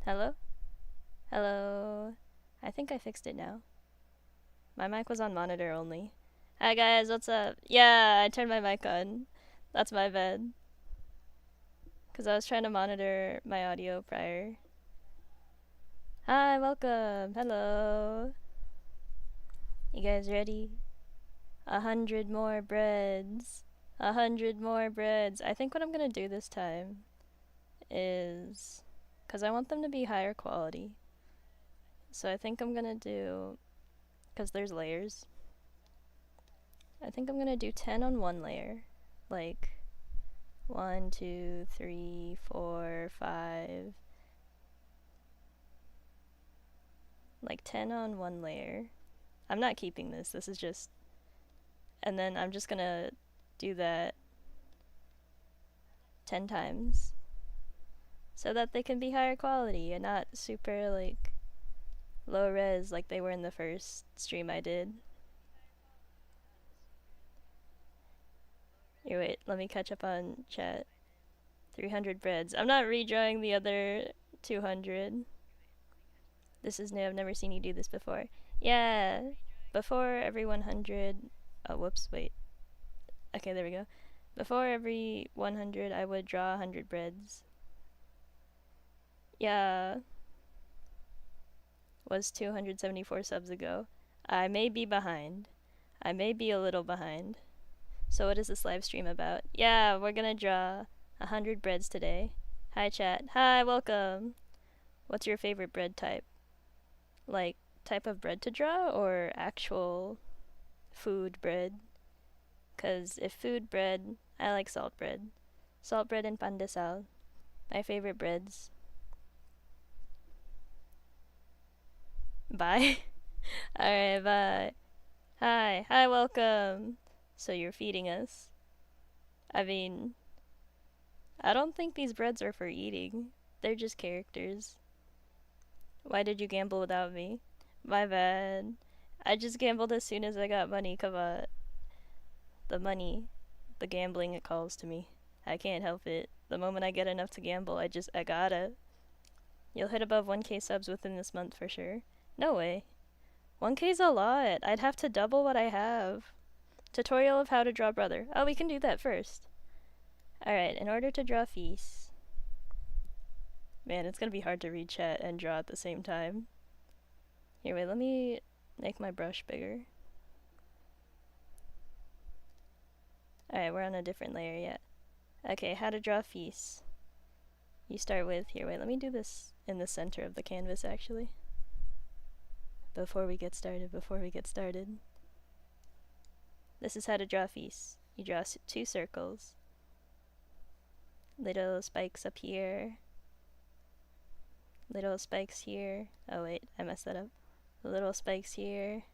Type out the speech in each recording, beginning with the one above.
Hello? Hello? I think I fixed it now. My mic was on monitor only. Hi guys, what's up? Yeah, I turned my mic on. That's my bad. Because I was trying to monitor my audio prior. Hi, welcome. Hello. You guys ready? 100 more breads. 100 more breads. I think what I'm gonna do this time is... Because I want them to be higher quality. So I think I'm gonna do... Because there's layers. I think I'm gonna do 10 on one layer. Like 1, 2, 3, 4, 5. Like 10 on one layer. I'm not keeping this. This is just... And then I'm just gonna do that 10 times. So that they can be higher quality and not super like low res like they were in the first stream I did. Here, wait, let me catch up on chat. 300 breads. I'm not redrawing the other 200. This is new, I've never seen you do this before. Yeah, before every 100... Oh, whoops, wait. Okay, there we go. Before every 100, I would draw 100 breads. Yeah, was 274 subs ago. I may be behind. I may be a little behind. So what is this live stream about? Yeah, we're gonna draw 100 breads today. Hi chat. Hi, welcome. What's your favorite bread type? Like, type of bread to draw or actual food bread? Cause if food bread, I like salt bread. Salt bread and pan de sal. My favorite breads. Bye. Alright, bye. Hi. Hi, welcome. So you're feeding us. I mean, I don't think these breads are for eating. They're just characters. Why did you gamble without me? My bad. I just gambled as soon as I got money. Come on. The money. The gambling, it calls to me. I can't help it. The moment I get enough to gamble, I gotta. You'll hit above 1k subs within this month for sure. No way. 1k's a lot. I'd have to double what I have. Tutorial of how to draw brother. Oh, we can do that first. Alright, in order to draw feast. Man, it's gonna be hard to read chat and draw at the same time. Here, wait, let me make my brush bigger. Alright, we're on a different layer yet. Okay, how to draw feast. You start with, here, wait, let me do this in the center of the canvas actually. Before we get started. This is how to draw feast. You draw 2 circles. Little spikes up here. Little spikes here. Oh wait, I messed that up. Little spikes here.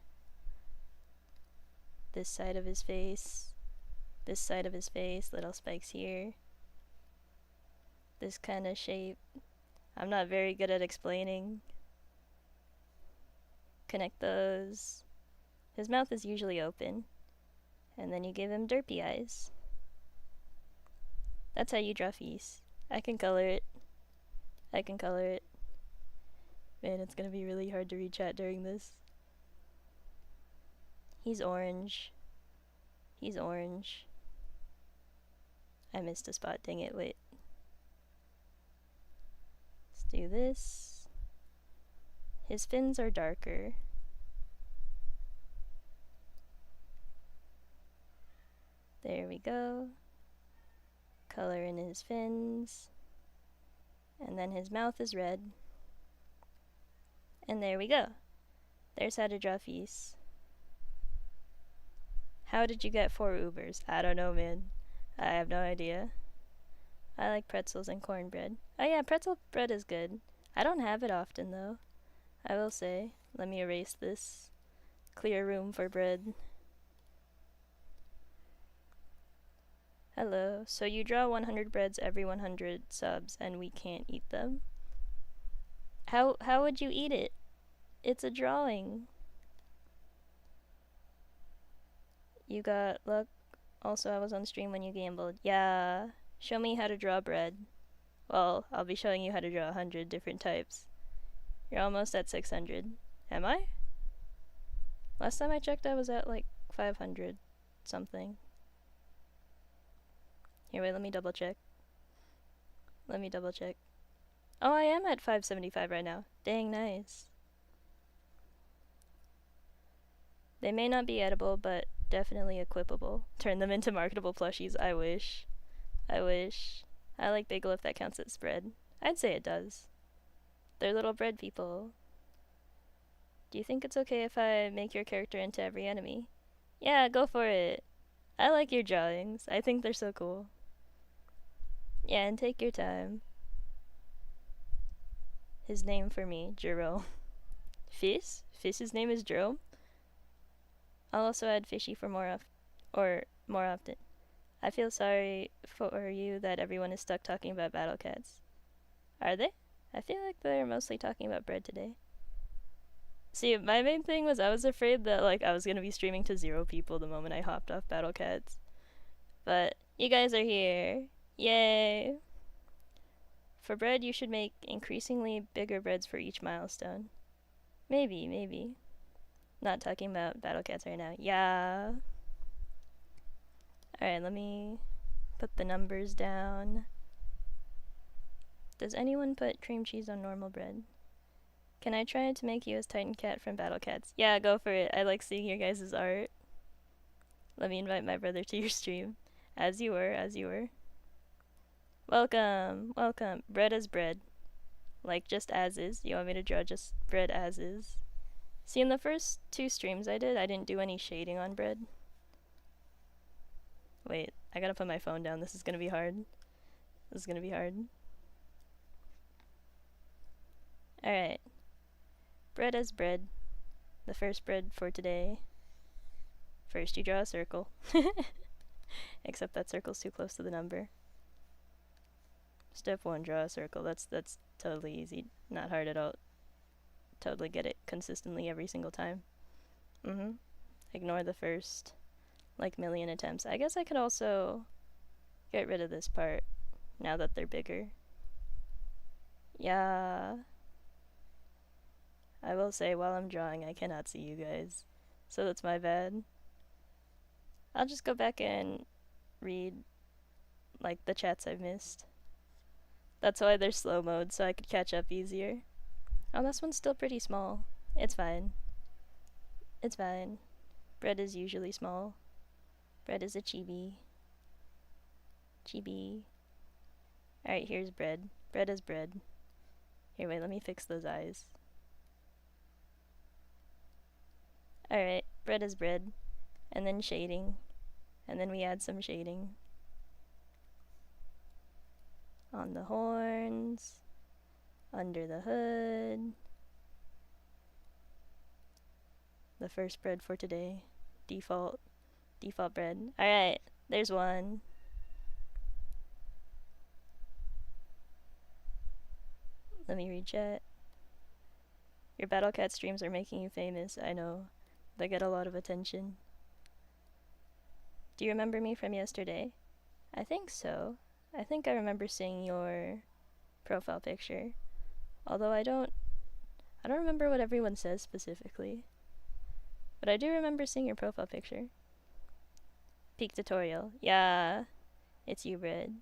This side of his face. This side of his face. Little spikes here. This kind of shape. I'm not very good at explaining. Connect those. His mouth is usually open. And then you give him derpy eyes. That's how you draw feast. I can color it. Man, it's gonna be really hard to read chat during this. He's orange. I missed a spot, dang it, wait. Let's do this. His fins are darker. There we go. Color in his fins. And then his mouth is red. And there we go. There's how to draw feast. How did you get 4 Ubers? I don't know, man. I have no idea. I like pretzels and cornbread. Oh yeah, pretzel bread is good. I don't have it often though. I will say. Let me erase this. Clear room for bread. Hello. So you draw 100 breads every 100 subs and we can't eat them? How would you eat it? It's a drawing. You got luck. Also, I was on stream when you gambled. Yeah. Show me how to draw bread. Well, I'll be showing you how to draw 100 different types. You're almost at 600. Am I? Last time I checked I was at like 500 something. Here, wait, let me double check. Oh, I am at 575 right now. Dang, nice. They may not be edible, but definitely equipable. Turn them into marketable plushies. I wish. I like bagel if that counts as bread. I'd say it does. They're little bread people. Do you think it's okay if I make your character into every enemy? Yeah, go for it. I like your drawings. I think they're so cool. Yeah, and take your time. His name for me, Jerome. Fish? Fish's name is Jerome? I'll also add fishy for more often. I feel sorry for you that everyone is stuck talking about battle cats. Are they? I feel like they're mostly talking about bread today. See, my main thing was I was afraid that like I was gonna be streaming to 0 people the moment I hopped off battle cats. But you guys are here. Yay! For bread, you should make increasingly bigger breads for each milestone. Maybe. Not talking about battle cats right now. Yeah. Alright, let me put the numbers down. Does anyone put cream cheese on normal bread? Can I try to make you as Titan Cat from Battle Cats? Yeah, go for it. I like seeing your guys' art. Let me invite my brother to your stream. As you were. Welcome. Bread as bread. Like, just as is. You want me to draw just bread as is? See, in the first 2 streams I didn't do any shading on bread. Wait, I gotta put my phone down. This is gonna be hard. Alright. Bread as bread. The first bread for today. First you draw a circle. Except that circle's too close to the number. Step 1, draw a circle. That's totally easy. Not hard at all. Totally get it consistently every single time. Ignore the first, like, million attempts. I guess I could also get rid of this part now that they're bigger. Yeah. I will say, while I'm drawing, I cannot see you guys. So that's my bad. I'll just go back and read, like, the chats I've missed. That's why there's slow mode, so I could catch up easier. Oh, this one's still pretty small. It's fine. Bread is usually small. Bread is a chibi. Alright, here's bread. Bread is bread. Here, wait, let me fix those eyes. Alright, bread is bread. And then shading. And then we add some shading on the horns, under the hood. The first bread for today. Default bread. Alright, there's one. Let me read chat. Your Battle Cat streams are making you famous. I know. They get a lot of attention. Do you remember me from yesterday? I think so. I think I remember seeing your profile picture. Although I don't remember what everyone says specifically. But I do remember seeing your profile picture. Peak tutorial. Yeah. It's you, Bread.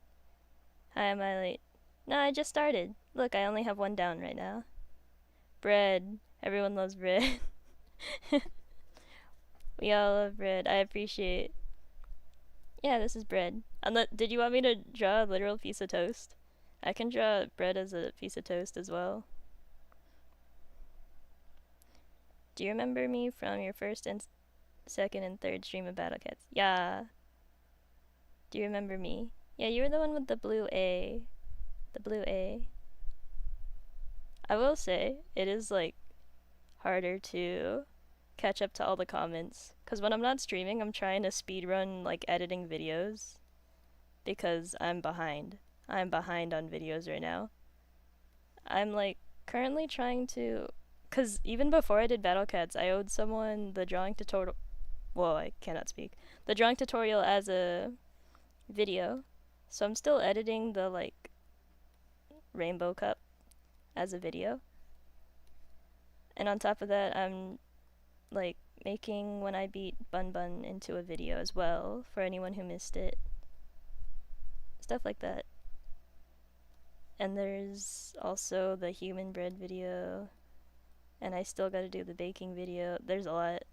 Hi, am I late? No, I just started. Look, I only have 1 down right now. Bread. Everyone loves bread. We all love bread. I appreciate. Yeah, this is bread. Did you want me to draw a literal piece of toast? I can draw bread as a piece of toast as well. Do you remember me from your first and second and third stream of Battle Cats? Yeah. Do you remember me? Yeah, you were the one with the blue A. I will say, it is, like, harder to catch up to all the comments. Because when I'm not streaming, I'm trying to speedrun, like, editing videos. Because I'm behind. I'm behind on videos right now. I'm, like, currently trying to... Because even before I did Battle Cats, I owed someone the drawing tutorial... Whoa, I cannot speak. The drawing tutorial as a video. So I'm still editing the, like, rainbow cup as a video. And on top of that, I'm like making When I Beat Bun Bun into a video as well for anyone who missed it. Stuff like that. And there's also the human bread video. And I still gotta do the baking video. There's a lot.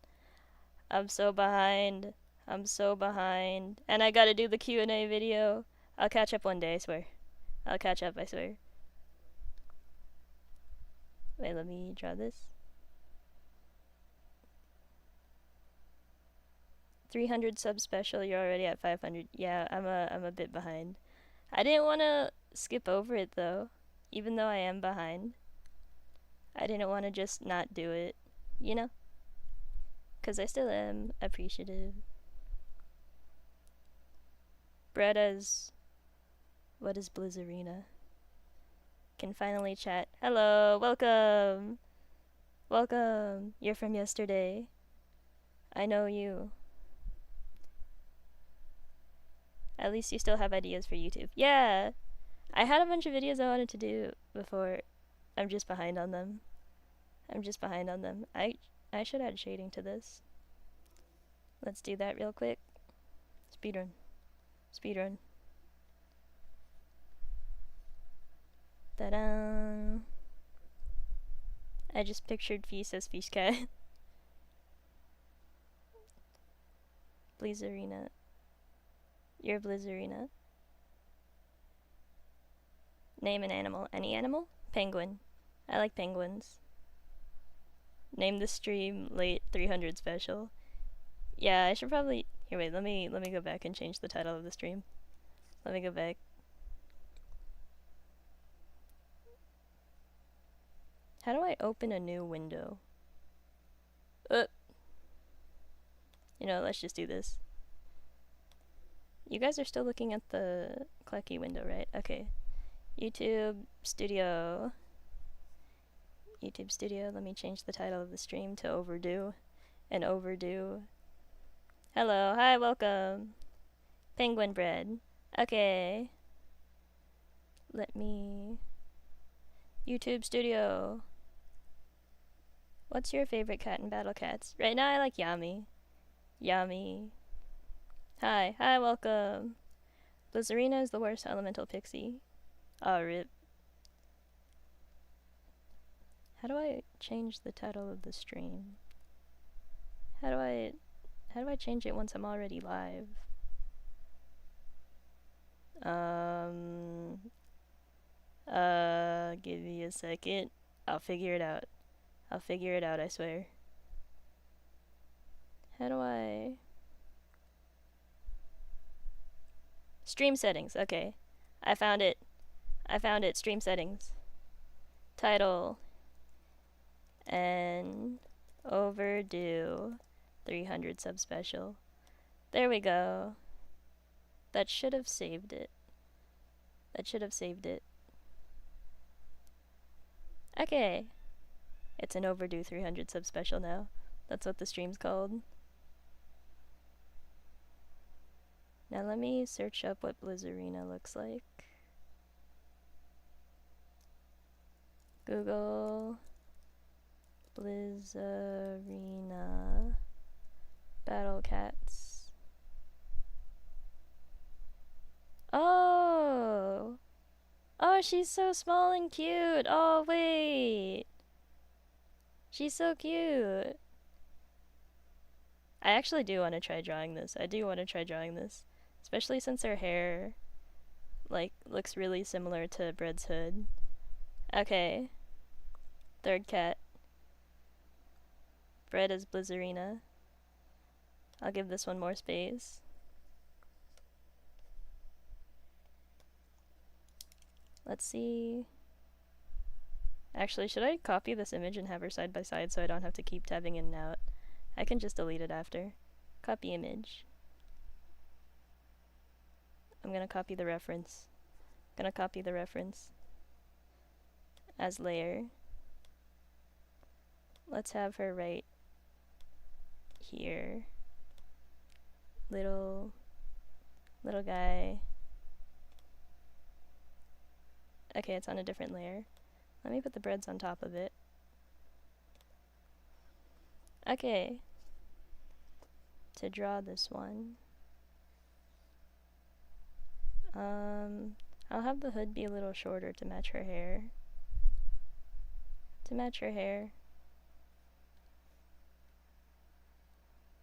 I'm so behind. I'm so behind. And I gotta do the Q&A video. I'll catch up one day, I swear. I'll catch up, I swear. Wait, let me draw this. 300 sub special, you're already at 500. Yeah, I'm a bit behind. I didn't want to skip over it though, even though I am behind. I didn't want to just not do it, you know? Because I still am appreciative. Bretta's... What is Blizzarina? Can finally chat. Hello, welcome! Welcome! You're from yesterday. I know you. At least you still have ideas for YouTube. Yeah! I had a bunch of videos I wanted to do before. I'm just behind on them. I'm just behind on them. I should add shading to this. Let's do that real quick. Speedrun. Speedrun. Ta-da! I just pictured Feast as Fish Cat. Blizzarina. You're Blizzarina. Name an animal. Any animal? Penguin. I like penguins. Name the stream late 300 special. Yeah, I should probably... Here, wait, let me go back and change the title of the stream. Let me go back. How do I open a new window? You know, let's just do this. You guys are still looking at the Clecky window, right? Okay. YouTube Studio. YouTube Studio. Let me change the title of the stream to Overdue. And Overdue. Hello. Hi, welcome. Penguin bread. Okay. Let me... YouTube Studio. What's your favorite cat in Battle Cats? Right now I like Yami. Yami. Hi. Hi, welcome. Blizzarina is the worst elemental pixie. Oh, rip. How do I change the title of the stream? How do I change it once I'm already live? Give me a second. I'll figure it out. I'll figure it out, I swear. How do I... Stream settings, okay. I found it. I found it, stream settings. Title. And overdue 300 sub special. There we go. That should have saved it. That should have saved it. Okay. It's an overdue 300 sub special now. That's what the stream's called. Now let me search up what Blizzarina looks like. Google Blizzarina Battle Cats. Oh! Oh, she's so small and cute! Oh, wait! She's so cute! I actually do want to try drawing this. I do want to try drawing this. Especially since her hair, like, looks really similar to Bread's hood. Okay. Third cat. Bread is Blizzarina. I'll give this one more space. Let's see. Actually, should I copy this image and have her side by side so I don't have to keep tabbing in and out? I can just delete it after. Copy image. I'm gonna copy the reference. Gonna copy the reference as layer. Let's have her right here. Little guy. Okay, it's on a different layer. Let me put the breads on top of it. Okay. To draw this one. I'll have the hood be a little shorter to match her hair.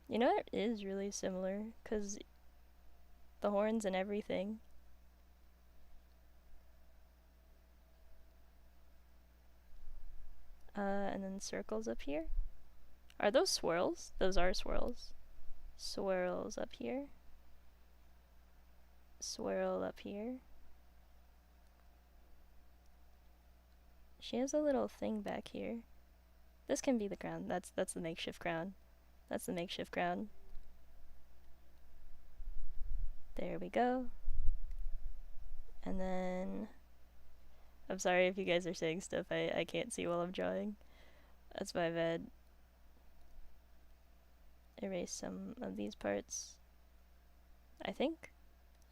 You know, it is really similar, because the horns and everything. And then circles up here. Are those swirls? Those are swirls. Swirls up here. Swirl up here. She has a little thing back here. This can be the crown. That's the makeshift crown. That's the makeshift crown. There we go. And then... I'm sorry if you guys are saying stuff I can't see while I'm drawing. That's my bad. Erase some of these parts. I think?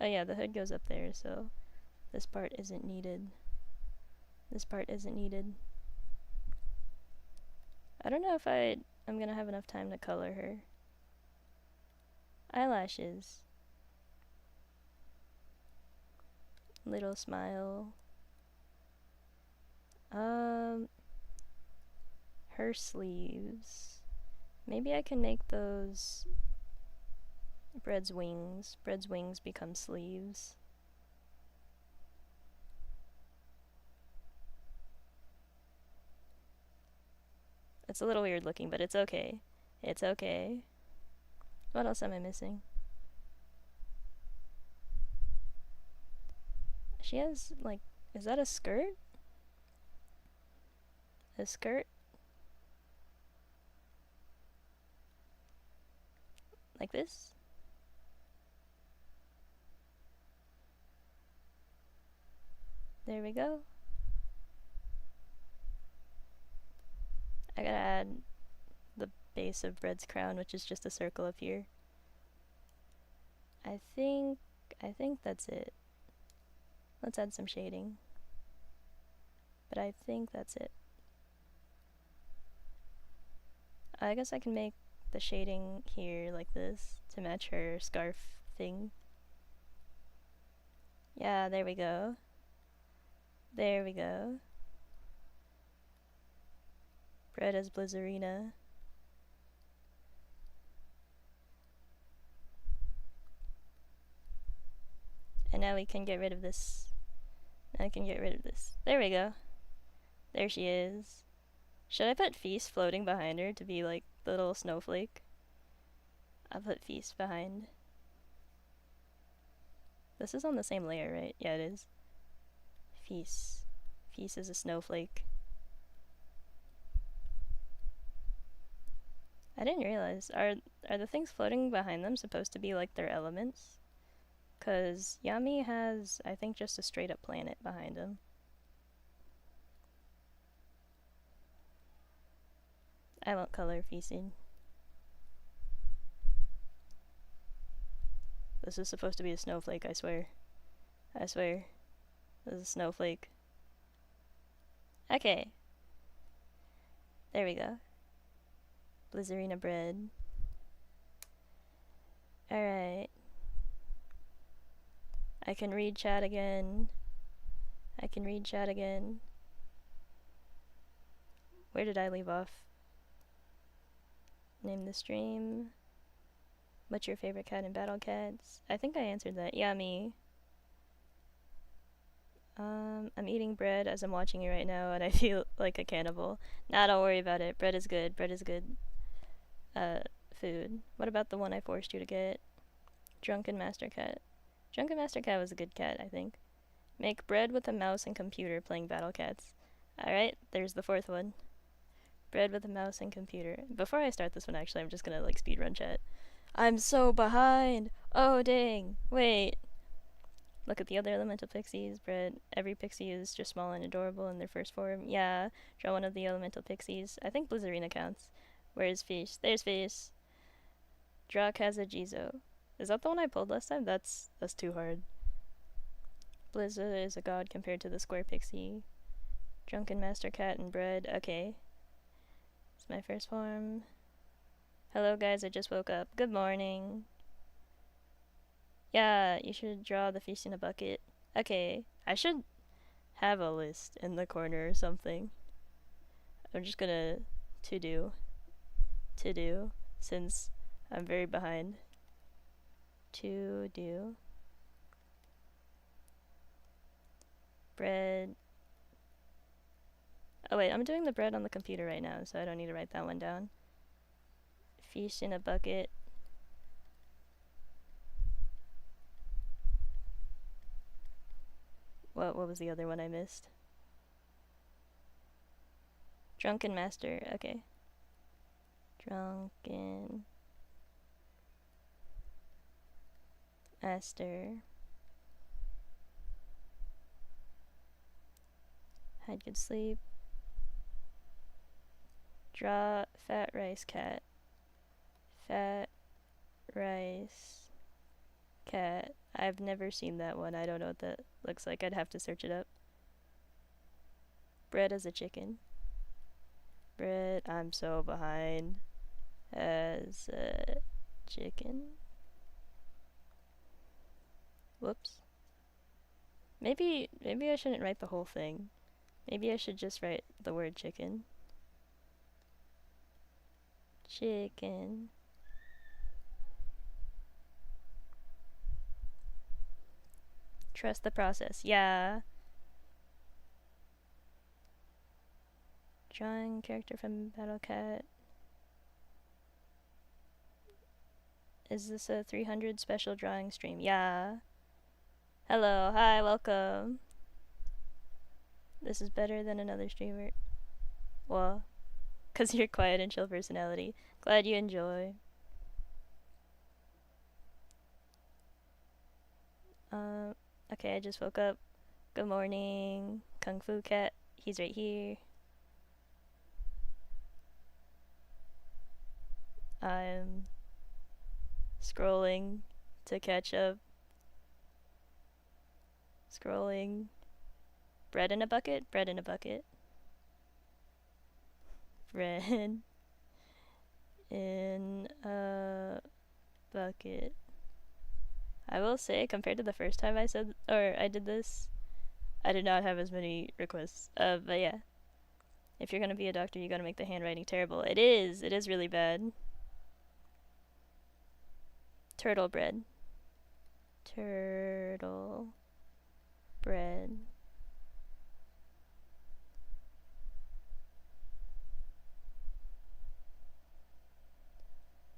Oh yeah, the hood goes up there, so this part isn't needed. This part isn't needed. I don't know if I'm gonna have enough time to color her. Eyelashes. Little smile. Her sleeves. Maybe I can make those Bread's wings. Bread's wings become sleeves. It's a little weird looking, but it's okay. It's okay. What else am I missing? She has, like, is that a skirt? A skirt? Like this? There we go. I gotta add the base of Bread's crown, which is just a circle up here. I think that's it. Let's add some shading. But I think that's it. I guess I can make the shading here like this to match her scarf thing. Yeah, there we go. There we go. Bread as Blizzarina. And now we can get rid of this. Now I can get rid of this. There we go. There she is. Should I put Feast floating behind her to be like the little snowflake? I'll put Feast behind. This is on the same layer, right? Yeah, it is. Feast. Feast is a snowflake. I didn't realize. Are the things floating behind them supposed to be like their elements? Cause Yami has, I think, just a straight up planet behind him. I won't color Feasting. This is supposed to be a snowflake, I swear. I swear. This is a snowflake. Okay. There we go. Blizzarina bread. Alright. I can read chat again. I can read chat again. Where did I leave off? Name the stream. What's your favorite cat in Battle Cats? I think I answered that. Yeah, me. I'm eating bread as I'm watching you right now, and I feel like a cannibal. Nah, don't worry about it. Bread is good. Bread is good. Food. What about the one I forced you to get? Drunken Master Cat. Drunken Master Cat was a good cat, I think. Make bread with a mouse and computer playing Battle Cats. Alright, there's the fourth one. Bread with a mouse and computer. Before I start this one, actually, I'm just gonna, like, speedrun chat. I'm so behind! Oh, dang! Wait! Look at the other elemental pixies. Bread. Every pixie is just small and adorable in their first form. Yeah. Draw one of the elemental pixies. I think Blizzarina counts. Where's Fish? There's Fish. Draw Kazajizo. Is that the one I pulled last time? That's too hard. Blizzard is a god compared to the square pixie. Drunken master cat and bread. Okay. It's my first form. Hello guys, I just woke up. Good morning. Yeah, you should draw the feast in a bucket. Okay, I should have a list in the corner or something. I'm just gonna to do, since I'm very behind. To do. Bread. Oh wait, I'm doing the bread on the computer right now, so I don't need to write that one down. Feast in a bucket. What was the other one I missed? Drunken master, okay. Drunken master. Hide good sleep. Draw fat rice cat. Fat rice cat. I've never seen that one. I don't know what that looks like. I'd have to search it up. Bread as a chicken. Bread. I'm so behind. As a chicken. Whoops. Maybe I shouldn't write the whole thing. Maybe I should just write the word chicken. Chicken. Trust the process. Yeah. Drawing character from Battle Cat. Is this a 300 special drawing stream? Yeah. Hello. Hi. Welcome. This is better than another streamer. Well, because you're quiet and chill personality. Glad you enjoy. Okay, I just woke up. Good morning. Kung Fu Cat. He's right here. I'm scrolling to catch up. Scrolling. Bread in a bucket? Bread in a bucket. Bread in a bucket. I will say, compared to the first time I said, or I did this, I did not have as many requests. But yeah. If you're gonna be a doctor, you gotta make the handwriting terrible. It is really bad. Turtle bread. Turtle bread.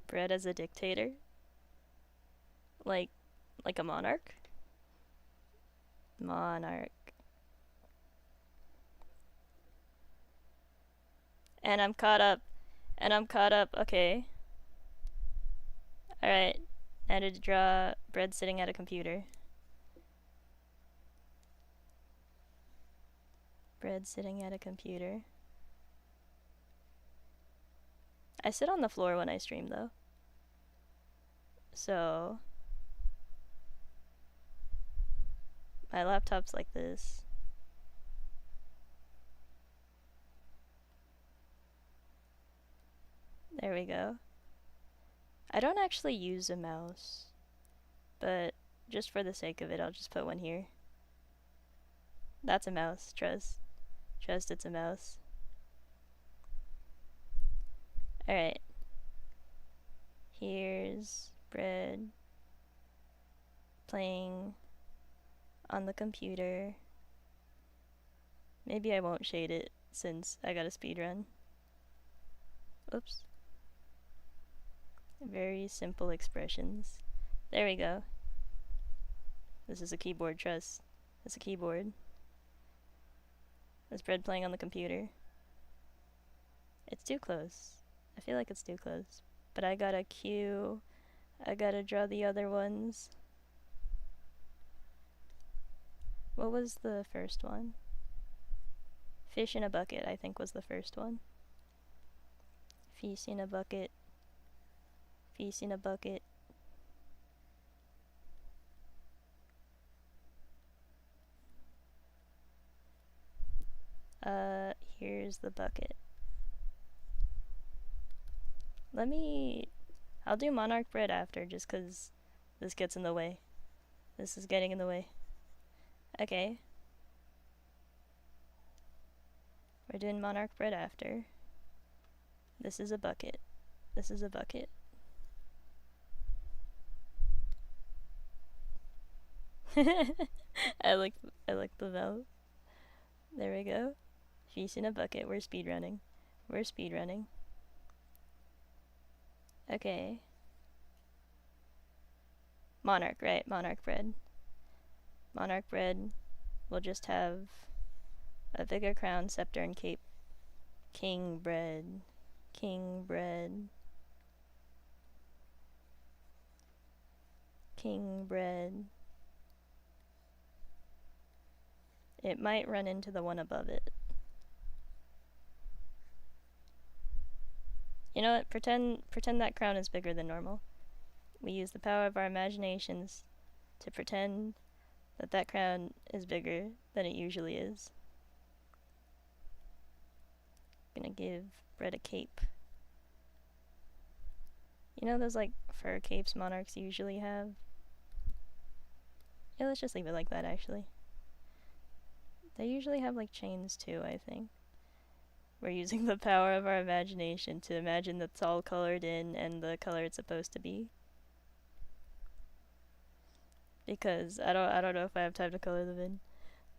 Bread as a dictator. Like a monarch. Monarch. And I'm caught up. Okay. Alright. Now to draw bread sitting at a computer. Bread sitting at a computer. I sit on the floor when I stream though. So my laptop's like this. There we go. I don't actually use a mouse, but just for the sake of it, I'll just put one here. That's a mouse, trust. Trust it's a mouse. Alright. Here's bread playing on the computer. Maybe I won't shade it since I got a speedrun. Oops. Very simple expressions. There we go. This is a keyboard, trust. It's a keyboard. Is bread playing on the computer? It's too close. I feel like it's too close. But I gotta cue. I gotta draw the other ones. What was the first one? Fish in a bucket, I think, was the first one. Feast in a bucket. Feast in a bucket. 。Here's the bucket. I'll do monarch bread after, just 'cause this gets in the way. This is getting in the way. Okay. We're doing monarch bread after. This is a bucket. This is a bucket. I like the mouth. There we go. Feast in a bucket. We're speedrunning. We're speedrunning. Okay. Monarch, right? Monarch bread. Monarch bread. We'll just have a bigger crown, scepter, and cape. King bread. King bread. King bread. It might run into the one above it. You know what? Pretend that crown is bigger than normal. We use the power of our imaginations to pretend that crown is bigger than it usually is. I'm gonna give bread a cape. You know those like fur capes monarchs usually have? Yeah, let's just leave it like that actually. They usually have like chains too, I think. We're using the power of our imagination to imagine that's all colored in and the color it's supposed to be. Because I don't know if I have time to color them in.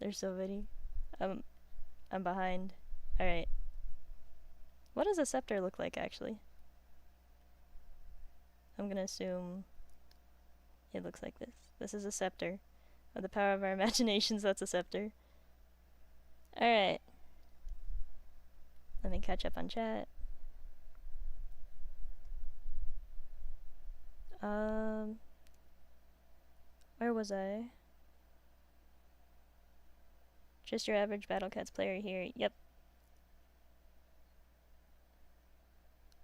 There's so many. I'm behind. Alright. What does a scepter look like actually? I'm gonna assume it looks like this. This is a scepter. With the power of our imaginations, that's a scepter. Alright. Let me catch up on chat. Where was I? Just your average Battle Cats player here. Yep.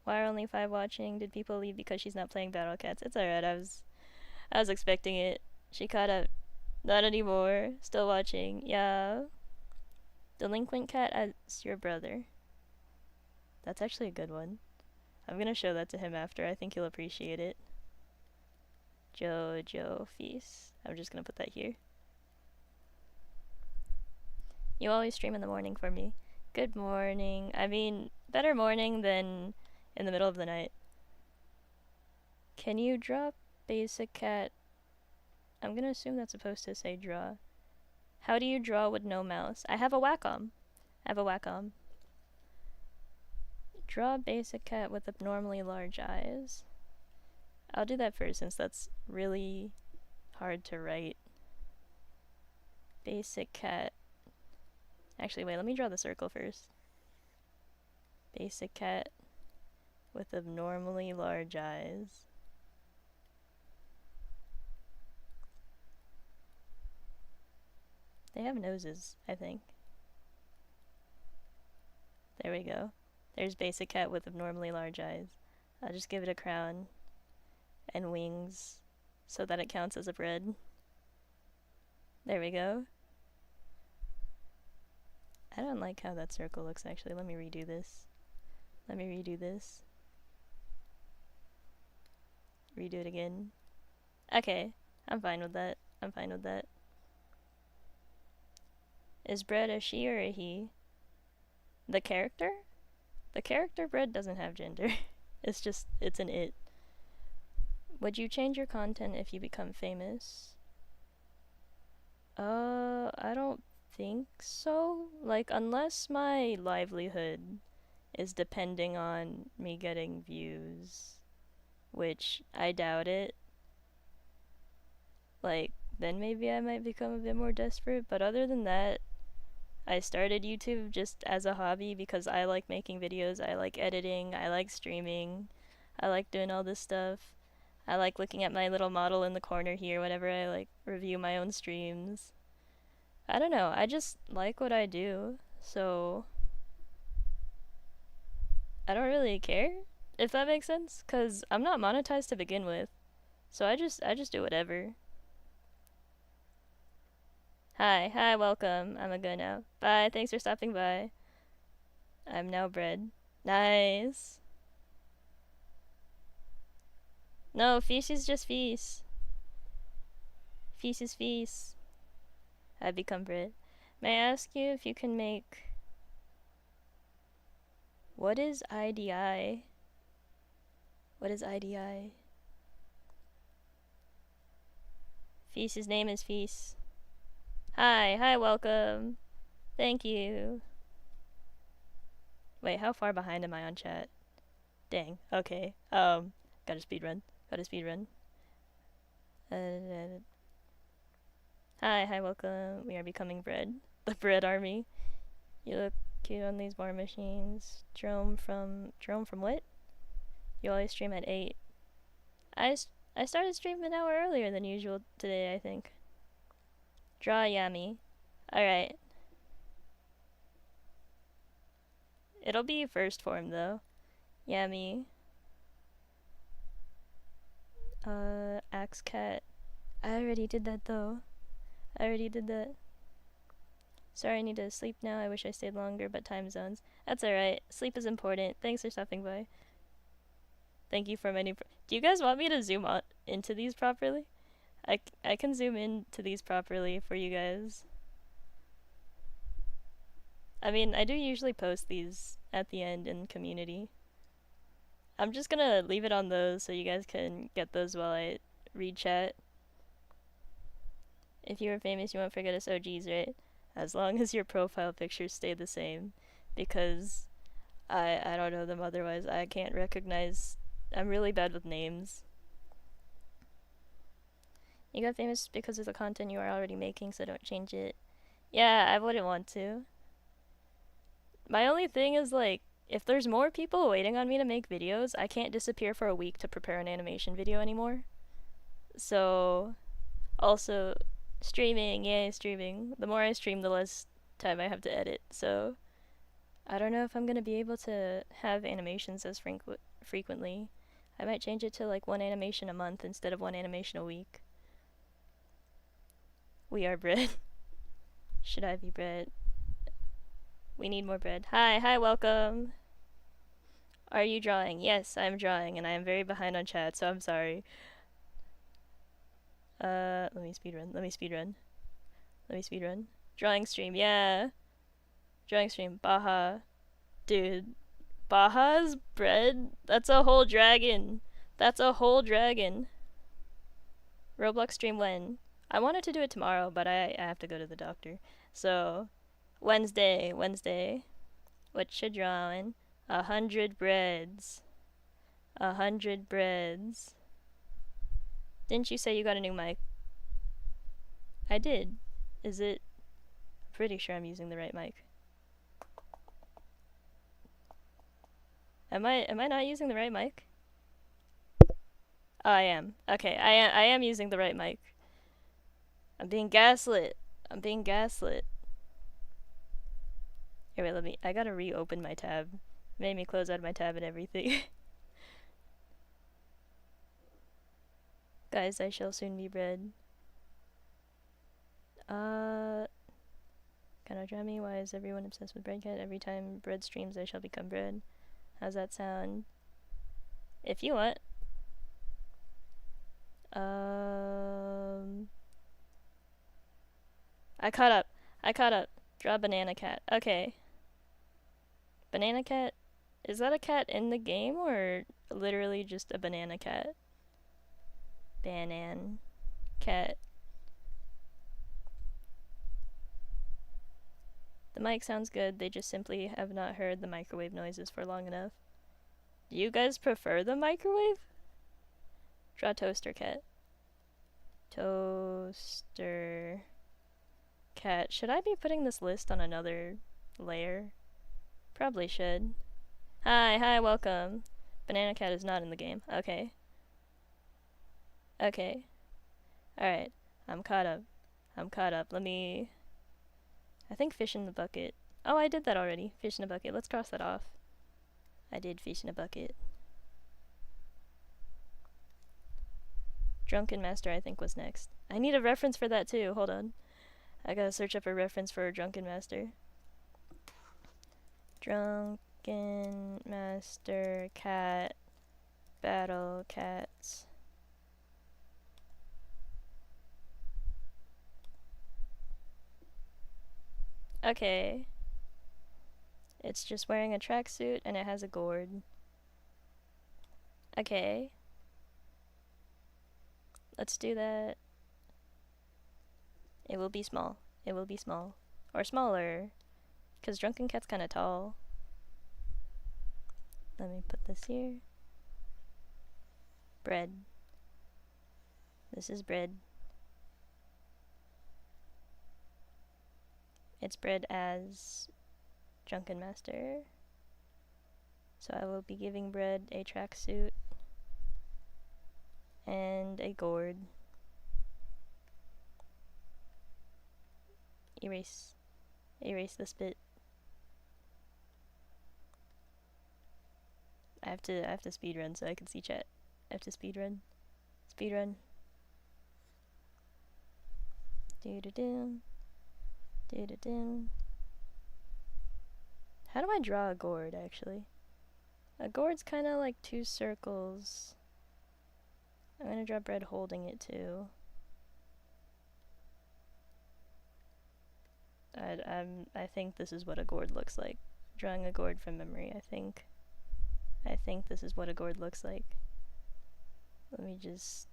Why are only 5 watching? Did people leave because she's not playing Battle Cats? It's alright, I was expecting it. She caught up. Not anymore. Still watching. Yeah. Delinquent cat as your brother. That's actually a good one. I'm gonna show that to him after. I think he'll appreciate it. Jojo Feast. I'm just gonna put that here. You always stream in the morning for me. Good morning. I mean, better morning than in the middle of the night. Can you draw basic cat? I'm gonna assume that's supposed to say draw. How do you draw with no mouse? I have a Wacom. Draw basic cat with abnormally large eyes. I'll do that first since that's really hard to write. Basic cat. Actually, wait, let me draw the circle first. Basic cat with abnormally large eyes. They have noses, I think. There we go. There's basic cat with abnormally large eyes. I'll just give it a crown and wings so that it counts as a bread. There we go. I don't like how that circle looks actually. Let me redo this. Redo it again. Okay, I'm fine with that. Is bread a she or a he? The character? The character bread doesn't have gender. It's an it. Would you change your content if you become famous? I don't think so. Like, unless my livelihood is depending on me getting views, which I doubt it. Like, then maybe I might become a bit more desperate, but other than that, I started YouTube just as a hobby because I like making videos, I like editing, I like streaming, I like doing all this stuff. I like looking at my little model in the corner here whenever I like review my own streams. I don't know, I just like what I do, so I don't really care, if that makes sense, cause I'm not monetized to begin with, so I just do whatever. Hi, welcome. I'm a good now. Bye, thanks for stopping by. I'm now bread. Nice. No, feast is just feast. Feast is feast. I become bread. May I ask you if you can make... What is IDI? What is IDI? Feast's name is Feast. Hi, welcome. Thank you. Wait, how far behind am I on chat? Dang, okay. Gotta speedrun. Hi, welcome. We are becoming bread. The bread army. You look cute on these bar machines. Jerome from what? You always stream at 8. I started streaming an hour earlier than usual today, I think. Draw Yami. Alright. It'll be first form though. Yami. Axe cat. I already did that though. Sorry, I need to sleep now. I wish I stayed longer, but time zones. That's alright. Sleep is important. Thanks for stopping by. Thank you for many. Do you guys want me to zoom on into these properly? I can zoom into these properly for you guys. I mean, I do usually post these at the end in community. I'm just gonna leave it on those so you guys can get those while I read chat. If you were famous, you won't forget us OGs, right? As long as your profile pictures stay the same. Because I don't know them otherwise. I can't recognize... I'm really bad with names. You got famous because of the content you are already making, so don't change it. Yeah, I wouldn't want to. My only thing is, like, if there's more people waiting on me to make videos, I can't disappear for a week to prepare an animation video anymore. So, also, streaming, yay, streaming. The more I stream, the less time I have to edit, so... I don't know if I'm gonna be able to have animations as frequently. I might change it to, like, 1 animation a month instead of 1 animation a week. We are bread. Should I be bread? We need more bread. Hi, welcome. Are you drawing? Yes, I'm drawing, and I am very behind on chat, so I'm sorry. Let me speedrun. Drawing stream, yeah. Drawing stream, Baha. Dude, Baha's bread? That's a whole dragon. Roblox stream when? I wanted to do it tomorrow, but I have to go to the doctor. So, Wednesday. What you drawing? 100 breads. 100 breads. Didn't you say you got a new mic? I did. Is it... Pretty sure I'm using the right mic. Am I not using the right mic? Oh, I am. Okay, I am using the right mic. I'm being gaslit. Here, wait, I gotta reopen my tab. Made me close out my tab and everything. Guys, I shall soon be bread. Can I draw me? Why is everyone obsessed with breadcat? Every time bread streams, I shall become bread. How's that sound? If you want. I caught up. Draw banana cat. Okay. Banana cat? Is that a cat in the game or literally just a banana cat? Banan cat. The mic sounds good, they just simply have not heard the microwave noises for long enough. Do you guys prefer the microwave? Draw toaster cat. Toaster cat. Should I be putting this list on another layer? Probably should. Hi, welcome. Banana cat is not in the game. Okay. Alright. I'm caught up. Let me... I think fish in the bucket. Oh, I did that already. Fish in a bucket. Let's cross that off. I did fish in a bucket. Drunken Master, I think, was next. I need a reference for that, too. Hold on. I gotta search up a reference for a Drunken Master. Drunken Drunken Master Cat Battle Cats. Okay. It's just wearing a tracksuit and it has a gourd. Okay. Let's do that. It will be small. It will be small. Or smaller. Because Drunken Cat's kind of tall. Let me put this here. Bread. This is bread. It's bred as Drunken Master. So I will be giving Bread a tracksuit and a gourd. Erase. Erase this bit. I have to speedrun so I can see chat. I have to speedrun. Speedrun. Do-do-do. Do-do-do. How do I draw a gourd, actually? A gourd's kind of like two circles. I'm gonna draw Bread holding it too. I think this is what a gourd looks like. Drawing a gourd from memory, I think this is what a gourd looks like. Let me just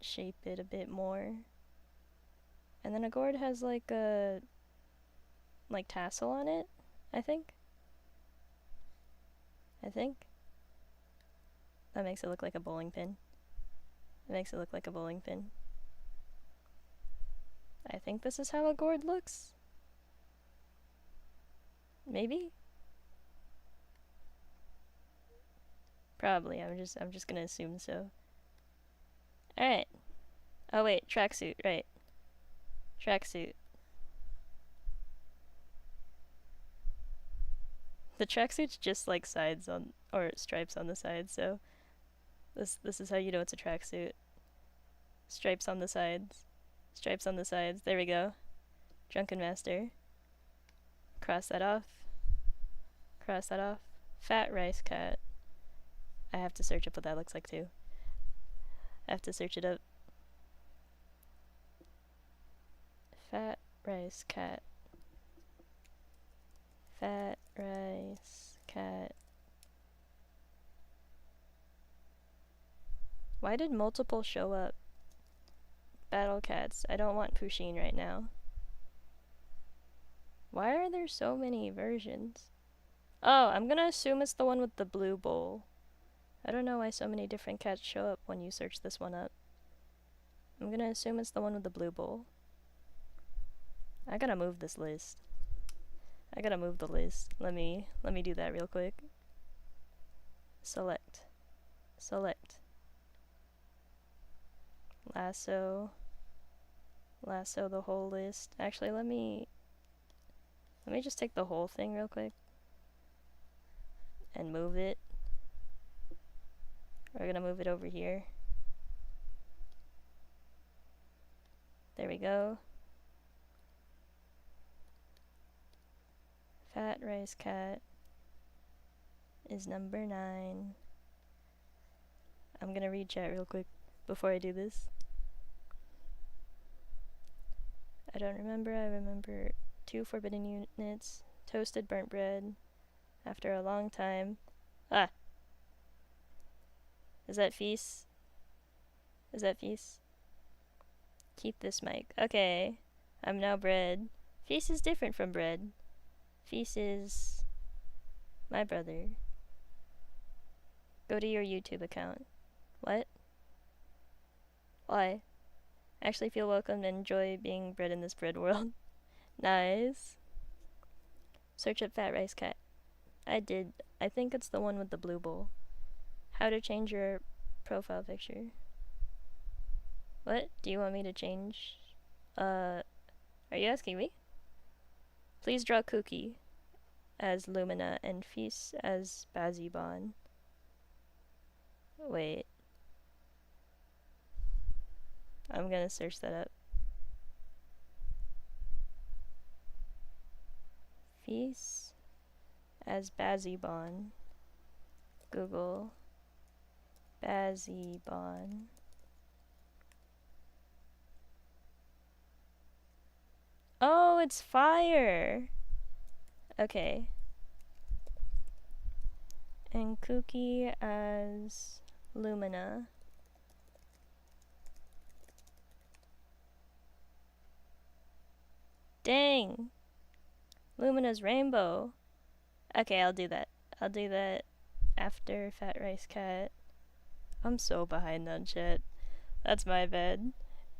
shape it a bit more. And then a gourd has like a tassel on it, I think. That makes it look like a bowling pin. I think this is how a gourd looks. Maybe? Probably. I'm just gonna assume so. Alright. Oh wait, tracksuit, right. Tracksuit. The tracksuit's just like sides on, or stripes on the sides, so this is how you know it's a tracksuit. Stripes on the sides. Stripes on the sides. There we go. Drunken Master. Cross that off. Cross that off. Fat Rice Cat. I have to search up what that looks like too. I have to search it up. Fat Rice Cat. Fat Rice Cat. Why did multiple show up? Battle Cats. I don't want Pusheen right now. Why are there so many versions? Oh, I'm gonna assume it's the one with the blue bowl. I don't know why so many different cats show up when you search this one up. I'm gonna assume it's the one with the blue bowl. I gotta move this list. I gotta move the list. Let me do that real quick. Select. Select. Lasso the whole list. Actually, let me just take the whole thing real quick and move it. We're gonna move it over here. There we go. Fat Rice Cat is number 9. I'm gonna read chat real quick before I do this. I don't remember. I remember 2 forbidden units. Toasted burnt bread. After a long time. Ah! Is that Feast? Is that Feast? Keep this mic. Okay. I'm now Bread. Feast is different from Bread. Feast is my brother. Go to your YouTube account. What? Why? I actually feel welcome and enjoy being bred in this bread world. Nice. Search up Fat Rice Cat. I did. I think it's the one with the blue bowl. How to change your profile picture. What? Do you want me to change? Are you asking me? Please draw Cookie as Lumina and Feast as Bazibon. Wait. I'm gonna search that up. Feast as Bazibon. Google Bazibon. Oh, it's fire! Okay. And Kooky as Lumina. Dang! Lumina's rainbow. Okay, I'll do that. I'll do that after Fat Rice Cat. I'm so behind on shit. That's my bad.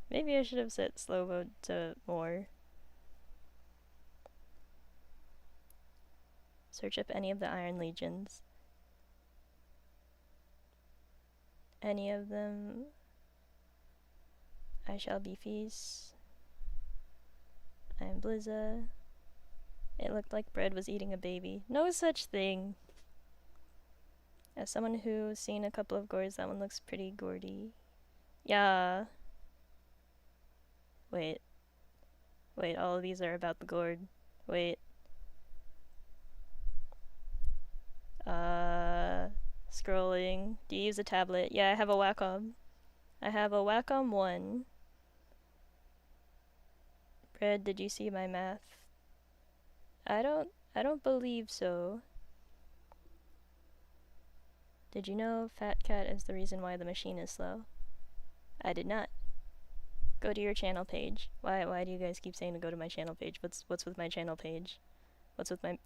Maybe I should have set slow mode to more. Search up any of the Iron Legions. Any of them. I shall be Feast. I am Blizza. It looked like Bread was eating a baby. No such thing. As someone who's seen a couple of gores, that one looks pretty gordy. Yeah. Wait. Wait, all of these are about the gourd. Wait. Scrolling. Do you use a tablet? Yeah, I have a Wacom. I have a Wacom 1. Bread, did you see my math? I don't believe so. Did you know Fat Cat is the reason why the machine is slow? I did not. Go to your channel page. Why do you guys keep saying to go to my channel page? What's with my channel page? What's with my...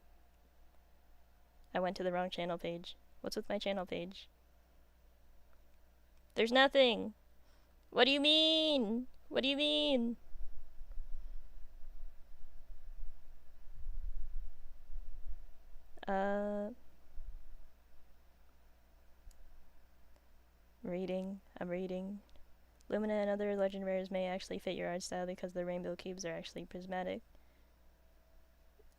I went to the wrong channel page. What's with my channel page? There's nothing! What do you mean? What do you mean? I'm reading. Lumina and other legend rares may actually fit your art style because the rainbow cubes are actually prismatic.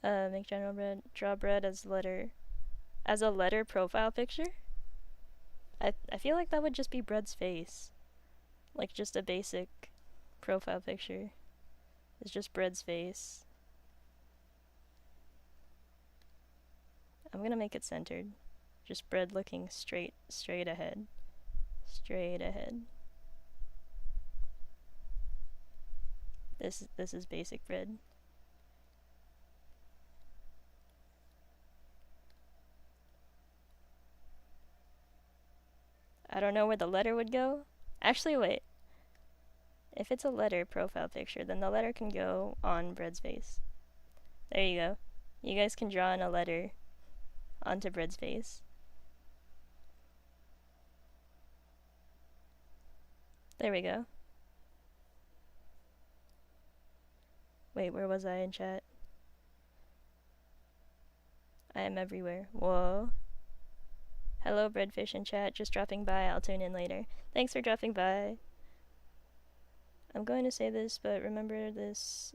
Make general bread, draw bread as a letter profile picture? I feel like that would just be Bread's face. Like just a basic profile picture. It's just Bread's face. I'm gonna make it centered. Just Bread looking straight ahead. Straight ahead. This is basic Bread. I don't know where the letter would go. Actually, wait. If it's a letter profile picture, then the letter can go on Bread's face. There you go. You guys can draw in a letter onto Bread's face. There we go. Wait, where was I in chat? I am everywhere. Whoa. Hello, Breadfish in chat. Just dropping by. I'll tune in later. Thanks for dropping by. I'm going to say this, but remember this.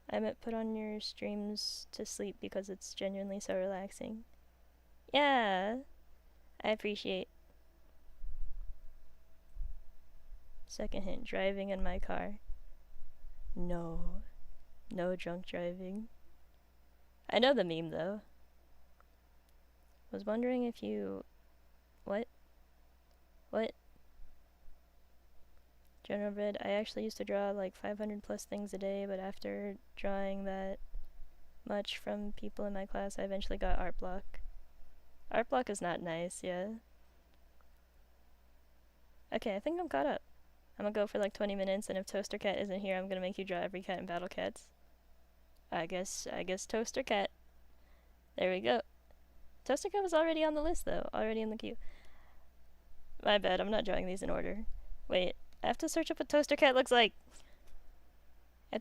I meant put on your streams to sleep because it's genuinely so relaxing. Yeah. I appreciate. Second hint, driving in my car. No. No drunk driving. I know the meme though. Was wondering if you... What? What? General Bread, I actually used to draw like 500 plus things a day, but after drawing that much from people in my class, I eventually got art block. Art block is not nice, yeah. Okay, I think I'm caught up. I'm gonna go for like 20 minutes, and if Toaster Cat isn't here, I'm gonna make you draw every cat in Battle Cats. I guess Toaster Cat. There we go. Toaster Cat was already on the list though, already in the queue. My bad, I'm not drawing these in order. Wait, I have to search up what Toaster Cat looks like. I'm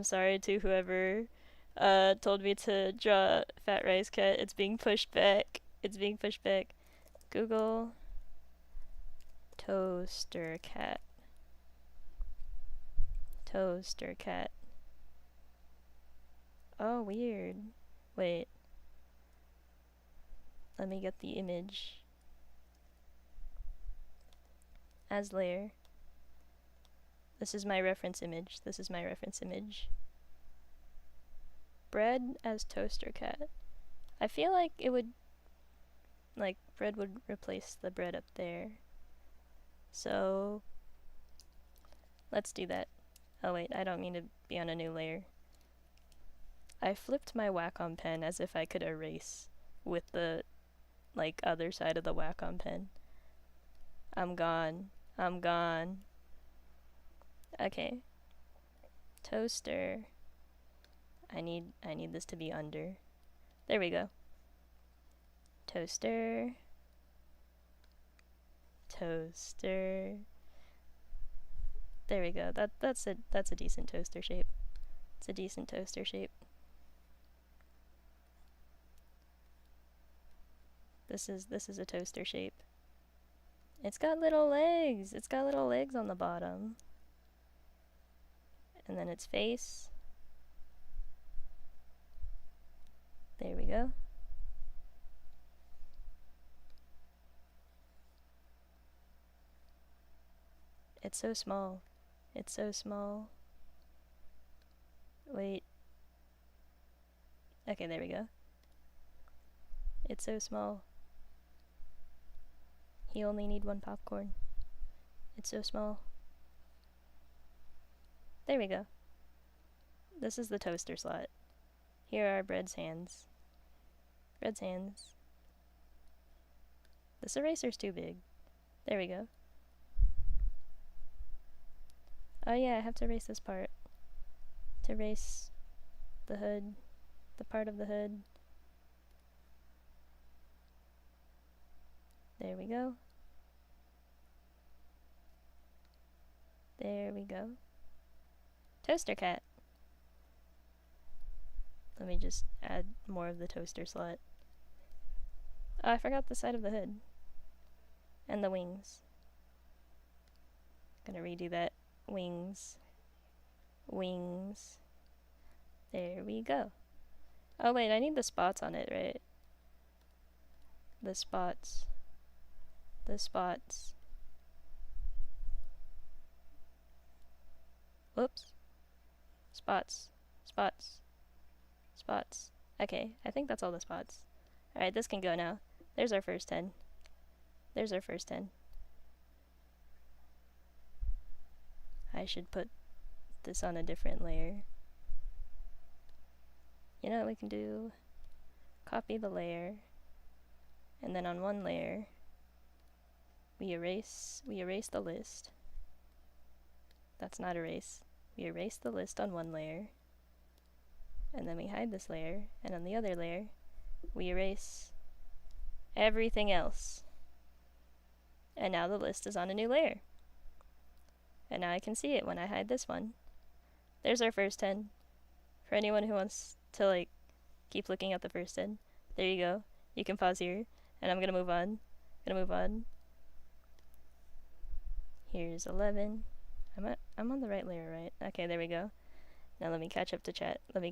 sorry to whoever told me to draw Fat Rice Cat. It's being pushed back. Google Toaster Cat. Oh, weird. Wait. Let me get the image. As layer. This is my reference image. bread as toaster cat. I feel like it would, like, bread would replace the bread up there. So, let's do that. Oh wait, I don't mean to be on a new layer. I flipped my Wacom pen as if I could erase with the, like, other side of the Wacom pen. I'm gone. I'm gone. Okay. Toaster. I need this to be under. There we go. Toaster. Toaster. There we go. That's a decent toaster shape. It's a decent toaster shape. This is a toaster shape. It's got little legs. It's got little legs on the bottom. And then its face. There we go. It's so small. It's so small. Wait. Okay, there we go. It's so small. He only need one popcorn. It's so small. There we go. This is the toaster slot. Here are Bread's hands. Bread's hands. This eraser's too big. There we go. Oh yeah, I have to erase this part. To erase the hood. The part of the hood. There we go. There we go. Toaster cat. Let me just add more of the toaster slot. Oh, I forgot the side of the hood. And the wings. Gonna redo that. Wings. Wings. There we go. Oh wait, I need the spots on it, right? The spots. The spots. Whoops. Spots. Spots. Spots. Okay, I think that's all the spots. Alright, this can go now. There's our first 10. There's our first 10. I should put this on a different layer. You know what we can do? Copy the layer. And then on one layer, we erase the list. That's not erase. We erase the list on one layer. And then we hide this layer. And on the other layer, we erase everything else. And now the list is on a new layer. And now I can see it when I hide this one. There's our first 10. For anyone who wants to, like, keep looking at the first 10. There you go. You can pause here. And I'm gonna move on. Here's 11. I'm on the right layer, right? Okay, there we go. Now let me catch up to chat. This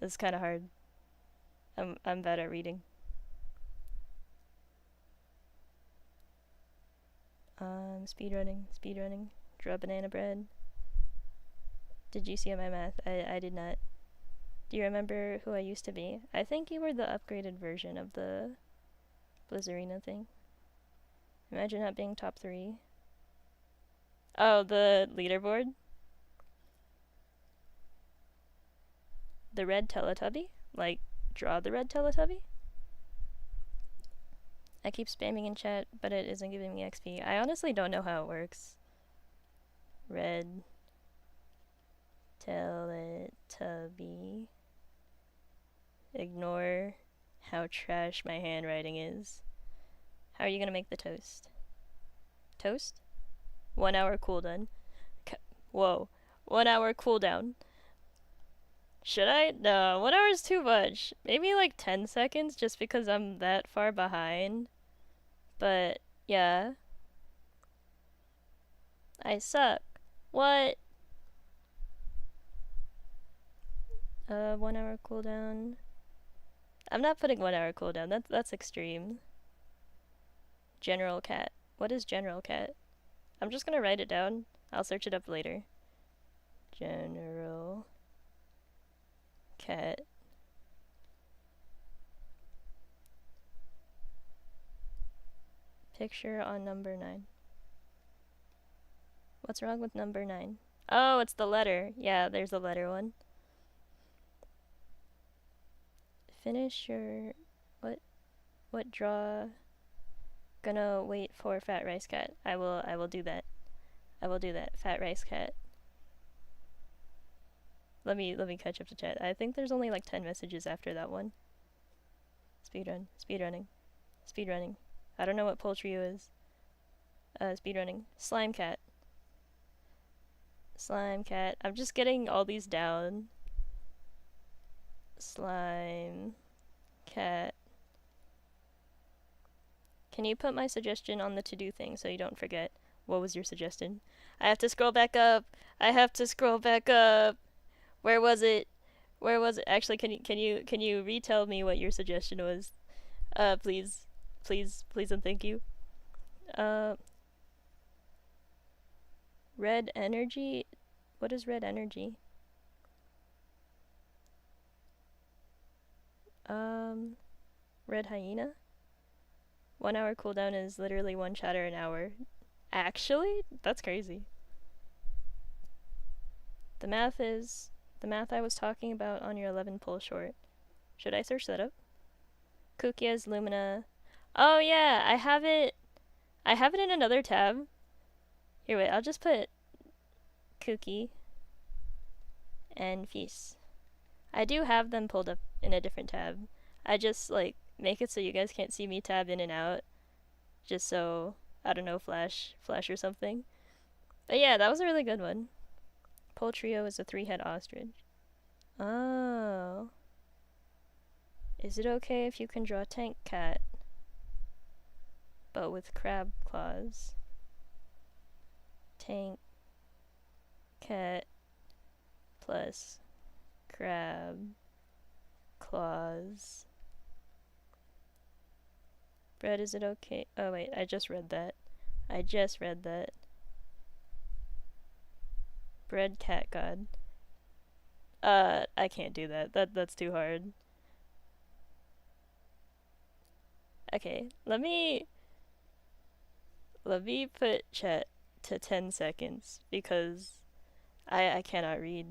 is kinda hard. I'm bad at reading. Speedrunning. Draw banana bread. Did you see my math? I did not. Do you remember who I used to be? I think you were the upgraded version of the Blizzarina thing. Imagine not being top 3. Oh, the leaderboard? The red Teletubby? Like, draw the red Teletubby? I keep spamming in chat, but it isn't giving me XP. I honestly don't know how it works. Red Teletubby. Ignore how trash my handwriting is. How are you gonna make the toast? Toast? 1 hour cooldown. Whoa. 1 hour cooldown. Should I? No, 1 hour is too much. Maybe like 10 seconds just because I'm that far behind. But, yeah. I suck. What? 1 hour cooldown. I'm not putting 1 hour cooldown. That's extreme. General cat. What is general cat? I'm just gonna write it down. I'll search it up later. General cat. Picture on number 9. What's wrong with number 9? Oh, it's the letter. Yeah, there's a letter one. Finish your... What draw? Gonna wait for fat rice cat. I will do that. I will do that. Fat rice cat. Let me catch up to chat. I think there's only like 10 messages after that one. Speedrun. Speedrunning. Speedrunning. I don't know what poultry is. Speedrunning. Slime cat. Slime cat. I'm just getting all these down. Slime cat. Can you put my suggestion on the to-do thing so you don't forget? What was your suggestion? I have to scroll back up. I have to scroll back up. Where was it? Where was it? Actually, can you retell me what your suggestion was? Please, and thank you. Red energy. What is red energy? Red hyena. 1 hour cooldown is literally 1 chatter an hour. Actually, that's crazy. The math I was talking about on your 11 pull short. Should I search that up? Kukia's Lumina. Oh yeah, I have it in another tab. Here, wait, I'll just put Kuki and Feast. I do have them pulled up in a different tab. I just, like, make it so you guys can't see me tab in and out. Just so, I don't know, flash or something. But yeah, that was a really good one. Poultrio is a 3-head ostrich. Oh. Is it okay if you can draw tank cat, but with crab claws? Tank cat plus crab claws. Bread, is it okay? Oh wait, I just read that. Bread cat god. I can't do that. That's too hard. Okay, let me put chat to 10 seconds because I cannot read.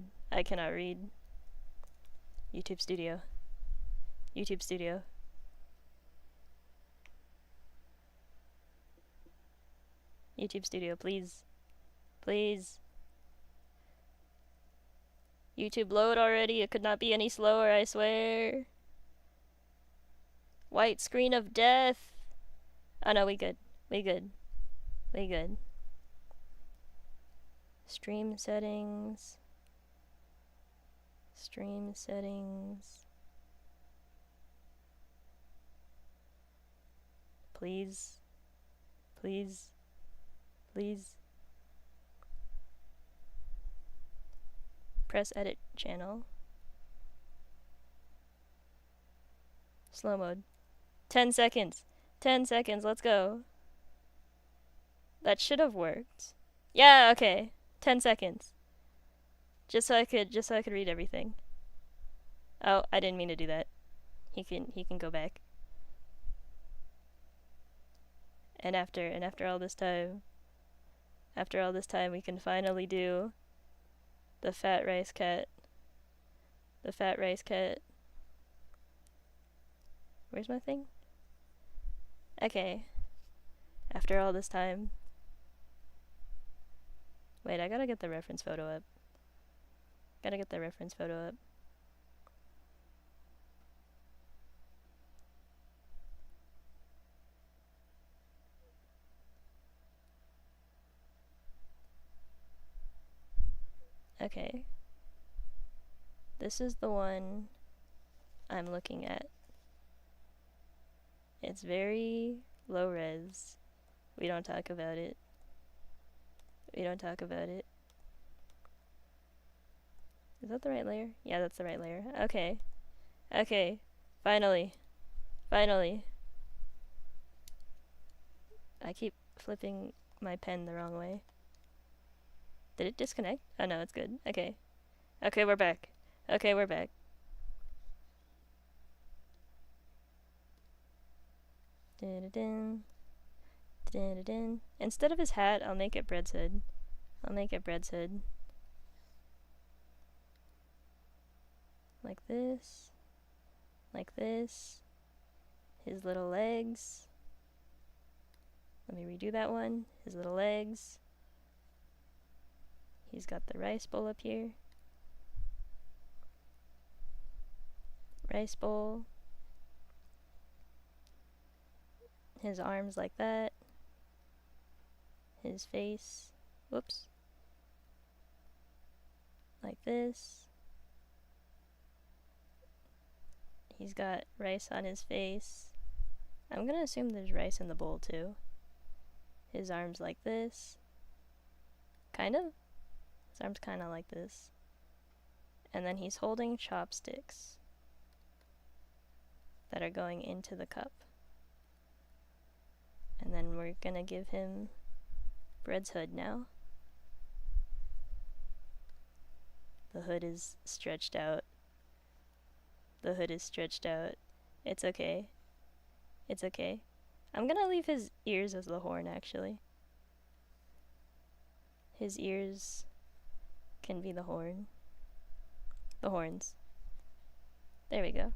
YouTube Studio. YouTube Studio, please. YouTube, load already. It could not be any slower, I swear. White screen of death. Oh no, we good. Stream settings. Please. Press edit channel. Slow mode. 10 seconds. Let's go. That should have worked. Yeah, okay. 10 seconds. Just so I could read everything. Oh, I didn't mean to do that. He can go back. And after all this time, we can finally do the fat rice cat. Where's my thing? Okay. After all this time. Wait, I gotta get the reference photo up. Okay. This is the one I'm looking at. It's very low res. We don't talk about it. Is that the right layer? Yeah, that's the right layer. Okay. Finally. I keep flipping my pen the wrong way. Did it disconnect? Oh no, it's good. Okay, we're back. Dun-dun-dun. Dun-dun-dun. Instead of his hat, I'll make it Bread's hood. I'll make it Bread's hood. Like this. Like this. His little legs. Let me redo that one. His little legs. He's got the rice bowl up here. Rice bowl. His arms like that. His face. Whoops. Like this. He's got rice on his face. I'm gonna assume there's rice in the bowl too. His arms like this. Kind of? His arms kind of like this. And then he's holding chopsticks that are going into the cup. And then we're gonna give him Bread's hood now. The hood is stretched out. The hood is stretched out. It's okay. It's okay. I'm gonna leave his ears as the horn, actually. His ears can be the horn. The horns. There we go.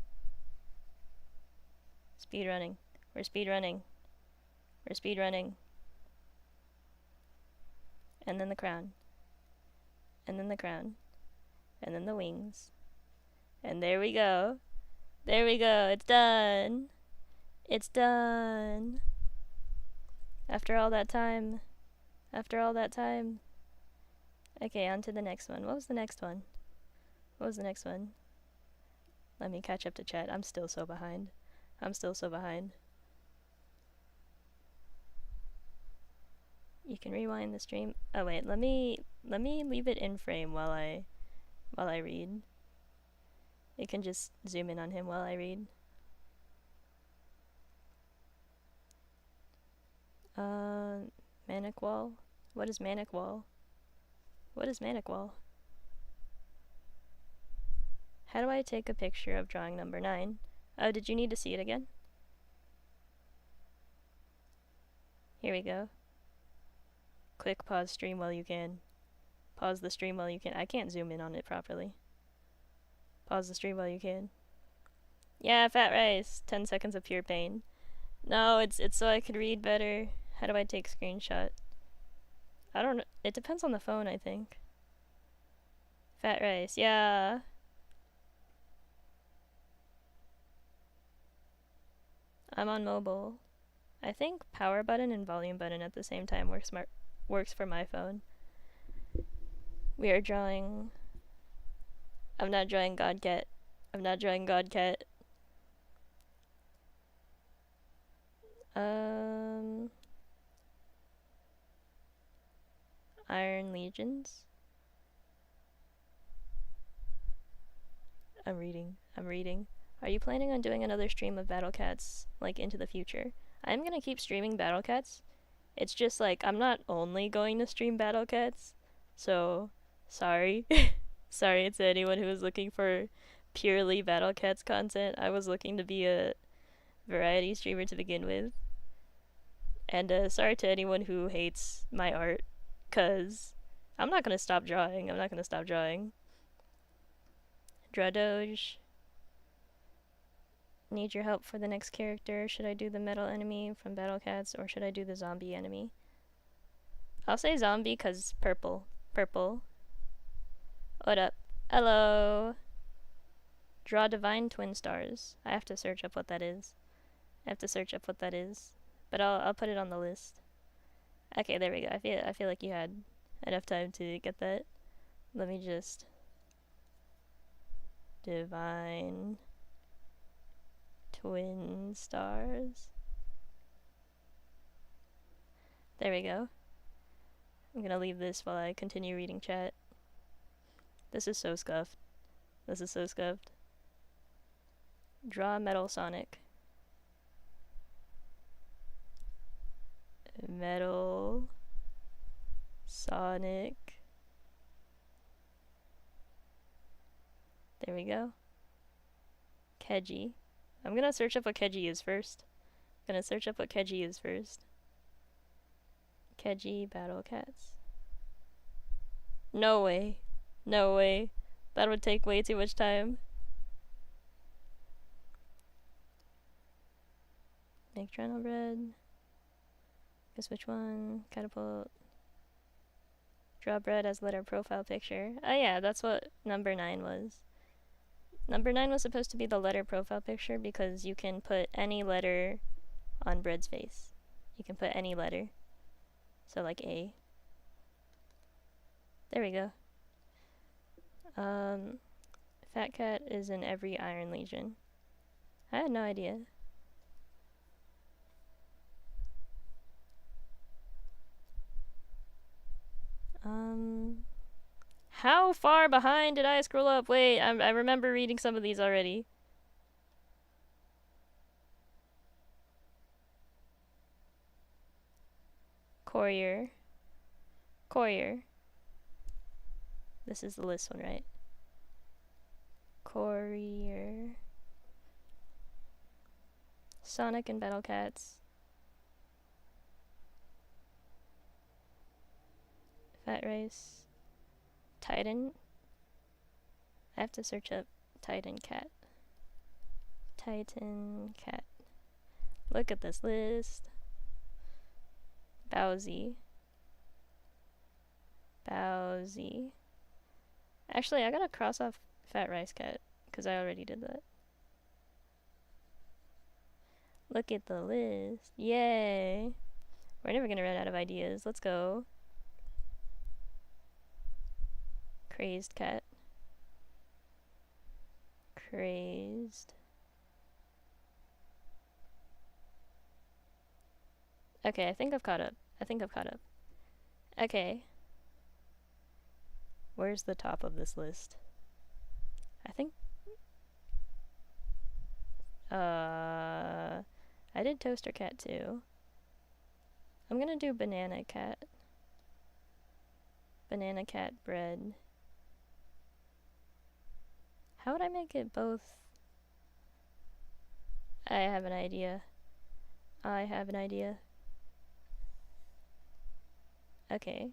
Speed running. We're speed running. We're speed running. And then the crown. And then the crown. And then the wings. And there we go. There we go. It's done. It's done. After all that time. After all that time. Okay, on to the next one. What was the next one? What was the next one? Let me catch up to chat. I'm still so behind. I'm still so behind. You can rewind the stream. Oh wait, let me leave it in frame while I read. It can just zoom in on him while I read. Manic wall? What is manic wall? What is manic wall? How do I take a picture of drawing number 9? Oh, did you need to see it again? Here we go. Click pause stream while you can. Pause the stream while you can. I can't zoom in on it properly. Pause the stream while you can. Yeah, fat rice. 10 seconds of pure pain. No, it's so I could read better. How do I take screenshot? I don't know. It depends on the phone, I think. Fat rice. Yeah. I'm on mobile. I think power button and volume button at the same time works for my phone. We are drawing... I'm not drawing Godcat. I'm not drawing Godcat. Iron Legions. I'm reading. Are you planning on doing another stream of Battle Cats, like, into the future? I'm gonna keep streaming Battle Cats. It's just, like, I'm not only going to stream Battle Cats, so, sorry. Sorry to anyone who was looking for purely Battle Cats content. I was looking to be a variety streamer to begin with. And, sorry to anyone who hates my art, 'cause I'm not gonna stop drawing. Dradoge. Need your help for the next character. Should I do the metal enemy from Battle Cats or should I do the zombie enemy? I'll say zombie because purple. Purple. What up? Hello. Draw divine twin stars. I have to search up what that is. But I'll put it on the list. Okay, there we go. I feel like you had enough time to get that. Let me just divine twin stars. There we go. I'm gonna leave this while I continue reading chat. This is so scuffed. Draw Metal Sonic. Metal Sonic. There we go. Keji. I'm gonna search up what Keji is first, Gonna search up what Keji is first. Keji battle cats. No way. No way. That would take way too much time. Make journal bread. Guess which one? Catapult. Draw bread as letter profile picture. Oh yeah, that's what number 9 was. Number 9 was supposed to be the letter profile picture because you can put any letter on bread's face. You can put any letter. So like A. There we go. Fat Cat is in every Iron Legion. I had no idea. How far behind did I scroll up? Wait, I remember reading some of these already. Courier. Courier. This is the list one, right? Courier. Sonic and Battle Cats. Fat Rice. Titan. I have to search up Titan Cat. Titan Cat. Look at this list. Bowsy. Bowsy. Actually, I gotta cross off Fat Rice Cat, because I already did that. Look at the list. Yay! We're never gonna run out of ideas. Let's go. Crazed Cat. Crazed. Okay, I think I've caught up. Okay. Where's the top of this list? I think... I did Toaster Cat too. I'm gonna do Banana Cat. Banana Cat bread. How would I make it both? I have an idea. Okay.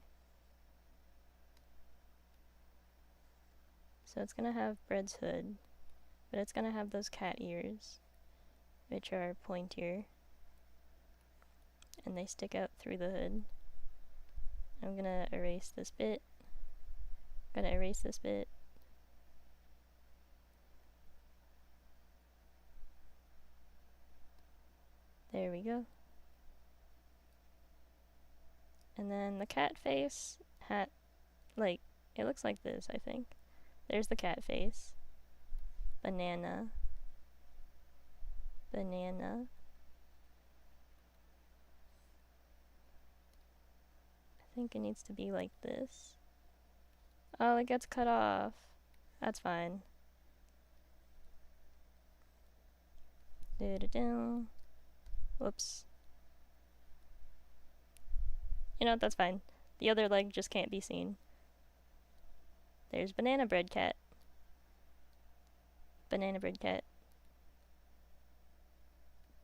So it's gonna have bread's hood, but it's gonna have those cat ears, which are pointier, and they stick out through the hood. I'm gonna erase this bit. There we go. And then the cat face hat, like, it looks like this, I think. There's the cat face. Banana. Banana. I think it needs to be like this. Oh, it gets cut off. That's fine. Do-do-do. Whoops. You know what, that's fine. The other leg just can't be seen. There's Banana Bread Cat. Banana Bread Cat.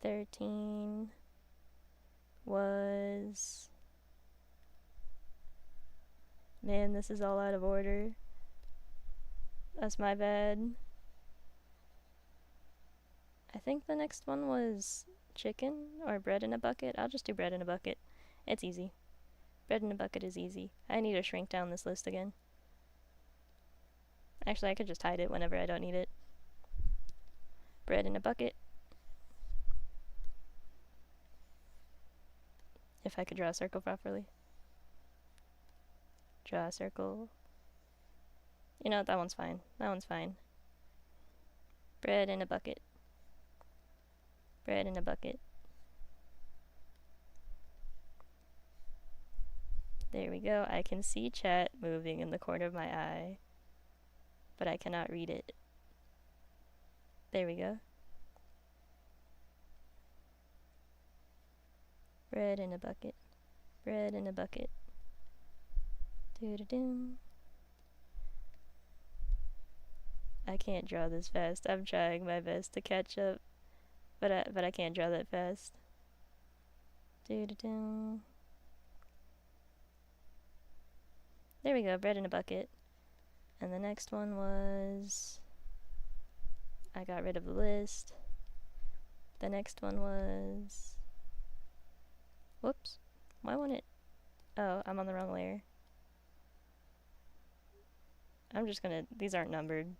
13 was... Man, this is all out of order. That's my bad. I think the next one was chicken or bread in a bucket. I'll just do bread in a bucket. It's easy. Bread in a bucket is easy. I need to shrink down this list again. Actually, I could just hide it whenever I don't need it. Bread in a bucket. If I could draw a circle properly. Draw a circle. You know what, that one's fine. Bread in a bucket. Bread in a bucket. There we go. I can see chat moving in the corner of my eye, but I cannot read it. There we go. Bread in a bucket. Bread in a bucket. Doo-doo-doo. I can't draw this fast. I'm trying my best to catch up, but I can't draw that fast. Doo-doo-doo. There we go, bread in a bucket. And the next one was... I got rid of the list. The next one was... Whoops. Why won't it... Oh, I'm on the wrong layer. I'm just gonna... These aren't numbered.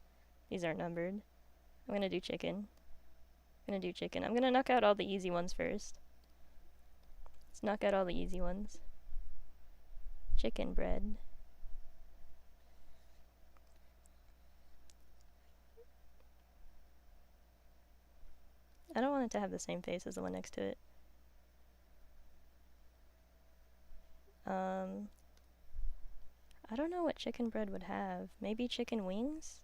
These aren't numbered. I'm gonna do chicken. I'm gonna knock out all the easy ones first. Let's knock out all the easy ones. Chicken bread. I don't want it to have the same face as the one next to it. I don't know what chicken bread would have. Maybe chicken wings?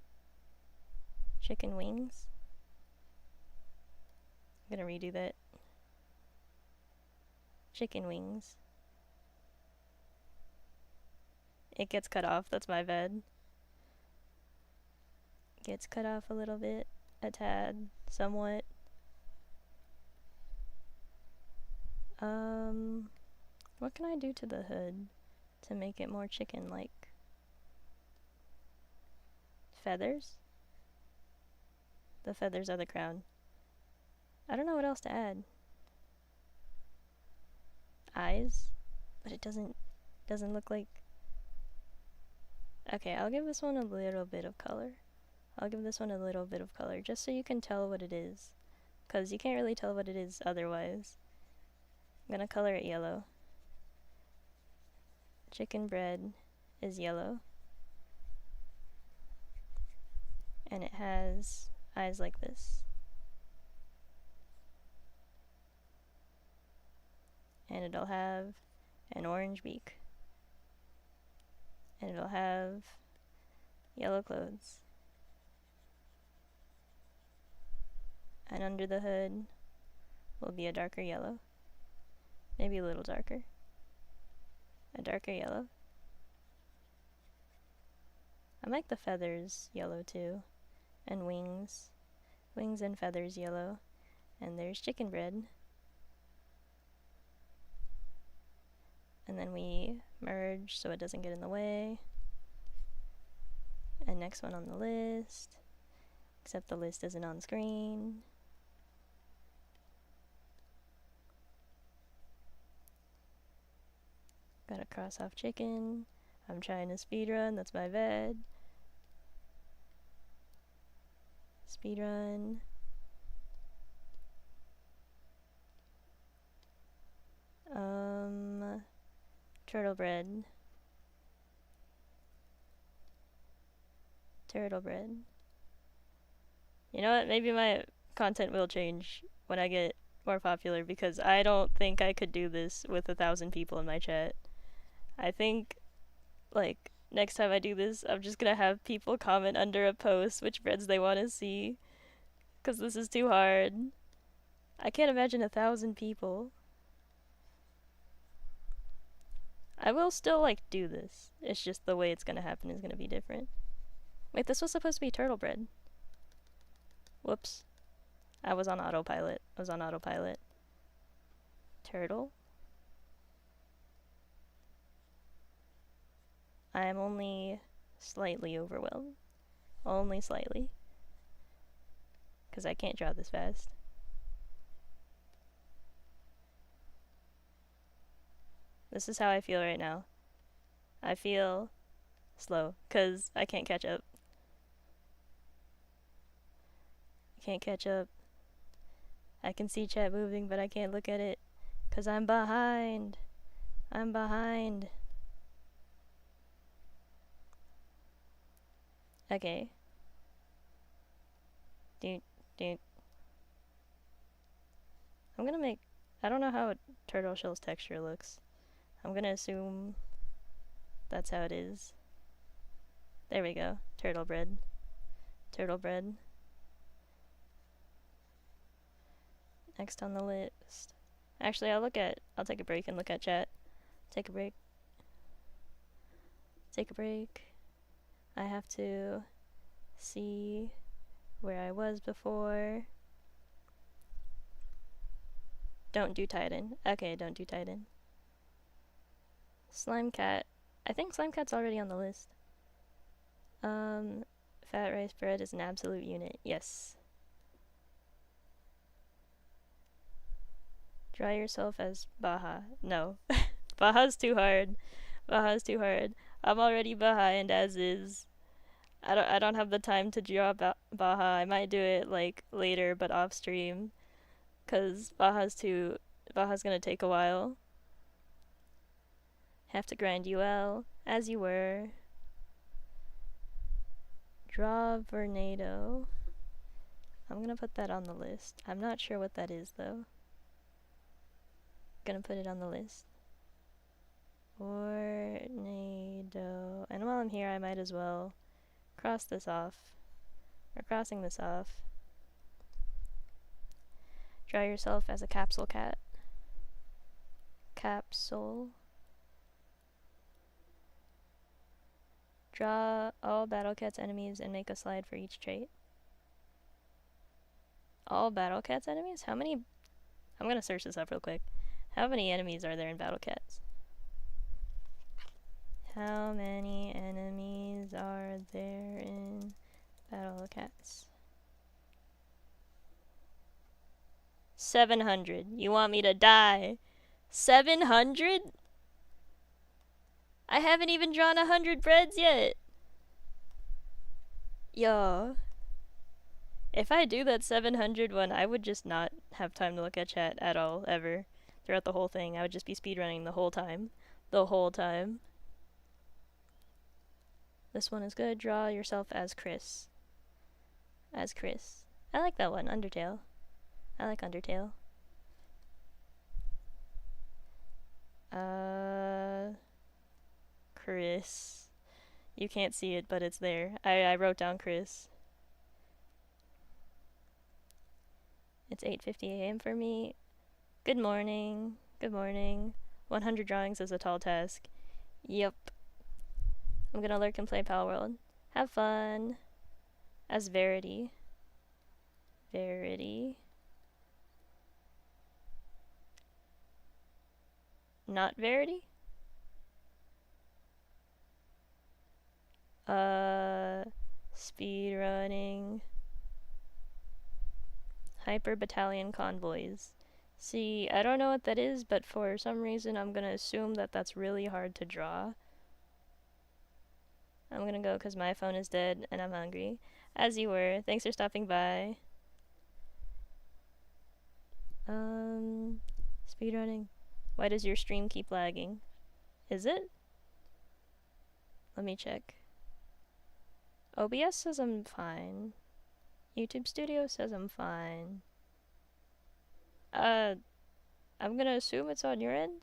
Chicken wings? I'm gonna redo that. Chicken wings. It gets cut off, that's my bad. Gets cut off a little bit, a tad, somewhat. What can I do to the hood to make it more chicken-like? Feathers? The feathers are the crown. I don't know what else to add. Eyes? But it doesn't look like... Okay, I'll give this one a little bit of color. Just so you can tell what it is. Because you can't really tell what it is otherwise. I'm gonna color it yellow. Chicken bread is yellow. And it has eyes like this. And it'll have an orange beak. And it'll have yellow clothes. And under the hood will be a darker yellow. Maybe a little darker. A darker yellow. I like the feathers yellow too. And wings. Wings and feathers yellow. And there's chicken bread. And then we merge so it doesn't get in the way. And next one on the list. Except the list isn't on screen. Gotta cross off chicken. I'm trying to speedrun, that's my bad. Speedrun. Turtle bread. Turtle bread. You know what, maybe my content will change when I get more popular because I don't think I could do this with 1,000 people in my chat. I think, like, next time I do this, I'm just gonna have people comment under a post which breads they want to see. Because this is too hard. I can't imagine 1,000 people. I will still, like, do this. It's just the way it's gonna happen is gonna be different. Wait, this was supposed to be turtle bread. Whoops. I was on autopilot. Turtle? I am only slightly overwhelmed. Only slightly. Because I can't draw this fast. This is how I feel right now. I feel slow, because I can't catch up. I can see chat moving, but I can't look at it, because I'm behind. Okay. I'm gonna make... I don't know how a turtle shell's texture looks. I'm gonna assume that's how it is. There we go. Turtle bread. Next on the list. Actually, I'll take a break and look at chat. Take a break. I have to see where I was before. Don't do Titan. Okay, don't do Titan. Slime Cat. I think Slime Cat's already on the list. Fat rice bread is an absolute unit. Yes. Draw yourself as Baha. No. Baha's too hard. Baha's too hard. I'm already behind as is. I don't have the time to draw Baha. I might do it like later but off stream. Cause Baha's gonna take a while. Have to grind you out as you were. Draw Vernado. I'm gonna put that on the list. I'm not sure what that is though. Gonna put it on the list. Tornado. And while I'm here, I might as well cross this off. We're crossing this off. Draw yourself as a capsule cat. Capsule. Draw all Battle Cat's enemies and make a slide for each trait. All Battle Cat's enemies? How many? I'm gonna search this up real quick. How many enemies are there in Battle Cats? How many enemies are there in Battle Cats? 700. You want me to die? 700? I haven't even drawn 100 breads yet. Yo. If I do that 700 one, I would just not have time to look at chat at all, ever. Throughout the whole thing, I would just be speedrunning the whole time. The whole time. This one is good. Draw yourself as Chris. As Chris. I like that one, Undertale. I like Undertale. Chris. You can't see it, but it's there. I wrote down Chris. It's 8:50 a.m. for me. Good morning. Good morning. 100 drawings is a tall task. Yep. I'm gonna lurk and play Pal World. Have fun. As Verity. Verity. Not Verity? Speedrunning. Hyper Battalion Convoys. See, I don't know what that is, but for some reason I'm gonna assume that that's really hard to draw. I'm gonna go because my phone is dead and I'm hungry. As you were. Thanks for stopping by. Speedrunning. Why does your stream keep lagging? Is it? Let me check. OBS says I'm fine. YouTube Studio says I'm fine. I'm gonna assume it's on your end.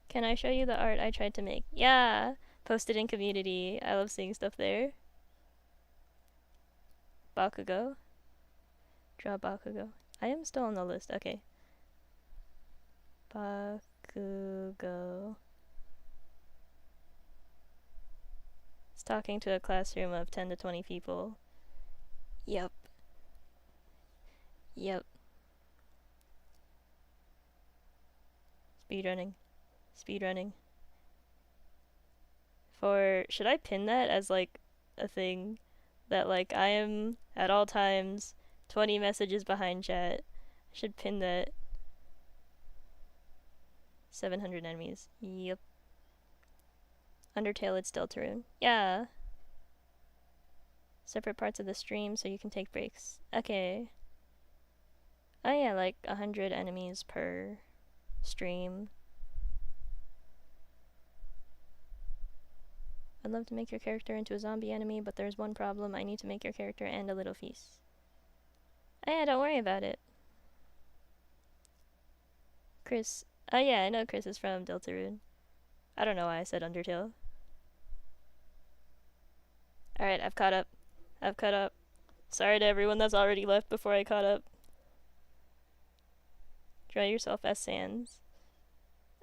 Can I show you the art I tried to make? Yeah! Posted in community. I love seeing stuff there. Bakugo. Draw Bakugo. I am still on the list. Okay. Bakugo. It's talking to a classroom of 10 to 20 people. Yep. Yep. Speedrunning. Speedrunning. Should I pin that as like a thing? That like I am at all times 20 messages behind chat. I should pin that. 700 enemies. Yep. Undertale, it's Deltarune. Yeah. Separate parts of the stream so you can take breaks. Okay. Oh yeah, like 100 enemies per stream. I'd love to make your character into a zombie enemy, but there's one problem. I need to make your character and a little feast. Oh yeah, don't worry about it. Chris. Oh yeah, I know Chris is from Deltarune. I don't know why I said Undertale. Alright, I've caught up. I've caught up. Sorry to everyone that's already left before I caught up. Draw yourself as Sans.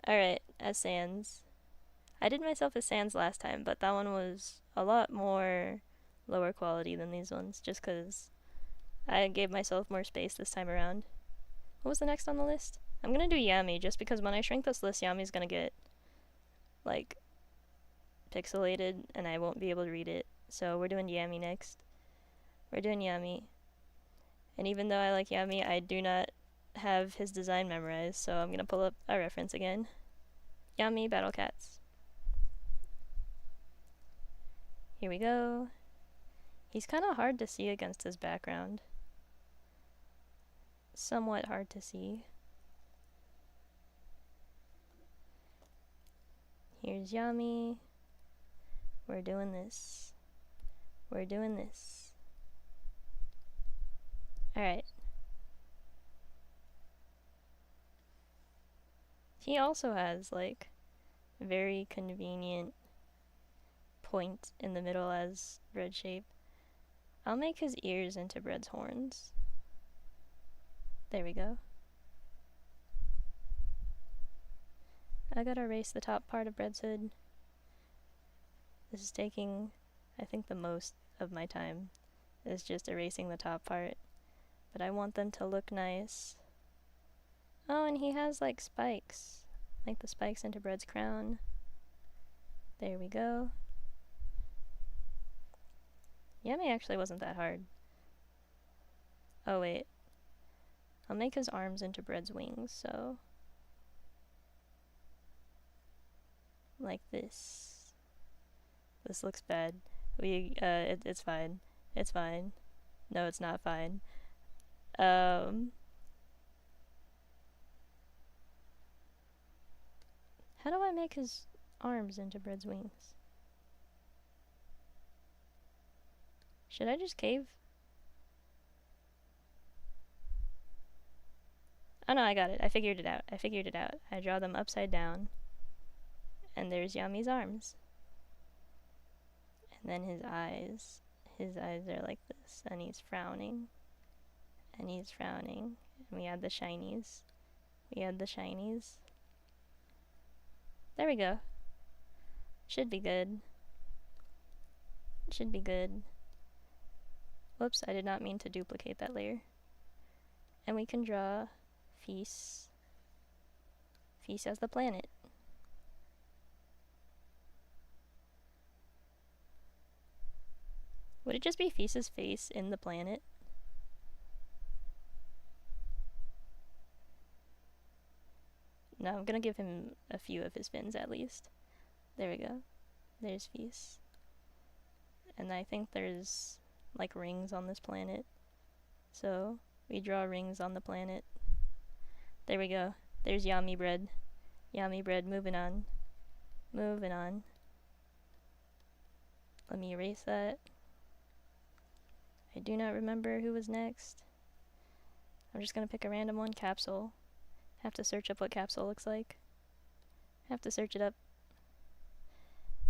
Alright, as Sans. I did myself as Sans last time, but that one was a lot more lower quality than these ones, just because I gave myself more space this time around. What was the next on the list? I'm gonna do Yami, just because when I shrink this list, Yami's gonna get, like, pixelated, and I won't be able to read it. So we're doing Yami next. We're doing Yami. And even though I like Yami, I do not have his design memorized, so I'm gonna pull up a reference again. Yami Battle Cats. Here we go. He's kind of hard to see against his background. Somewhat hard to see. Here's Yami. We're doing this. We're doing this. Alright. He also has, like, very convenient point in the middle as bread shape. I'll make his ears into bread's horns. There we go. I gotta erase the top part of bread's hood. This is taking, I think, the most of my time, is just erasing the top part. But I want them to look nice. Oh, and he has, like, spikes. Like the spikes into bread's crown. There we go. Yami actually wasn't that hard. Oh, wait. I'll make his arms into bread's wings, so... like this. This looks bad. It's fine. It's fine. No, it's not fine. How do I make his arms into bread's wings? Should I just cave? Oh no, I got it. I figured it out. I draw them upside down. And there's Yami's arms. And then his eyes. His eyes are like this. And he's frowning. And he's frowning. And we add the shinies. There we go. Should be good. Whoops, I did not mean to duplicate that layer. And we can draw Feast. Feast as the planet. Would it just be Feast's face in the planet? No, I'm gonna give him a few of his fins at least. There we go. There's Feast. And I think there's, like, rings on this planet. So, we draw rings on the planet. There we go. There's Yami bread. Moving on. Let me erase that. I do not remember who was next. I'm just gonna pick a random one. Capsule. Have to search up what capsule looks like. Have to search it up.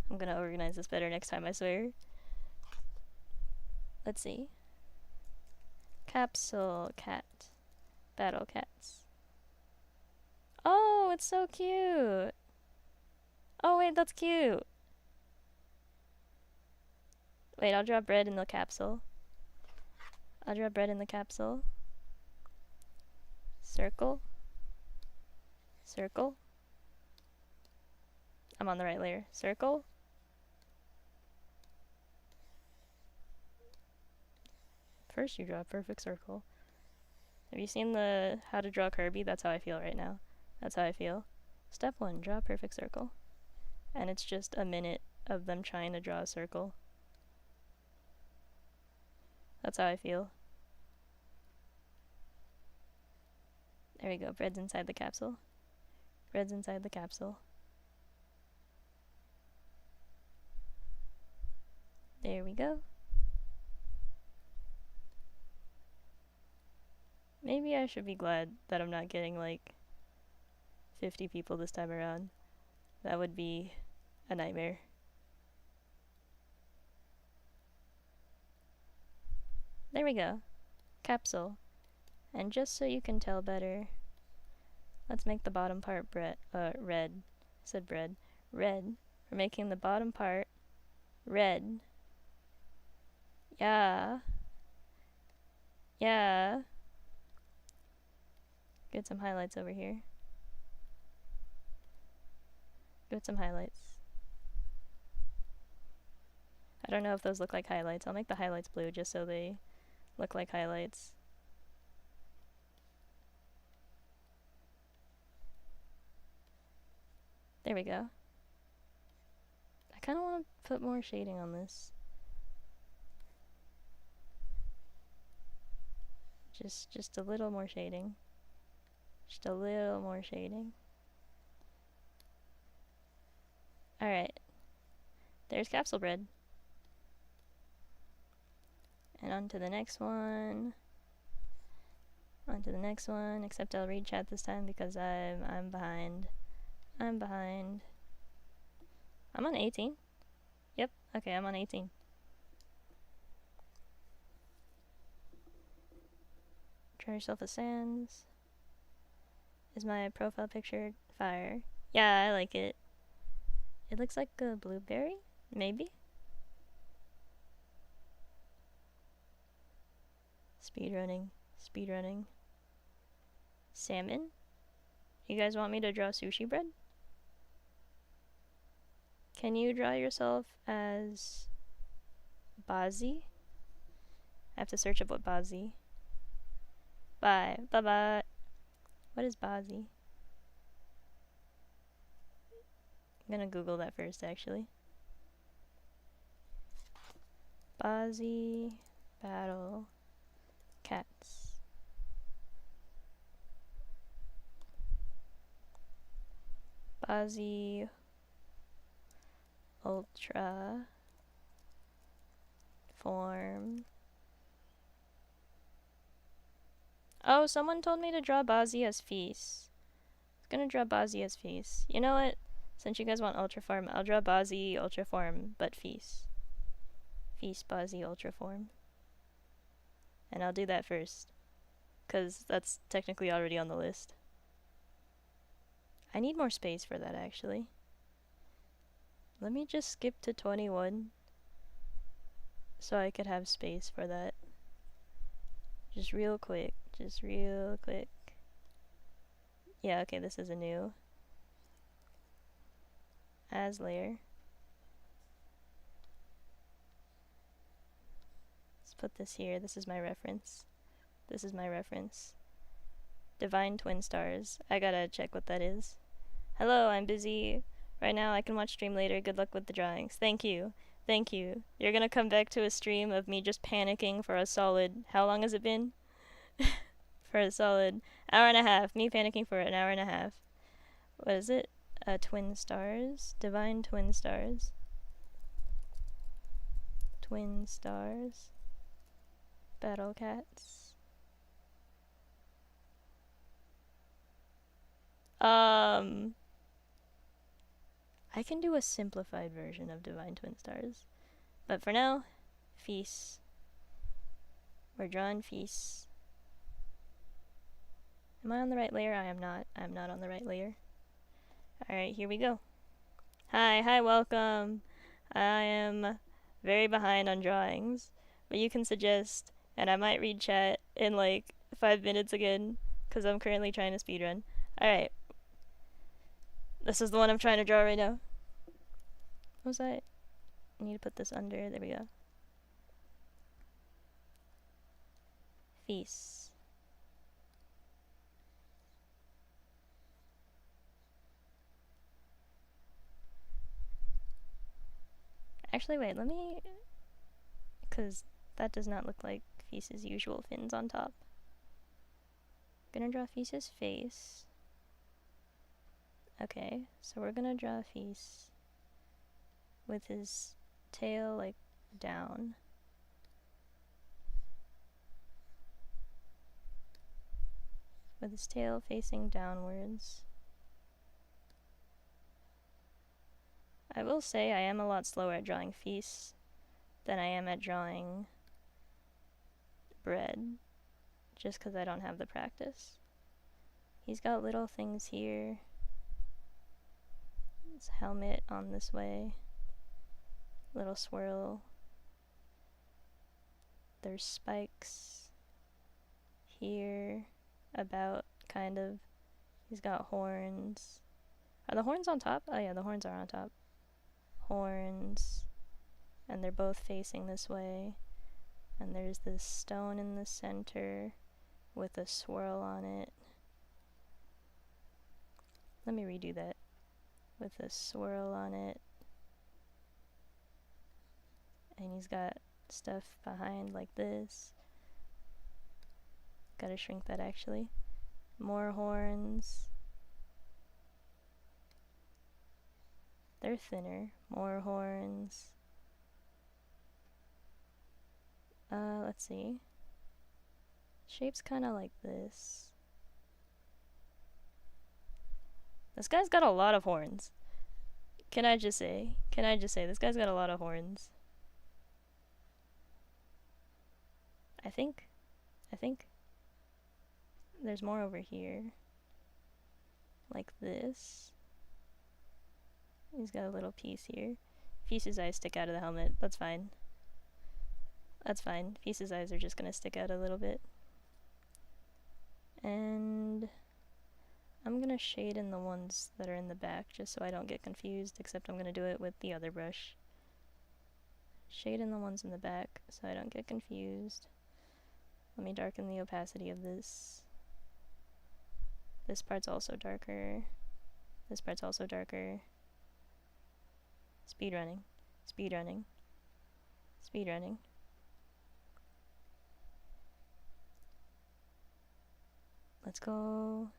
I'm gonna organize this better next time, I swear. Let's see. Capsule cat. Battle cats. Oh, it's so cute! Oh wait, that's cute! Wait, I'll draw bread in the capsule. Circle. I'm on the right layer. Circle. First you draw a perfect circle. Have you seen the How to Draw Kirby? That's how I feel right now. Step 1, draw a perfect circle. And it's just a minute of them trying to draw a circle. That's how I feel. There we go, bread's inside the capsule. There we go. Maybe I should be glad that I'm not getting, like, 50 people this time around. That would be a nightmare. There we go. Capsule. And just so you can tell better, let's make the bottom part red. I said bread. Red. We're making the bottom part red. Yeah. Yeah. Get some highlights over here. Get some highlights. I don't know if those look like highlights. I'll make the highlights blue just so they look like highlights. There we go. I kind of want to put more shading on this. Just a little more shading. Just a little more shading. Alright. There's capsule bread. And on to the next one. On to the next one, except I'll read chat this time because I'm behind. I'm behind. I'm on 18. Yep, okay, I'm on 18. Try yourself a sans. Is my profile picture fire? Yeah, I like it. It looks like a blueberry? Maybe? Speedrunning. Speedrunning. Salmon? You guys want me to draw sushi bread? Can you draw yourself as Bazi? I have to search up what Bazi. Bye. Bye-bye. What is Bazi? I'm gonna Google that first, actually. Bazi battle cats. Bazi ultra form. Oh, someone told me to draw Bazi as Feast. I was gonna draw Bazi as Feast. You know what? Since you guys want ultra form, I'll draw Bazi ultra form, but Feast. Feast Bazi ultra form. And I'll do that first, because that's technically already on the list. I need more space for that, actually. Let me just skip to 21 so I could have space for that. Just real quick. Just real quick. Yeah, okay, this is a new as layer. Let's put this here. This is my reference. This is my reference. Divine Twin Stars. I gotta check what that is. Hello, I'm busy right now. I can watch stream later. Good luck with the drawings. Thank you. Thank you. You're gonna come back to a stream of me just panicking for a solid... How long has it been? For a solid hour and a half. Me panicking for an hour and a half. What is it? Twin Stars? Divine Twin Stars. Twin Stars. Battle Cats. I can do a simplified version of Divine Twin Stars. But for now, Feast. We're drawing Feast. Am I on the right layer? I am not. I'm not on the right layer. Alright, here we go. Hi, welcome. I am very behind on drawings, but you can suggest, and I might read chat in like 5 minutes again, because I'm currently trying to speedrun. Alright. This is the one I'm trying to draw right now. What was that? I need to put this under. There we go. Feast. Actually, wait, let me... Because that does not look like Feast's usual fins on top. Gonna draw Feast's face. Okay, so we're gonna draw Feast with his tail, like, down. With his tail facing downwards. I will say I am a lot slower at drawing Feast than I am at drawing bread, just because I don't have the practice. He's got little things here. His helmet on this way. Little swirl. There's spikes. here, about, kind of. He's got horns. Are the horns on top? Oh yeah, the horns are on top. Horns. And they're both facing this way. And there's this stone in the center with a swirl on it. Let me redo that. With a swirl on it. And he's got stuff behind like this. Gotta shrink that actually. More horns. They're thinner. More horns. Let's see. Shape's kinda like this. This guy's got a lot of horns. Can I just say, this guy's got a lot of horns. I think there's more over here. Like this. He's got a little piece here. Piece's eyes stick out of the helmet. That's fine. That's fine. Piece's eyes are just gonna stick out a little bit. And I'm gonna shade in the ones that are in the back just so I don't get confused, except I'm gonna do it with the other brush. Shade in the ones in the back so I don't get confused. Let me darken the opacity of this. This part's also darker. This part's also darker. Speedrunning. Speedrunning. Speedrunning. Let's go.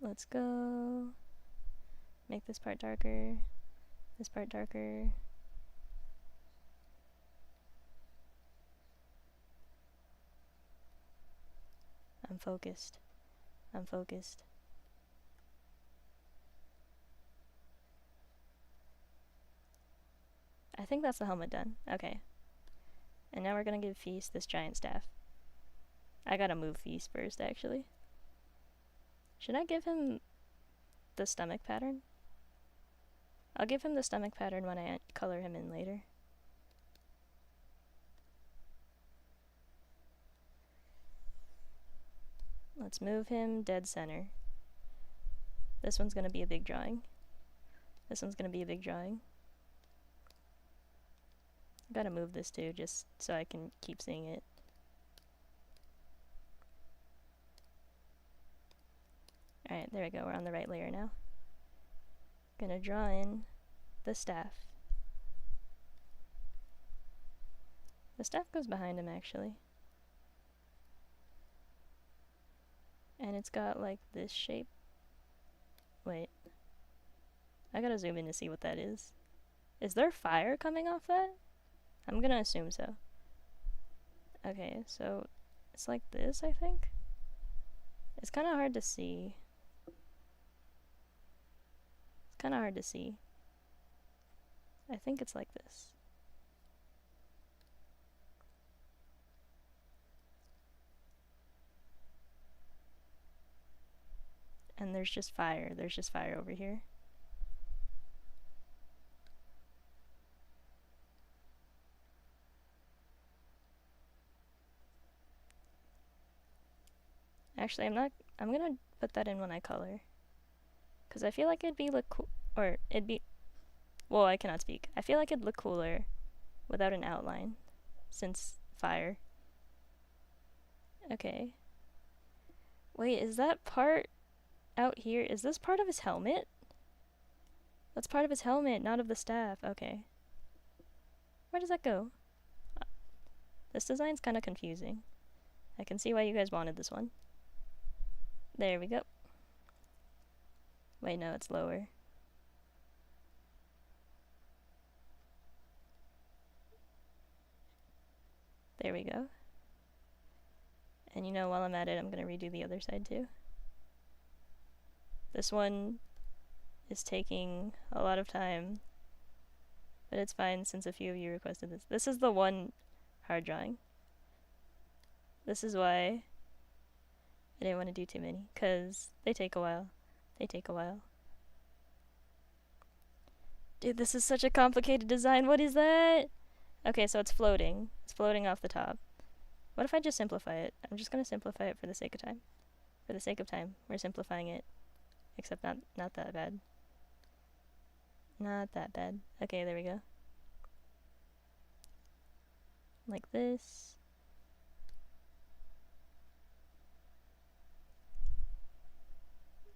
Let's go. Make this part darker. This part darker. I'm focused. I'm focused. I think that's the helmet done. Okay. And now we're gonna give Feast this giant staff. I gotta move Feast first, actually. Should I give him the stomach pattern? I'll give him the stomach pattern when I color him in later. Let's move him dead center. This one's gonna be a big drawing. This one's gonna be a big drawing. I gotta move this too, just so I can keep seeing it. Alright, there we go, we're on the right layer now. Gonna draw in the staff. The staff goes behind him, actually. And it's got, like, this shape. Wait. I gotta zoom in to see what that is. Is there fire coming off that? I'm gonna assume so. Okay, so it's like this, I think? It's kinda hard to see. It's kinda hard to see. I think it's like this. And there's just fire. There's just fire over here. Actually, I'm gonna put that in when I color. Because I feel like it'd be look cool, or it'd be, well, I cannot speak. I feel like it'd look cooler without an outline, since fire. Okay. Wait, is that part out here, is this part of his helmet? That's part of his helmet, not of the staff. Okay. Where does that go? This design's kind of confusing. I can see why you guys wanted this one. There we go. Wait, no, it's lower. There we go. And you know, while I'm at it, I'm gonna redo the other side too. This one is taking a lot of time, but it's fine since a few of you requested this. This is the one hard drawing. This is why I didn't want to do too many, because they take a while. They take a while. Dude, this is such a complicated design. What is that? Okay, so it's floating. It's floating off the top. What if I just simplify it? I'm just gonna simplify it for the sake of time. For the sake of time, we're simplifying it. Except not that bad. Not that bad. Okay, there we go. Like this.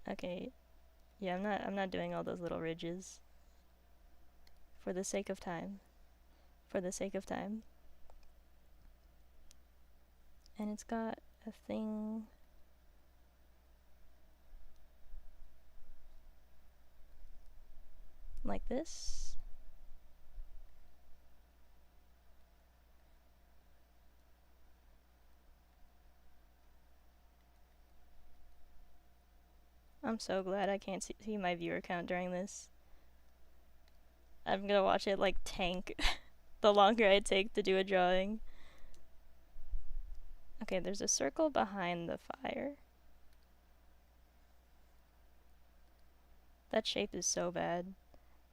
Okay. Yeah, I'm not doing all those little ridges. For the sake of time. For the sake of time. And it's got a thing like this. I'm so glad I can't see my viewer count during this. I'm gonna watch it like tank the longer I take to do a drawing. Okay, there's a circle behind the fire. That shape is so bad.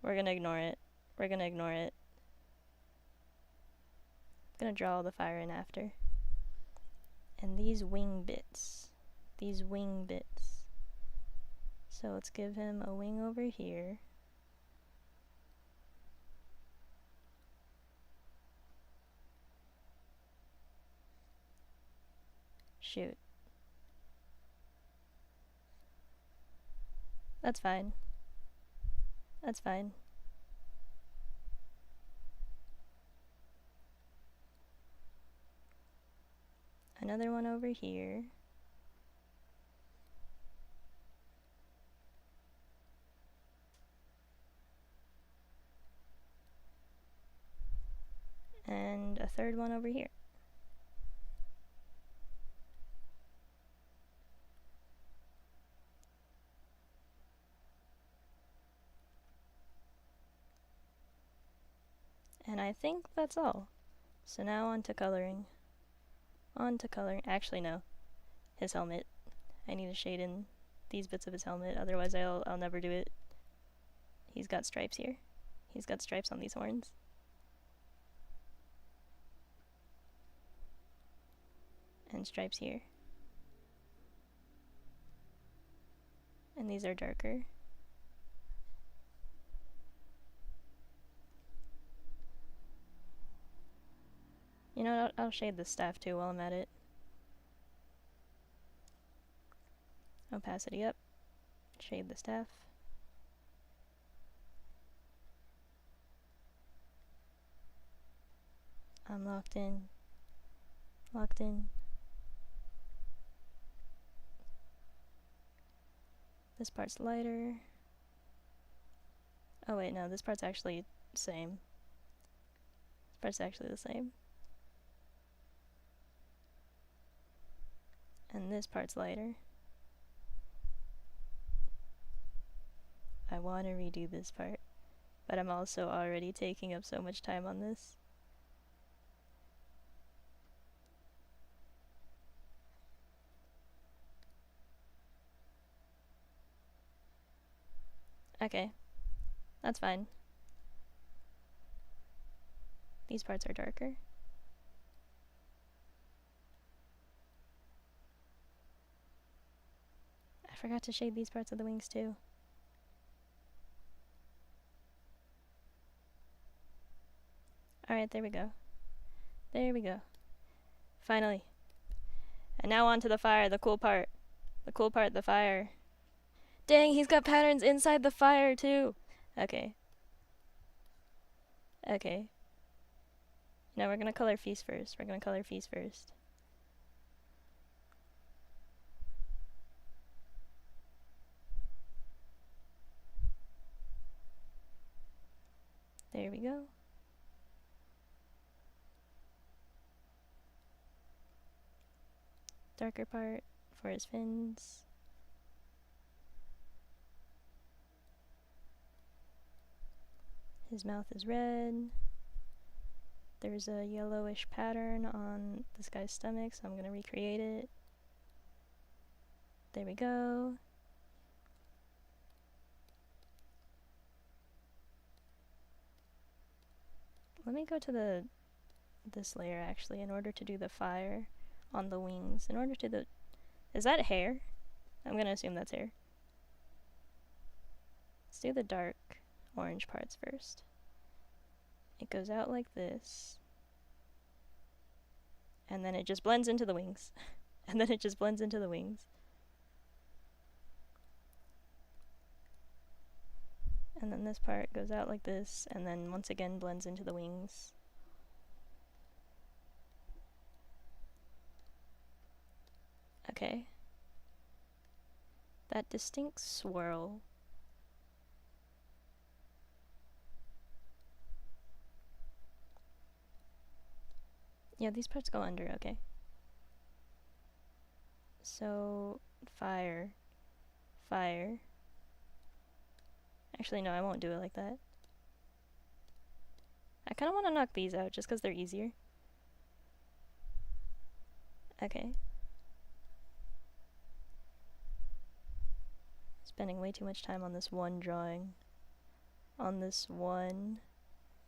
We're gonna ignore it. We're gonna ignore it. I'm gonna draw the fire in after. And these wing bits. These wing bits. So let's give him a wing over here. Shoot. That's fine. That's fine. Another one over here. And a third one over here. And I think that's all. So now on to coloring. On to coloring. Actually, no. His helmet. I need to shade in these bits of his helmet, otherwise I'll never do it. He's got stripes here. He's got stripes on these horns. And stripes here. And these are darker. You know what, I'll shade the staff too while I'm at it. Opacity up. Shade the staff. I'm locked in. Locked in. This part's lighter. Oh wait, no, this part's actually the same. This part's actually the same. And this part's lighter. I want to redo this part, but I'm also already taking up so much time on this. Okay, that's fine. These parts are darker. I forgot to shade these parts of the wings too. Alright, there we go. There we go. Finally. And now on to the fire, the cool part. The cool part, the fire. Dang, he's got patterns inside the fire too. Okay. Okay. Now we're gonna color Feast first. We're gonna color Feast first. There we go. Darker part for his fins. His mouth is red. There's a yellowish pattern on this guy's stomach, so I'm gonna recreate it. There we go. Let me go to this layer actually in order to do the fire. on the wings in order to the... Is that hair? I'm gonna assume that's hair. Let's do the dark orange parts first. It goes out like this. And then it just blends into the wings. And then it just blends into the wings. And then this part goes out like this, and then once again blends into the wings. Okay. That distinct swirl. Yeah, these parts go under, okay. So, fire. Fire. Actually, no, I won't do it like that. I kind of want to knock these out just because they're easier. Okay. Spending way too much time on this one drawing. On this one.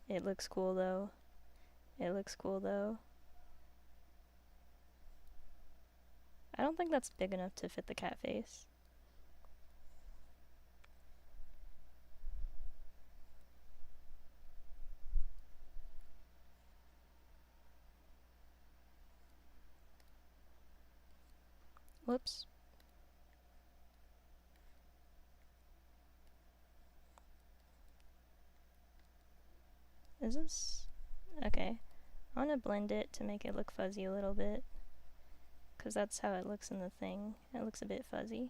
It looks cool though. It looks cool though. I don't think that's big enough to fit the cat face. Whoops. Is this... Okay. I want to blend it to make it look fuzzy a little bit. Because that's how it looks in the thing. It looks a bit fuzzy.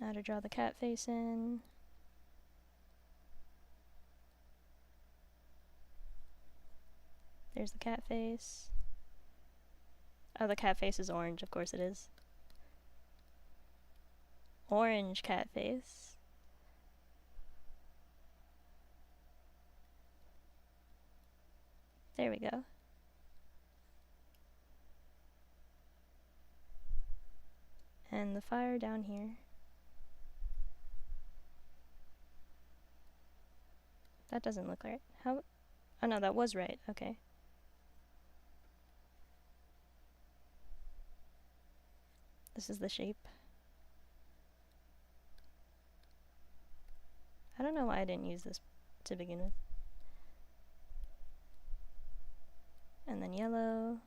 Now to draw the cat face in. There's the cat face. Oh, the cat face is orange, of course it is. Orange cat face. There we go. And the fire down here. That doesn't look right. How? Oh no, that was right. Okay. This is the shape. I don't know why I didn't use this to begin with. And then yellow.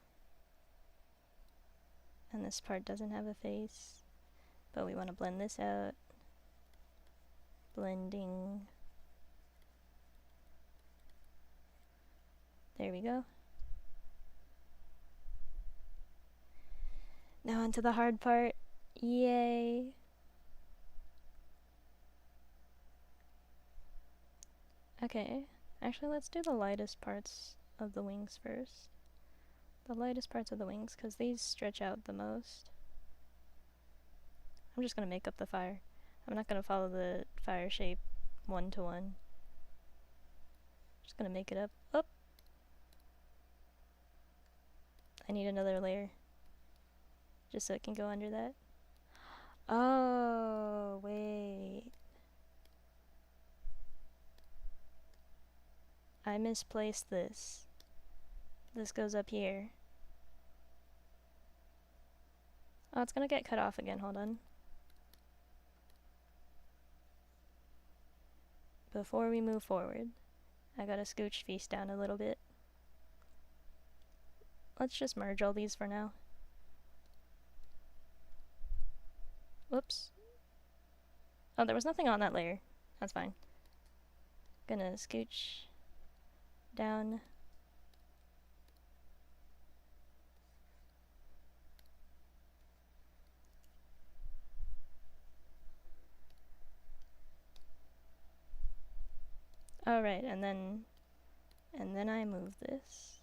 And this part doesn't have a face. But we want to blend this out. Blending. There we go. Now onto the hard part. Yay! Okay, actually let's do the lightest parts of the wings first. The lightest parts of the wings, because these stretch out the most. I'm just gonna make up the fire. I'm not gonna follow the fire shape one to one. Just gonna make it up. Oh! I need another layer. Just so it can go under that. Oh, wait. I misplaced this. This goes up here. Oh, it's gonna get cut off again, hold on. Before we move forward, I gotta scooch Feast down a little bit. Let's just merge all these for now. Whoops. Oh, there was nothing on that layer. That's fine. Gonna scooch down. Alright, and then I move this.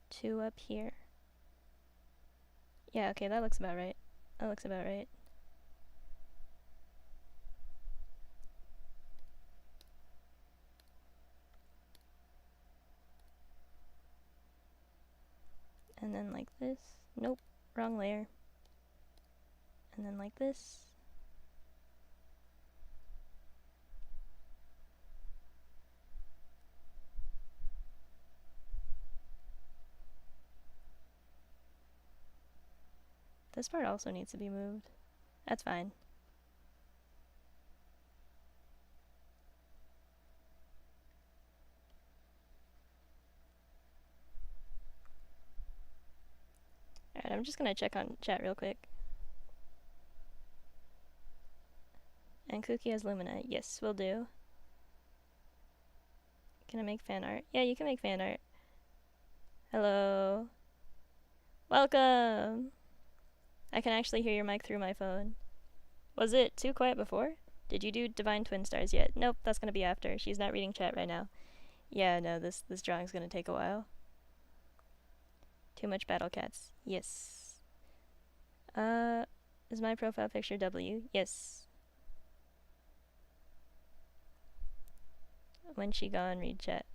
Two up here. Yeah, okay, that looks about right. That looks about right. And then like this. Nope, wrong layer. And then like this. This part also needs to be moved. That's fine. Alright, I'm just gonna check on chat real quick. And Cookie has Lumina. Yes, will do. Can I make fan art? Yeah, you can make fan art. Hello. Welcome! I can actually hear your mic through my phone. Was it too quiet before? Did you do Divine Twin Stars yet? Nope, that's gonna be after. She's not reading chat right now. Yeah, no, this drawing's gonna take a while. Too much battle cats. Yes. Is my profile picture W? Yes. When she gone, read chat.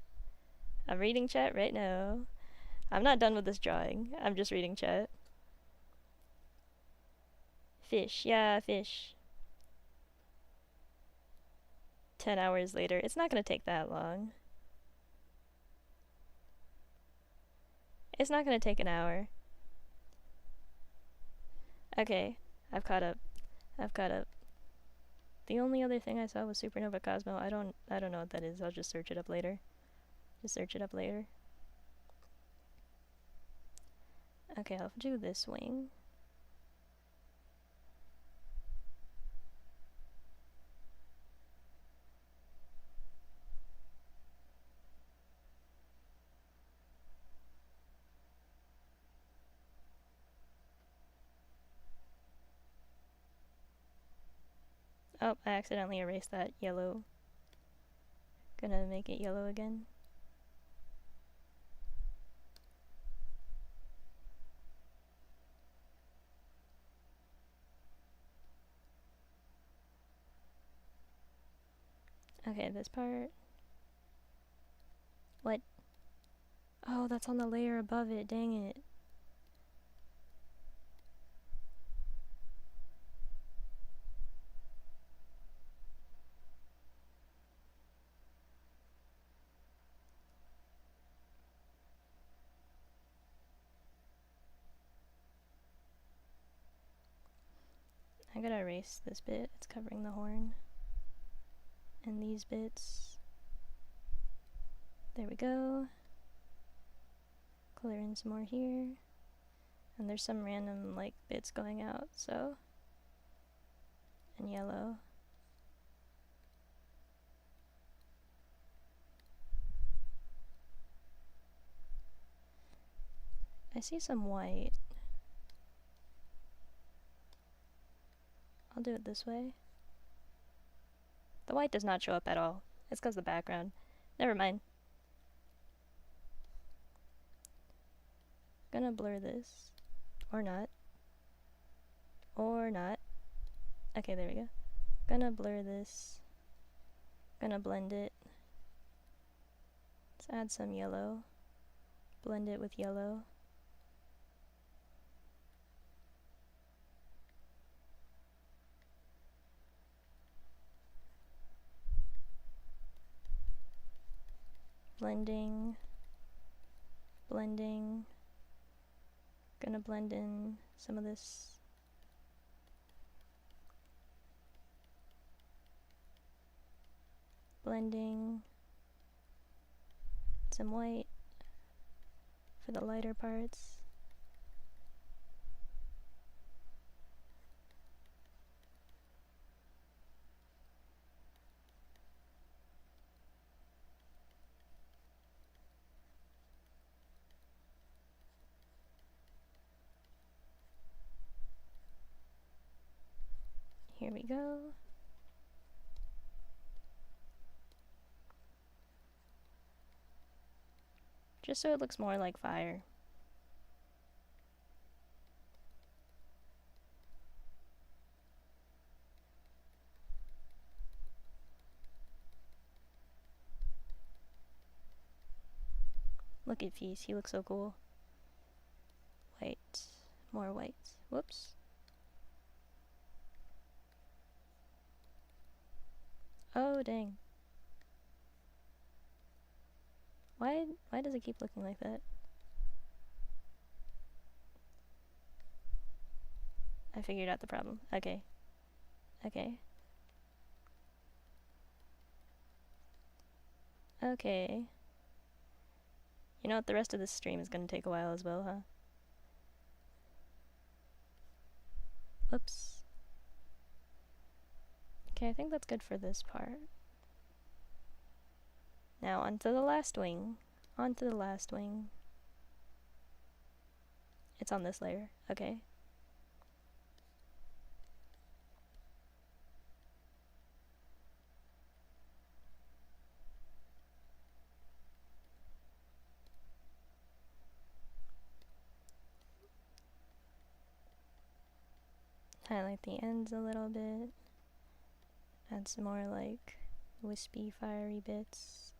I'm reading chat right now. I'm not done with this drawing. I'm just reading chat. Fish. Yeah, fish. 10 hours later. It's not gonna take that long. It's not gonna take an hour. Okay, I've caught up. I've caught up. The only other thing I saw was Supernova Cosmo. I don't know what that is. I'll just search it up later. Just search it up later. Okay, I'll do this wing. Oh, I accidentally erased that yellow. Gonna make it yellow again. Okay, this part. What? Oh, that's on the layer above it. Dang it. I gotta erase this bit. It's covering the horn. And these bits. There we go. Clear in some more here. And there's some random, like, bits going out, so. And yellow. I see some white. I'll do it this way. The white does not show up at all. It's because of the background. Never mind. Gonna blur this. Or not. Or not. Okay, there we go. Gonna blur this. Gonna blend it. Let's add some yellow. Blend it with yellow. Blending. Blending. Gonna blend in some of this. Blending. Some white for the lighter parts. Here we go. Just so it looks more like fire. Look at Feast, he looks so cool. White. More white. Whoops. Oh, dang. Why does it keep looking like that? I figured out the problem. Okay. Okay. Okay. You know what? The rest of this stream is gonna take a while as well, huh? Oops. Okay, I think that's good for this part. Now onto the last wing. Onto the last wing. It's on this layer. Okay. Highlight the ends a little bit. Add some more like wispy, fiery bits.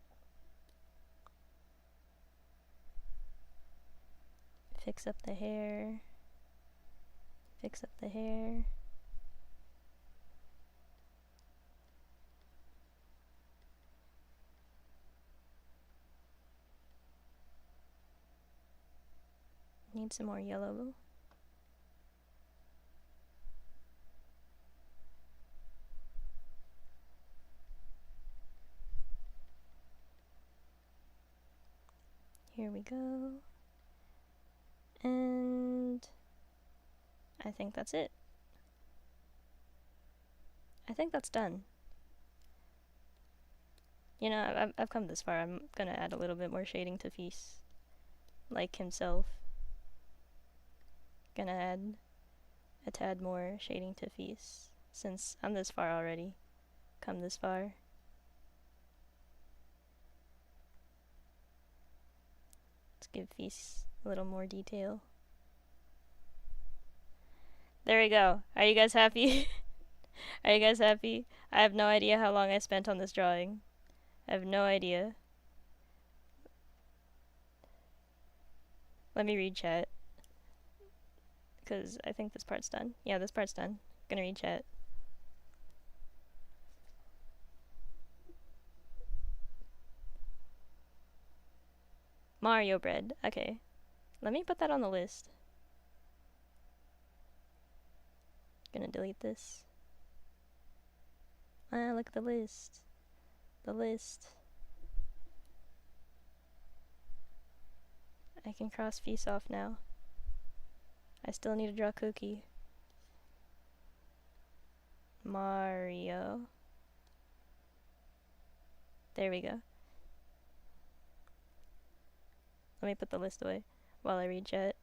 Fix up the hair. Fix up the hair. Need some more yellow. Here we go. And I think that's it. I think that's done. You know, I've come this far. I'm gonna add a little bit more shading to Feast. Like himself. Gonna add a tad more shading to Feast. Since I'm this far already. Come this far. Let's give Feast a little more detail. There we go. Are you guys happy? Are you guys happy? I have no idea how long I spent on this drawing. I have no idea. Let me read chat. Because I think this part's done. Yeah, this part's done. Gonna read chat. Mario bread. Okay. Let me put that on the list. Gonna delete this. Ah, look at the list. The list. I can cross Feast off now. I still need to draw Cookie. Mario. There we go. Let me put the list away while I read chat.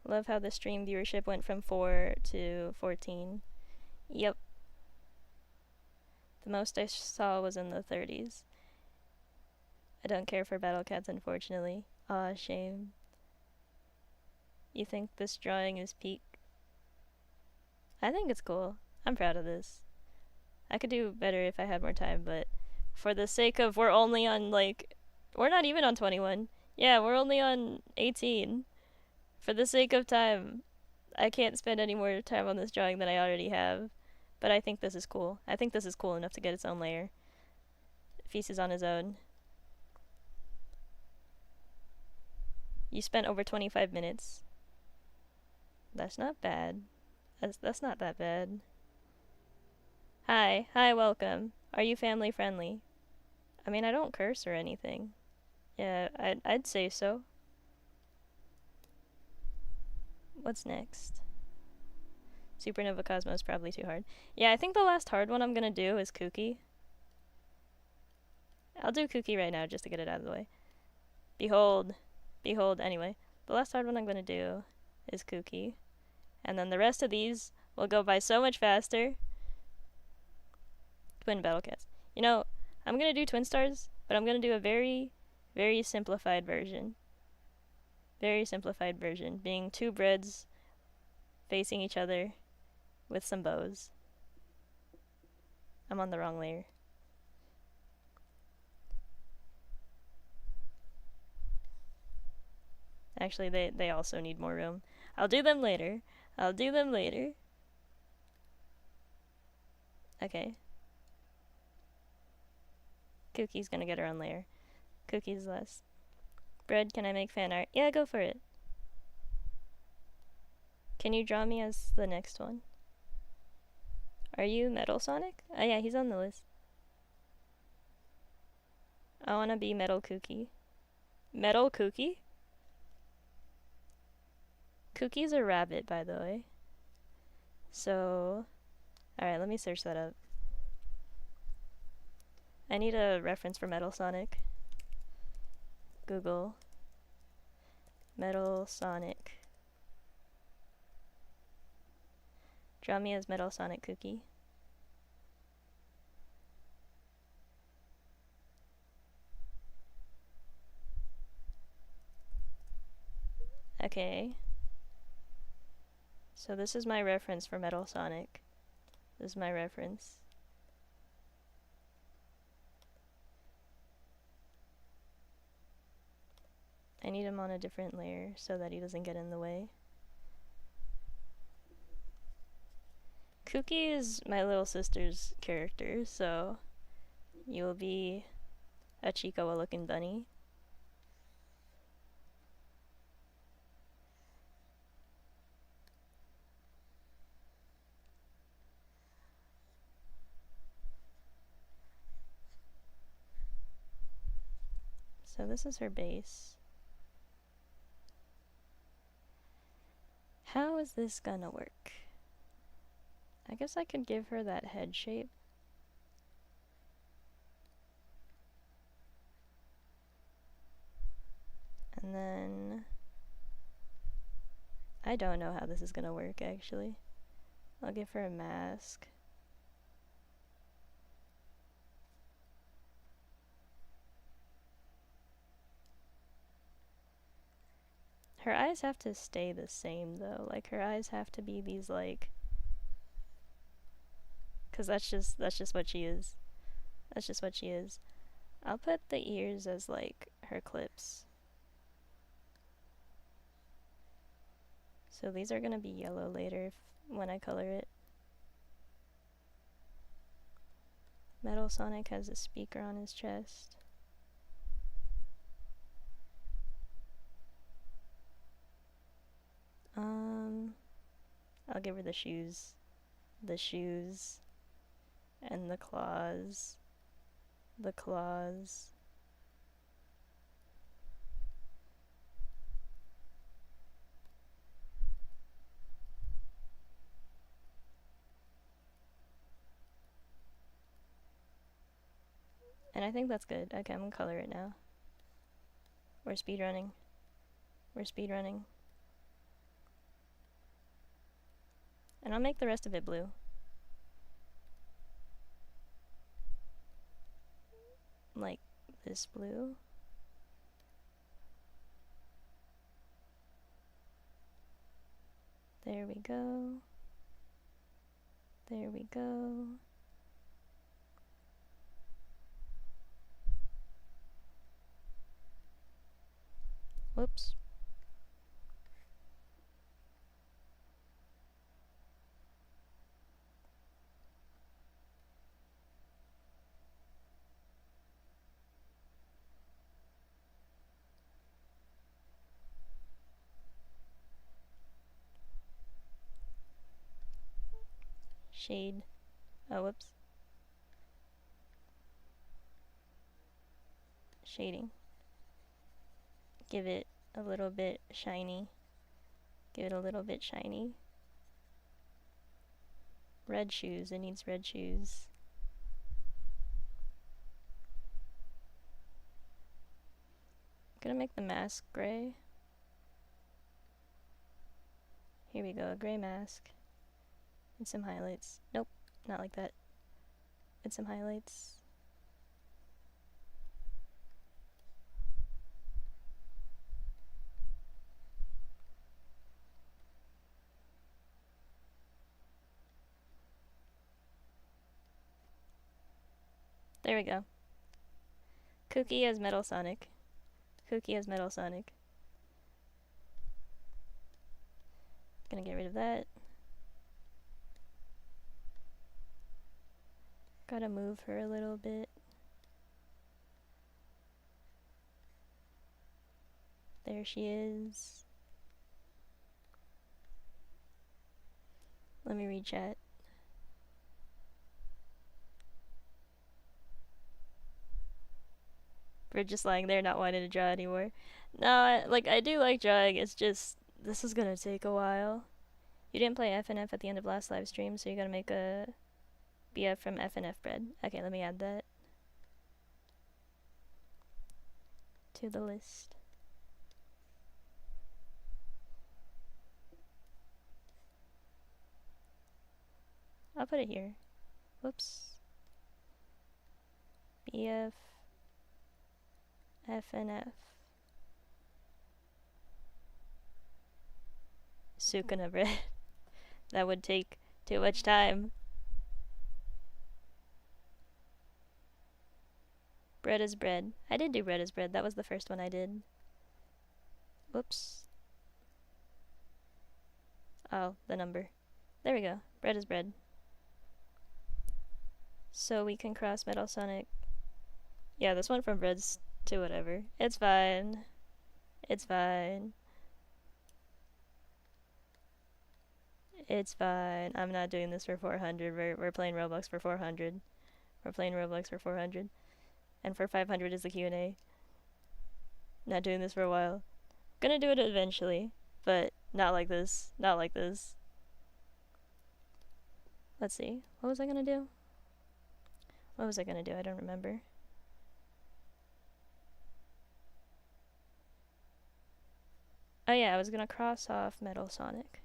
Love how the stream viewership went from 4 to 14. Yep. The most I saw was in the 30s. I don't care for Battle Cats, unfortunately. Aw, shame. You think this drawing is peak? I think it's cool. I'm proud of this. I could do better if I had more time, but for the sake of we're only on, like, we're not even on 21. Yeah, we're only on 18. For the sake of time, I can't spend any more time on this drawing than I already have. But I think this is cool. I think this is cool enough to get its own layer. Feast is on his own. You spent over 25 minutes. That's not bad. That's not that bad. Hi, welcome. Are you family friendly? I mean, I don't curse or anything. Yeah, I'd say so. What's next? Supernova Cosmos probably too hard. Yeah, I think the last hard one I'm gonna do is Kooky. I'll do Kooky right now just to get it out of the way. Behold. Anyway, the last hard one I'm gonna do is Kooky. And then the rest of these will go by so much faster. Twin Battle Cats. You know, I'm gonna do Twin Stars, but I'm gonna do a very, very simplified version. Very simplified version, being two breads facing each other with some bows. I'm on the wrong layer. Actually, they also need more room. I'll do them later. Okay. Cookie's gonna get her own layer. – Cookie's last. Bread, can I make fan art? Yeah, go for it. Can you draw me as the next one? Are you Metal Sonic? Oh yeah, he's on the list. I wanna be Metal Kooky. Metal Kooky? Kookie's a rabbit, by the way. So, alright, let me search that up. I need a reference for Metal Sonic. Google. Metal Sonic. Draw me as Metal Sonic Kooky. Okay. So this is my reference for Metal Sonic. This is my reference. I need him on a different layer so that he doesn't get in the way. Kooky is my little sister's character, so you will be a Chiikawa looking bunny. So this is her base. How is this gonna work? I guess I could give her that head shape. And then I don't know how this is gonna work actually. I'll give her a mask. Her eyes have to stay the same though. Like her eyes have to be these like, cause that's just what she is. That's just what she is. I'll put the ears as like her clips. So these are gonna be yellow later when I color it. Metal Sonic has a speaker on his chest. I'll give her the shoes. The shoes. And the claws. The claws. And I think that's good. Okay, I'm gonna color it now. We're speedrunning. We're speedrunning. And I'll make the rest of it blue. Like this blue. There we go. There we go. Whoops. Shade. Oh, whoops. Shading. Give it a little bit shiny. Give it a little bit shiny. Red shoes. It needs red shoes. I'm gonna make the mask gray. Here we go, a gray mask. And some highlights. Nope, not like that. And some highlights. There we go. Kooky as Metal Sonic. Kooky as Metal Sonic. Gonna get rid of that. Gotta move her a little bit. There she is. Let me read chat. We're just lying there not wanting to draw anymore. No, I do like drawing, it's just, this is gonna take a while. You didn't play FNF at the end of last live stream, so you gotta make a BF from FNF bread. Okay, let me add that to the list. I'll put it here. Whoops. BF FNF. Sukuna bread. That would take too much time. Bread is bread. I did do bread is bread. That was the first one I did. Whoops. Oh, the number. There we go. Bread is bread. So we can cross Metal Sonic. Yeah, this one from breads to whatever. It's fine. It's fine. It's fine. I'm not doing this for 400. We're playing Roblox for 400. We're playing Roblox for 400. And for 500 is the Q&A. Not doing this for a while. Gonna do it eventually, but not like this. Not like this. Let's see. What was I gonna do? What was I gonna do? I don't remember. Oh yeah, I was gonna cross off Metal Sonic.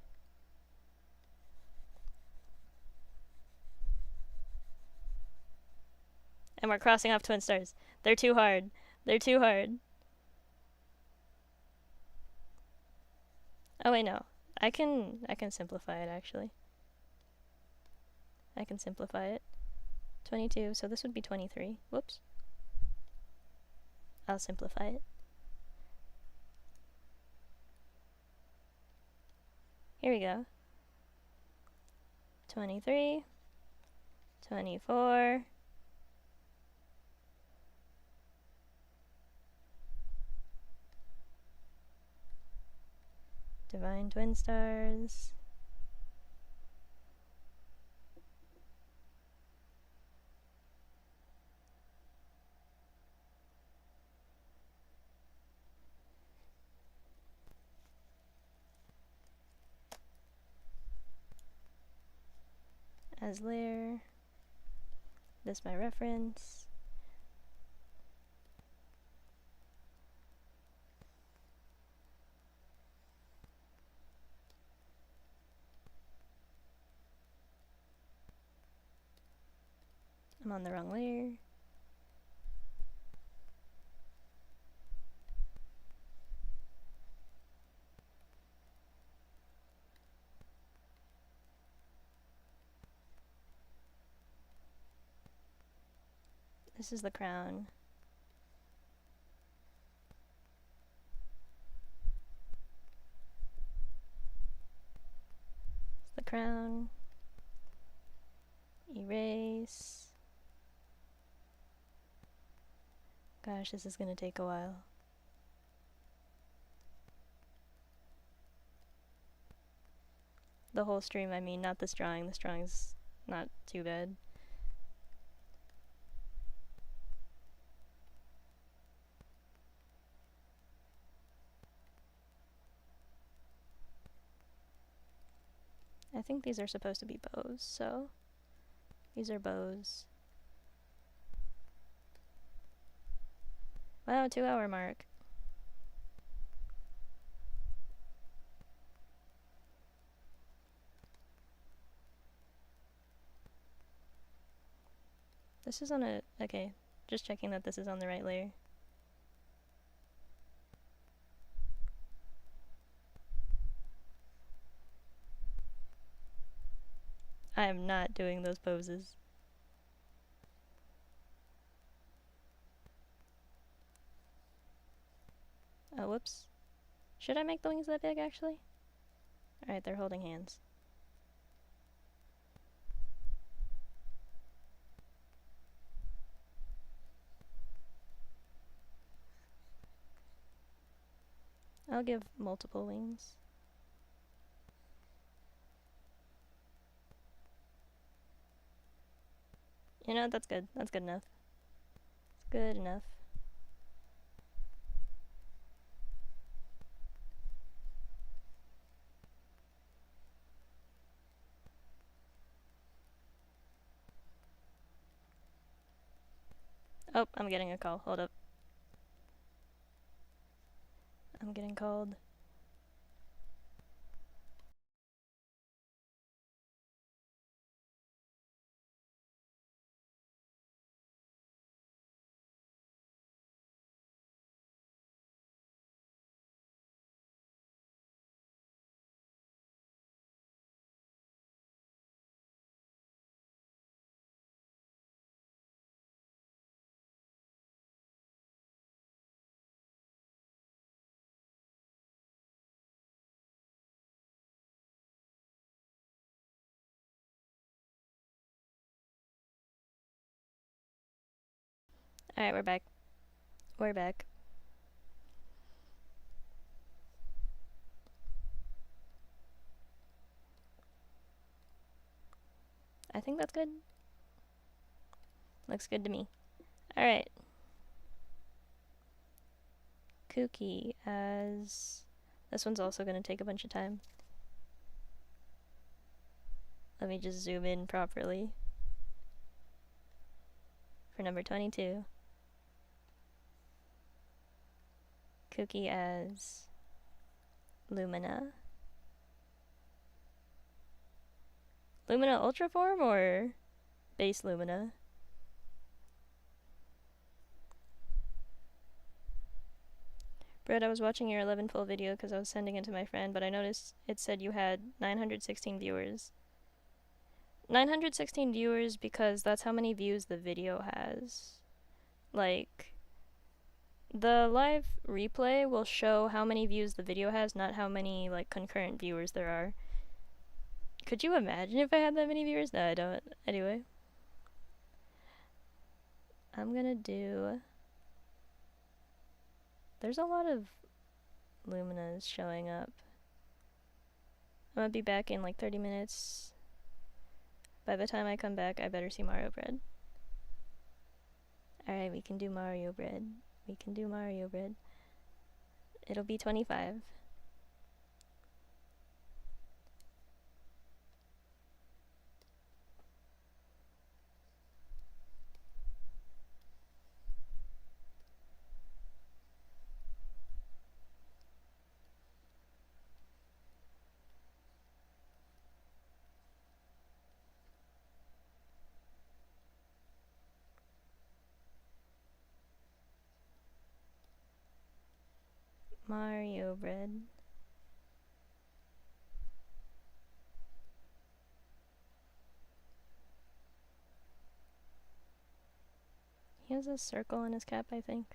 And we're crossing off Twin Stars. They're too hard. They're too hard. Oh wait, no. I can simplify it actually. I can simplify it. 22, so this would be 23. Whoops. I'll simplify it. Here we go. 23, 24, Divine Twin Stars. As layer. This my reference. I'm on the wrong layer. This is the crown. It's the crown. Erase. Gosh, this is gonna take a while. The whole stream, I mean, not this drawing. This drawing's not too bad. I think these are supposed to be bows, so these are bows. Wow, 2-hour mark. This is on a... okay, just checking that this is on the right layer. I am not doing those poses. Oh, whoops. Should I make the wings that big, actually? Alright, they're holding hands. I'll give multiple wings. You know what? That's good. That's good enough. It's good enough. Oh, I'm getting a call. Hold up. I'm getting called. Alright, we're back. We're back. I think that's good. Looks good to me. Alright. Kooky as... This one's also gonna take a bunch of time. Let me just zoom in properly. For number 22. Kooky as... Lumina. Lumina Ultra form or base Lumina? Brett, I was watching your 11 full video because I was sending it to my friend, but I noticed it said you had 916 viewers. 916 viewers because that's how many views the video has. Like, the live replay will show how many views the video has, not how many, like, concurrent viewers there are. Could you imagine if I had that many viewers? No, I don't. Anyway. I'm gonna do... There's a lot of Luminas showing up. I'm gonna be back in like 30 minutes. By the time I come back, I better see Mario Bread. Alright, we can do Mario Bread. We can do Mario Bread. It'll be 25. Mario Bread. He has a circle in his cap, I think.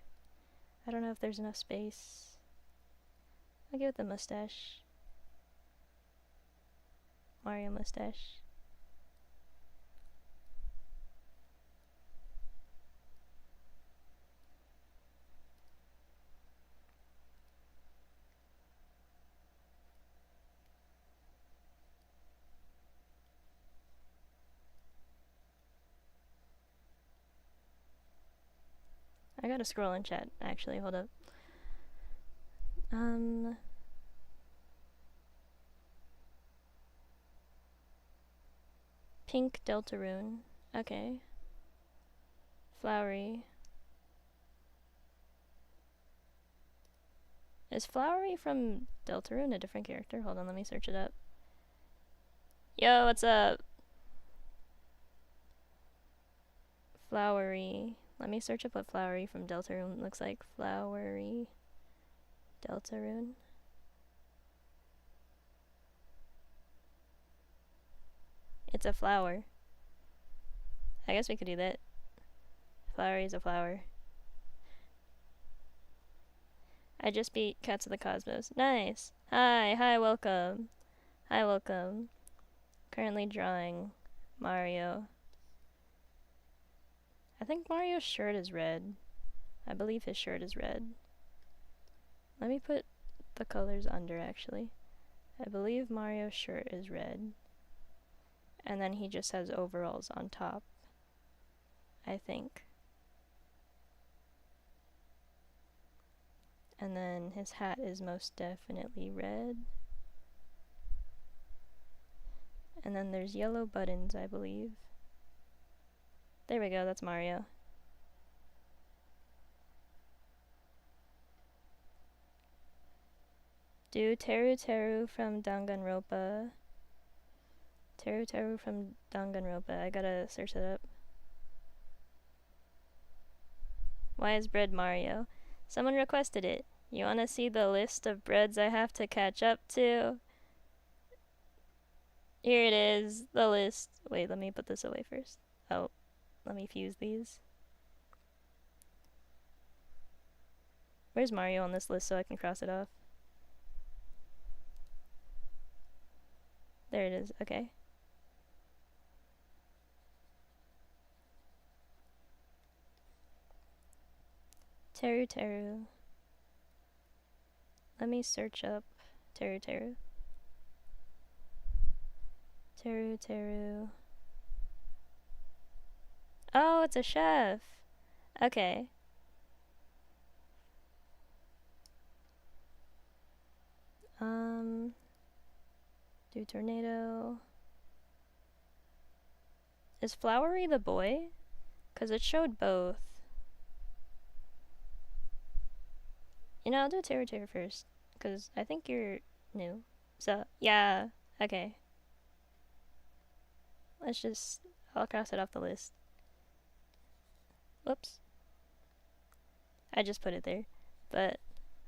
I don't know if there's enough space. I'll give it the mustache. Mario mustache. I gotta scroll in chat, actually, hold up. Pink Deltarune. Okay. Flowery. Is Flowery from Deltarune a different character? Hold on, let me search it up. Yo, what's up? Flowery. Let me search up what Flowery from Deltarune looks like. Flowery. Deltarune. It's a flower. I guess we could do that. Flowery is a flower. I just beat Cats of the Cosmos. Nice! Hi, welcome. Hi, welcome. Currently drawing Mario. I think Mario's shirt is red. I believe his shirt is red. Let me put the colors under, actually. I believe Mario's shirt is red. And then he just has overalls on top. I think. And then his hat is most definitely red. And then there's yellow buttons, I believe. There we go, that's Mario. Do Teru Teru from Danganronpa. Teru Teru from Danganronpa. I gotta search it up. Why is bread Mario? Someone requested it. You wanna see the list of breads I have to catch up to? Here it is, the list. Wait, let me put this away first. Oh, let me fuse these. Where's Mario on this list so I can cross it off? There it is, okay. Teru Teru. Let me search up Teru Teru. Teru Teru. Oh, it's a chef. Okay. Do tornado. Is Flowery the boy? 'Cause it showed both. You know, I'll do Teru Teru first. 'Cause I think you're new. So, yeah. Okay. Let's just... I'll cross it off the list. Whoops. I just put it there. But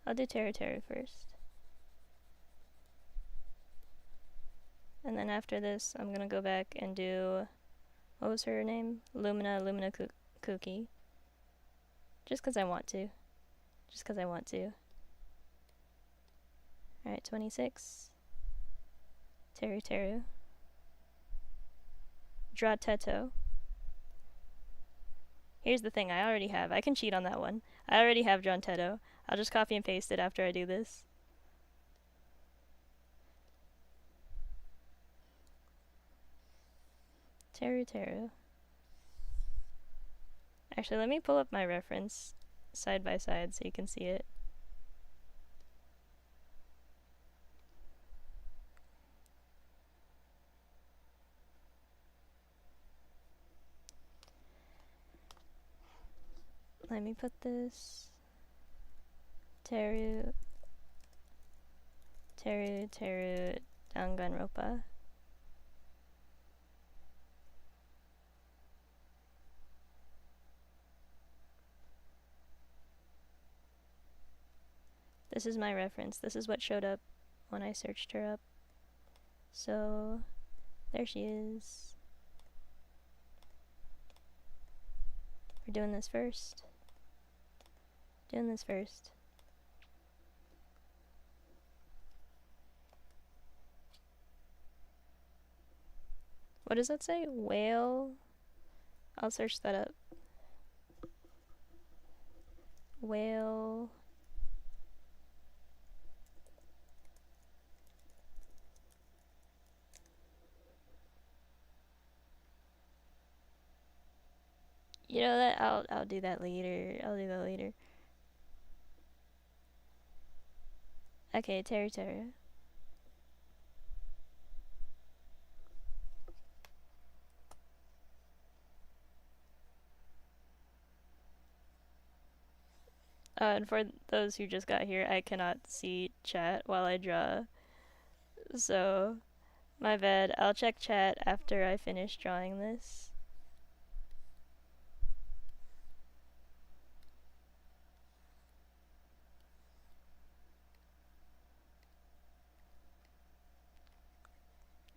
I'll do Teru Teru first. And then after this, I'm gonna go back and do... What was her name? Lumina Cookie. Just 'cause I want to. Just 'cause I want to. Alright, 26. Teru Teru. Drateto. Here's the thing, I already have. I can cheat on that one. I already have Drateto. I'll just copy and paste it after I do this. Teru Teru. Actually, let me pull up my reference side by side so you can see it. Let me put this. Teru Danganronpa. This is my reference. This is what showed up when I searched her up. So, there she is. We're doing this first. Doing this first. What does that say? Whale? I'll search that up. Whale. You know that I'll do that later. I'll do that later. Okay, Teru Teru. And for those who just got here, I cannot see chat while I draw. So, my bad. I'll check chat after I finish drawing this.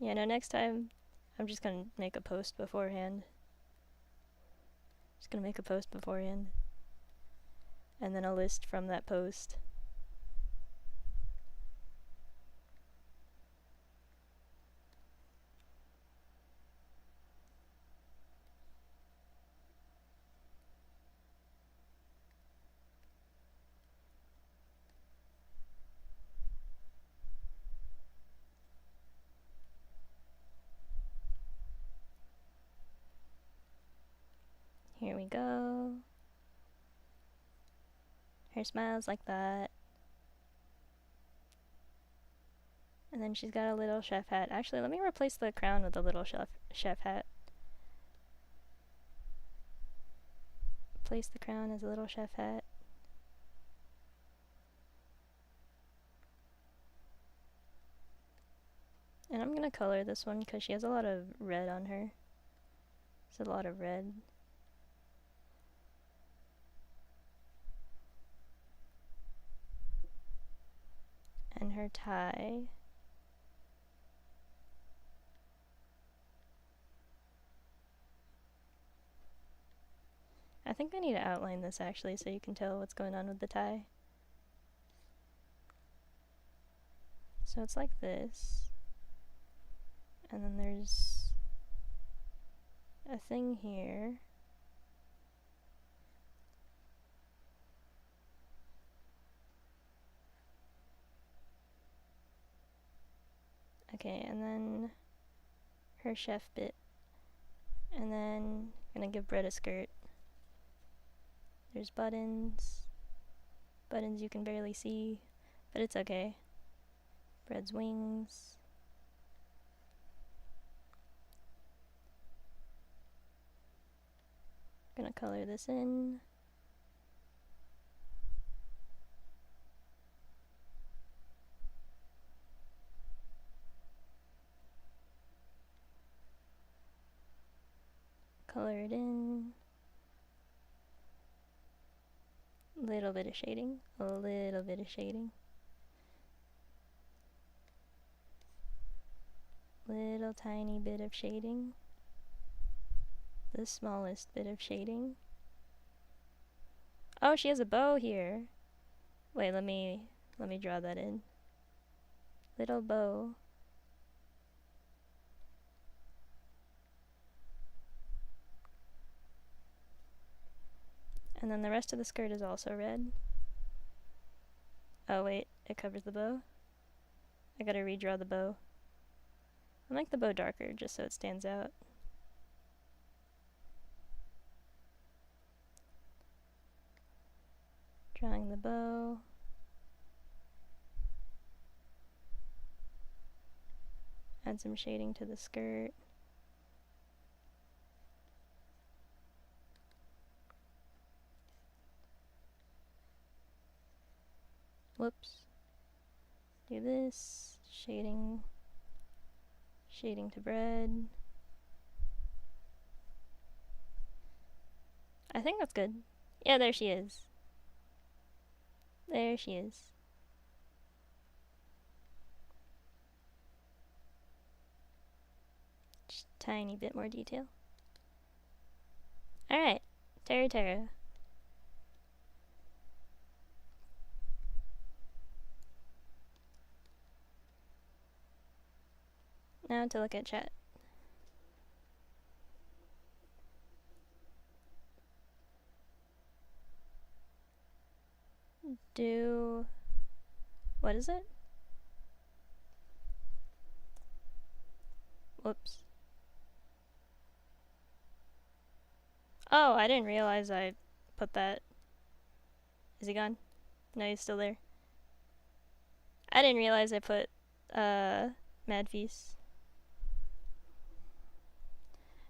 Yeah, no, next time I'm just gonna make a post beforehand. Just gonna make a post beforehand. And then a list from that post. Here Her smile's like that. And then she's got a little chef hat. Actually, let me replace the crown with a little chef hat. Place the crown as a little chef hat. And I'm gonna color this one because she has a lot of red on her. It's a lot of red. And her tie. I think I need to outline this actually so you can tell what's going on with the tie. So it's like this. And then there's a thing here. Okay, and then her chef bit. And then I'm gonna give Brett a skirt. There's buttons. Buttons you can barely see, but it's okay. Bread's wings. Gonna color this in. Color it in. Little bit of shading. A little bit of shading. Little tiny bit of shading. The smallest bit of shading. Oh, she has a bow here. Wait, let me draw that in. Little bow. And then the rest of the skirt is also red. Oh wait, it covers the bow. I gotta redraw the bow. I like the bow darker just so it stands out. Drawing the bow. Add some shading to the skirt. Whoops. Do this. Shading. Shading to bread. I think that's good. Yeah, there she is. There she is. Just a tiny bit more detail. Alright, Terra. Now to look at chat. Do... What is it? Whoops. Oh, I didn't realize I put that. Is he gone? No, he's still there. I didn't realize I put, Mad Feast.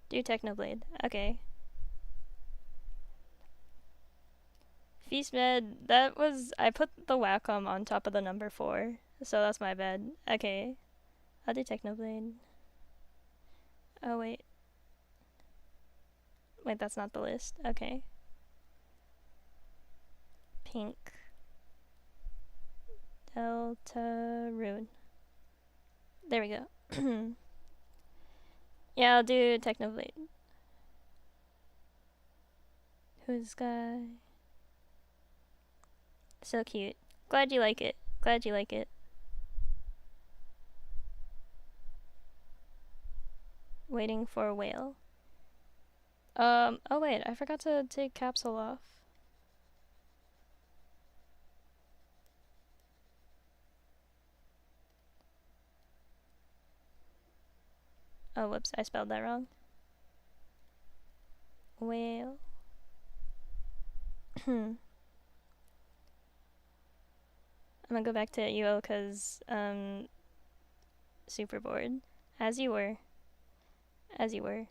Do Technoblade. Okay. Feast Med, that was... I put the Wacom on top of the number 4, so that's my bad. Okay. I'll do Technoblade. Oh, wait. Wait, that's not the list. Okay. Pink. Delta Rune. There we go. Yeah, I'll do Technoblade. Who's this guy? So cute. Glad you like it. Glad you like it. Waiting for a whale. Oh wait, I forgot to take capsule off. Oh, whoops, I spelled that wrong. Whale. I'm gonna go back to UO because super bored. As you were. As you were.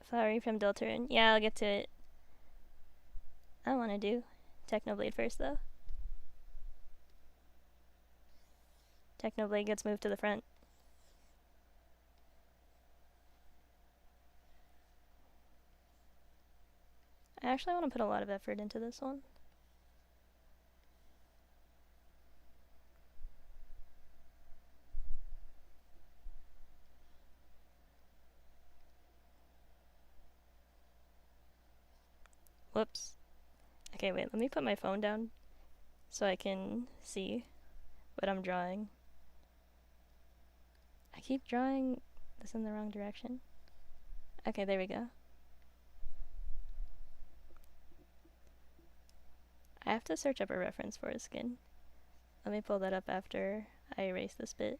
Flowery from Deltarune. Yeah, I'll get to it. I want to do Technoblade first, though. Technoblade gets moved to the front. I actually want to put a lot of effort into this one. Whoops. Okay, wait, let me put my phone down so I can see what I'm drawing. I keep drawing this in the wrong direction. Okay, there we go. I have to search up a reference for his skin. Let me pull that up after I erase this bit.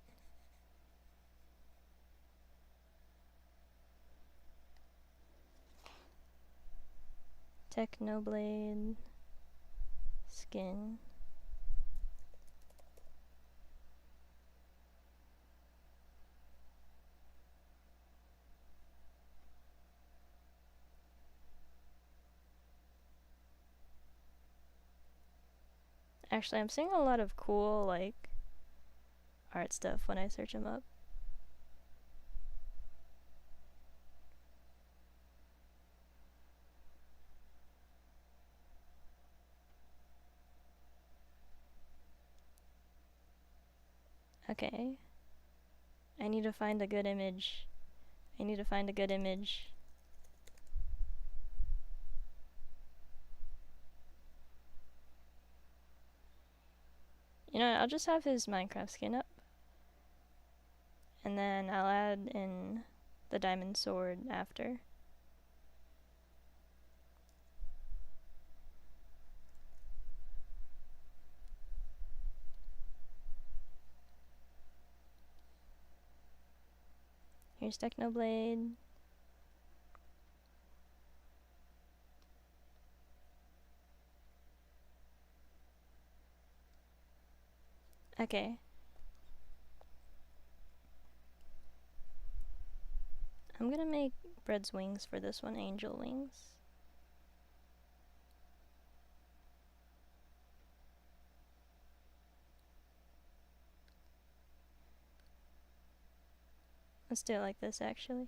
Technoblade skin. Actually, I'm seeing a lot of cool, like, art stuff when I search them up. Okay. I need to find a good image. I need to find a good image. You know what, I'll just have his Minecraft skin up. And then I'll add in the diamond sword after. Here's Technoblade. Okay. I'm gonna make Bread's wings for this one, angel wings. Let's do it like this, actually.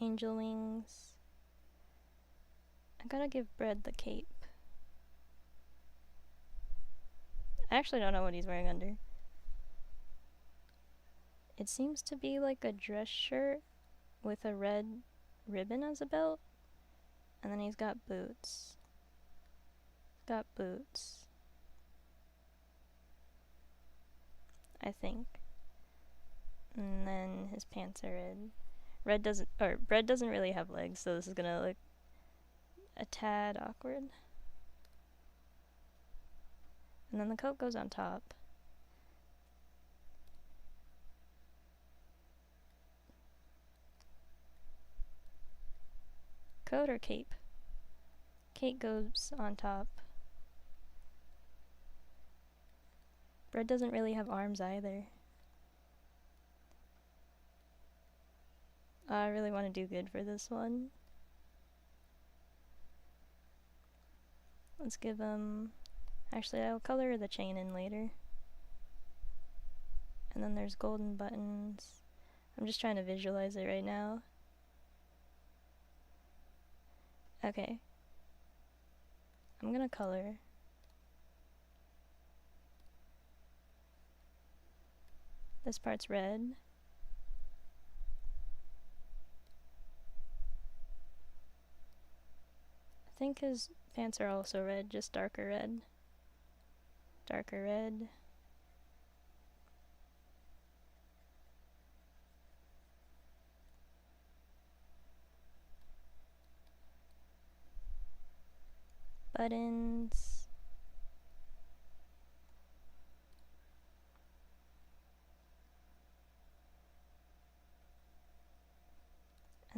Angel wings. I gotta give Bread the cape. I actually don't know what he's wearing under. It seems to be like a dress shirt with a red ribbon as a belt. And then he's got boots. He's got boots. I think. And then his pants are red. Bread doesn't really have legs, so this is gonna look a tad awkward. And then the coat goes on top. Coat or cape? Cape goes on top. Bread doesn't really have arms either. I really want to do good for this one. Let's give him... Actually, I'll color the chain in later. And then there's golden buttons. I'm just trying to visualize it right now. Okay. I'm gonna color. This part's red. I think his pants are also red, just darker red. Darker red. Buttons.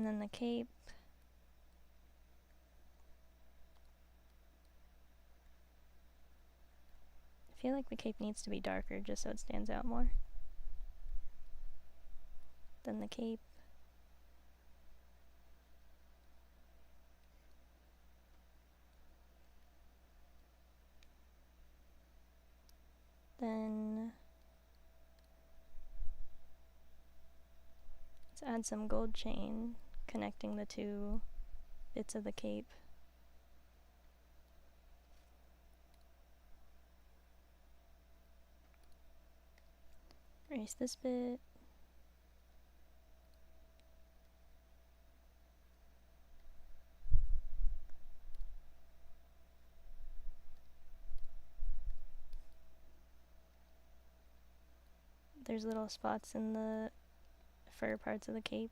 And then the cape. I feel like the cape needs to be darker just so it stands out more. Then the cape. Then let's add some gold chain connecting the two bits of the cape. Erase this bit. There's little spots in the fur parts of the cape.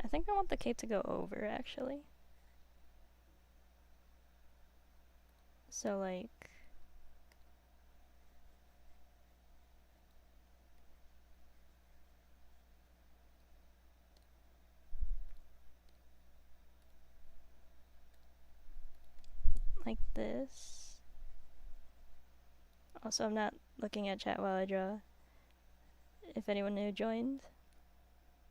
I think I want the cape to go over, actually. So, like, this. Also, I'm not looking at chat while I draw. If anyone new joined.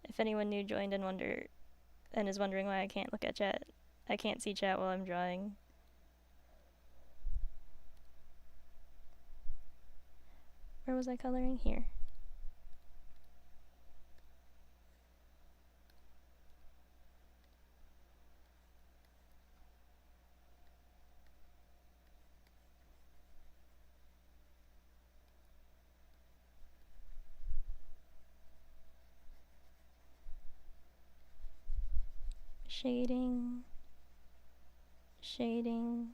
If anyone new joined and is wondering why I can't look at chat, I can't see chat while I'm drawing. Where was I coloring? Here. Shading. Shading.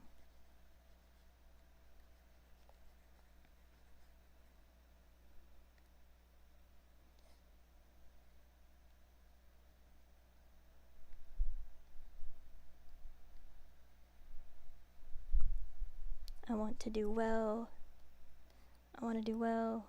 I want to do well. I want to do well.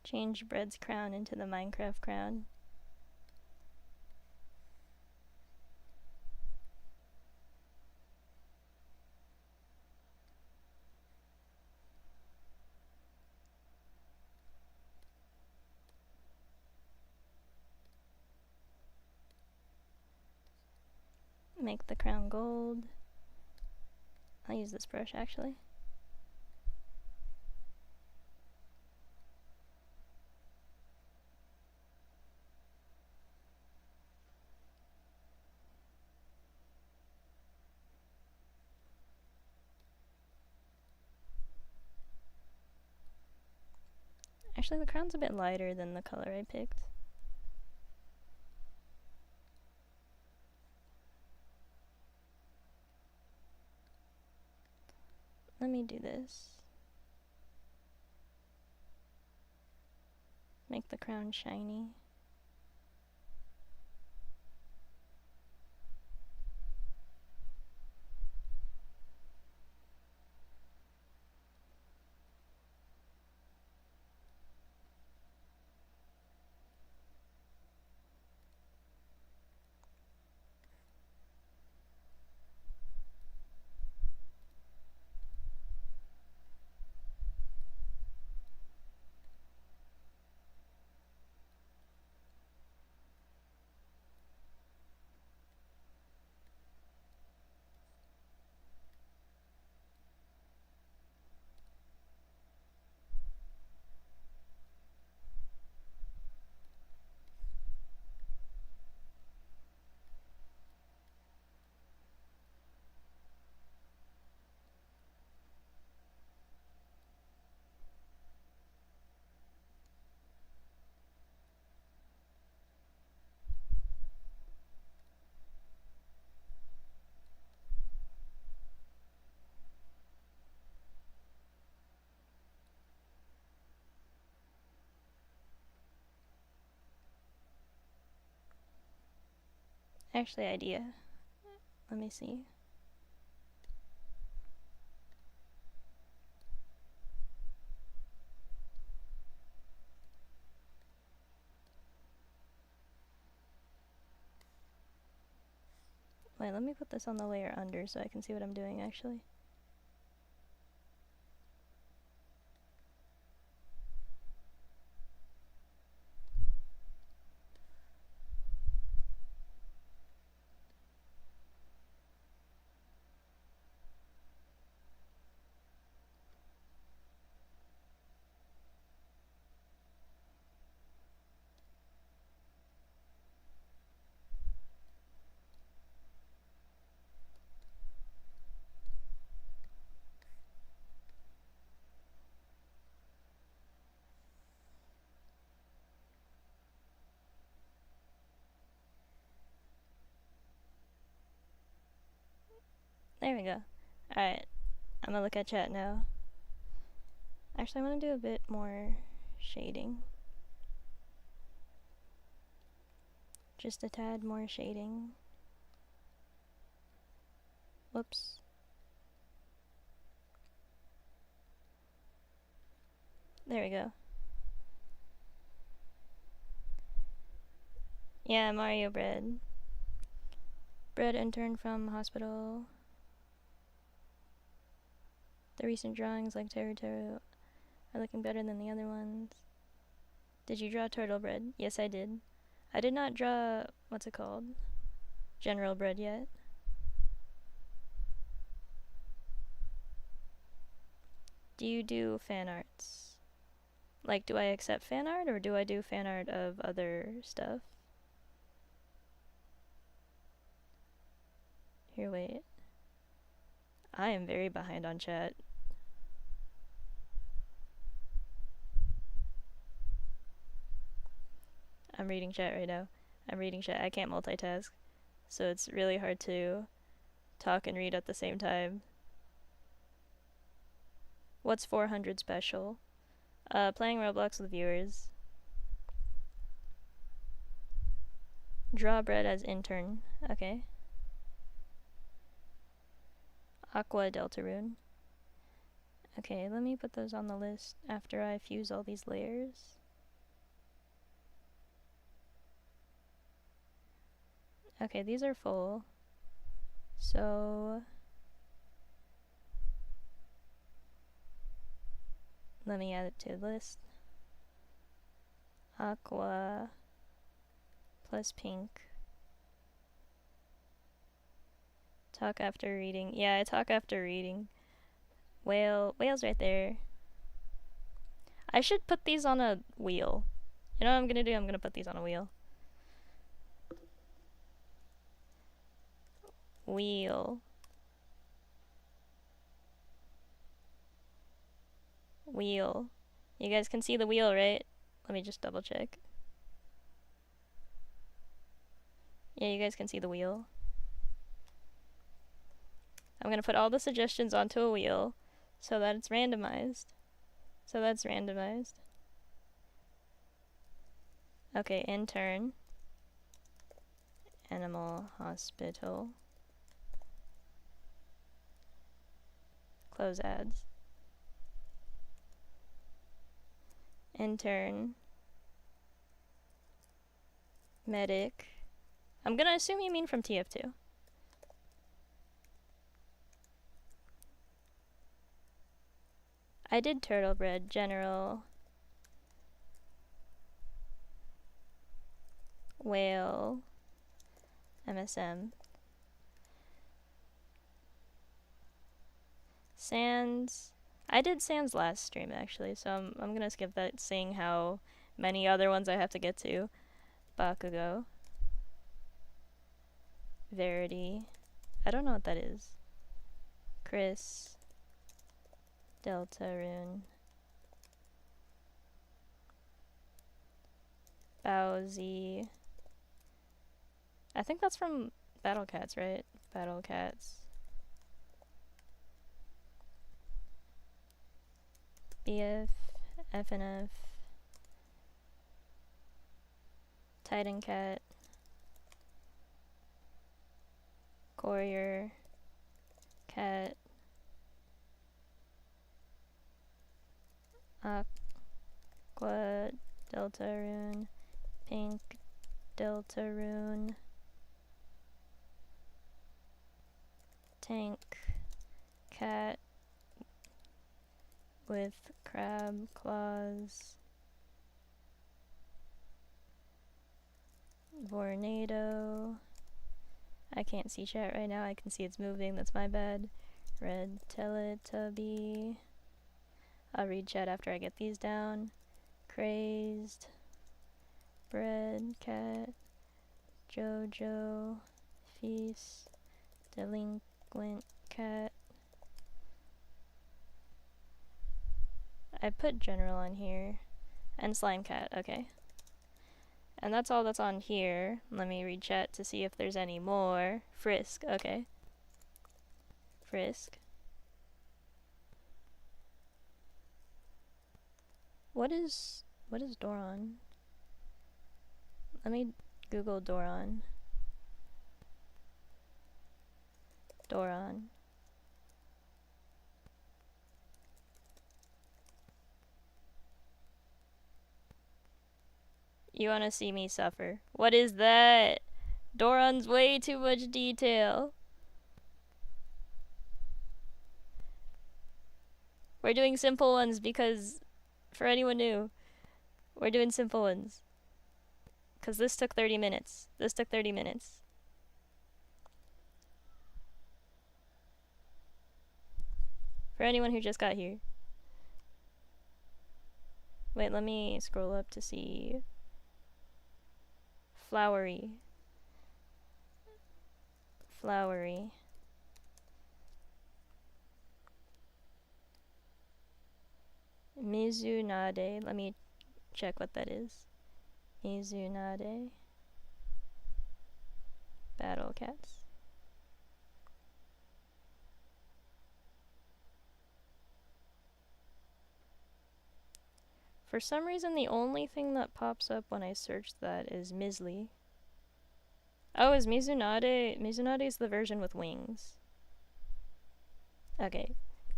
Change Bread's crown into the Minecraft crown. Make the crown gold. I'll use this brush actually. Actually, the crown's a bit lighter than the color I picked. Let me do this. Make the crown shiny. Actually, idea. Let me see. Wait, let me put this on the layer under so I can see what I'm doing actually. There we go. Alright, I'm gonna look at chat now. Actually, I want to do a bit more shading. Just a tad more shading. Whoops. There we go. Yeah, Mario Bread. Bread intern from hospital. The recent drawings, like Teru, are looking better than the other ones. Did you draw turtle bread? Yes, I did. I did not draw, what's it called? General bread yet. Do you do fan arts? Like, do I accept fan art, or do I do fan art of other stuff? Here, wait. I am very behind on chat. I'm reading chat right now. I'm reading chat. I can't multitask. So it's really hard to talk and read at the same time. What's 400 special? Playing Roblox with viewers. Draw bread as intern. Okay. Aqua Deltarune. Okay, let me put those on the list after I fuse all these layers. Okay, these are full. So let me add it to the list. Aqua plus pink. Talk after reading. Yeah, I talk after reading. Whale's right there. I should put these on a wheel. You know what I'm gonna do? I'm gonna put these on a wheel. Wheel. Wheel. You guys can see the wheel, right? Let me just double check. Yeah, you guys can see the wheel. I'm gonna put all the suggestions onto a wheel so that it's randomized. So that's randomized. Okay, intern. Animal hospital. Close ads. Intern. Medic. I'm gonna assume you mean from TF2. I did turtle bread, general. Whale. MSM. Sans. I did Sans last stream actually, so I'm gonna skip that, seeing how many other ones I have to get to. Bakugo. Verity. I don't know what that is. Chris. Deltarune. Bowsy. I think that's from Battle Cats, right? Battle Cats. BF. FNF. Titan Cat. courier, cat, aqua, deltarune, pink, deltarune, tank, cat with crab claws, Vornado. I can't see chat right now, I can see it's moving, that's my bad. Red Teletubby. I'll read chat after I get these down. Crazed, bread, cat, Jojo, feast, delinquent cat. I put general on here. And slime cat, okay. And that's all that's on here. Let me read chat to see if there's any more. Frisk, okay. Frisk. What is Doron? Let me Google Doron. Doron. You wanna see me suffer. What is that? Doron's way too much detail. We're doing simple ones because, for anyone new, we're doing simple ones. Because this took 30 minutes. This took 30 minutes. For anyone who just got here. Wait, let me scroll up to see. Flowery. Flowery. Mizunade. Let me check what that is. Mizunade. Battle cats. For some reason, the only thing that pops up when I search that is Misley. Oh, is Mizunade? Mizunade is the version with wings. Okay.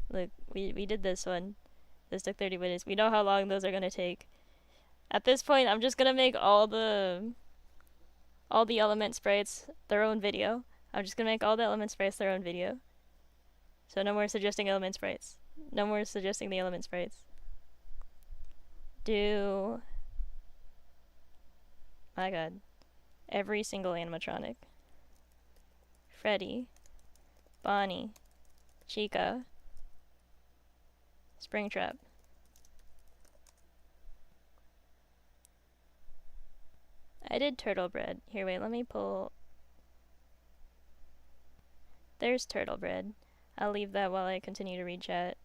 Look, we did this one. This took 30 minutes. We know how long those are gonna take. At this point, I'm just gonna make all the element sprites their own video. I'm just gonna make all the element sprites their own video. So no more suggesting element sprites. No more suggesting the element sprites. Do... My god. Every single animatronic. Freddy. Bonnie. Chica. Springtrap. I did turtle bread. Here, wait, let me pull... There's turtle bread. I'll leave that while I continue to read chat.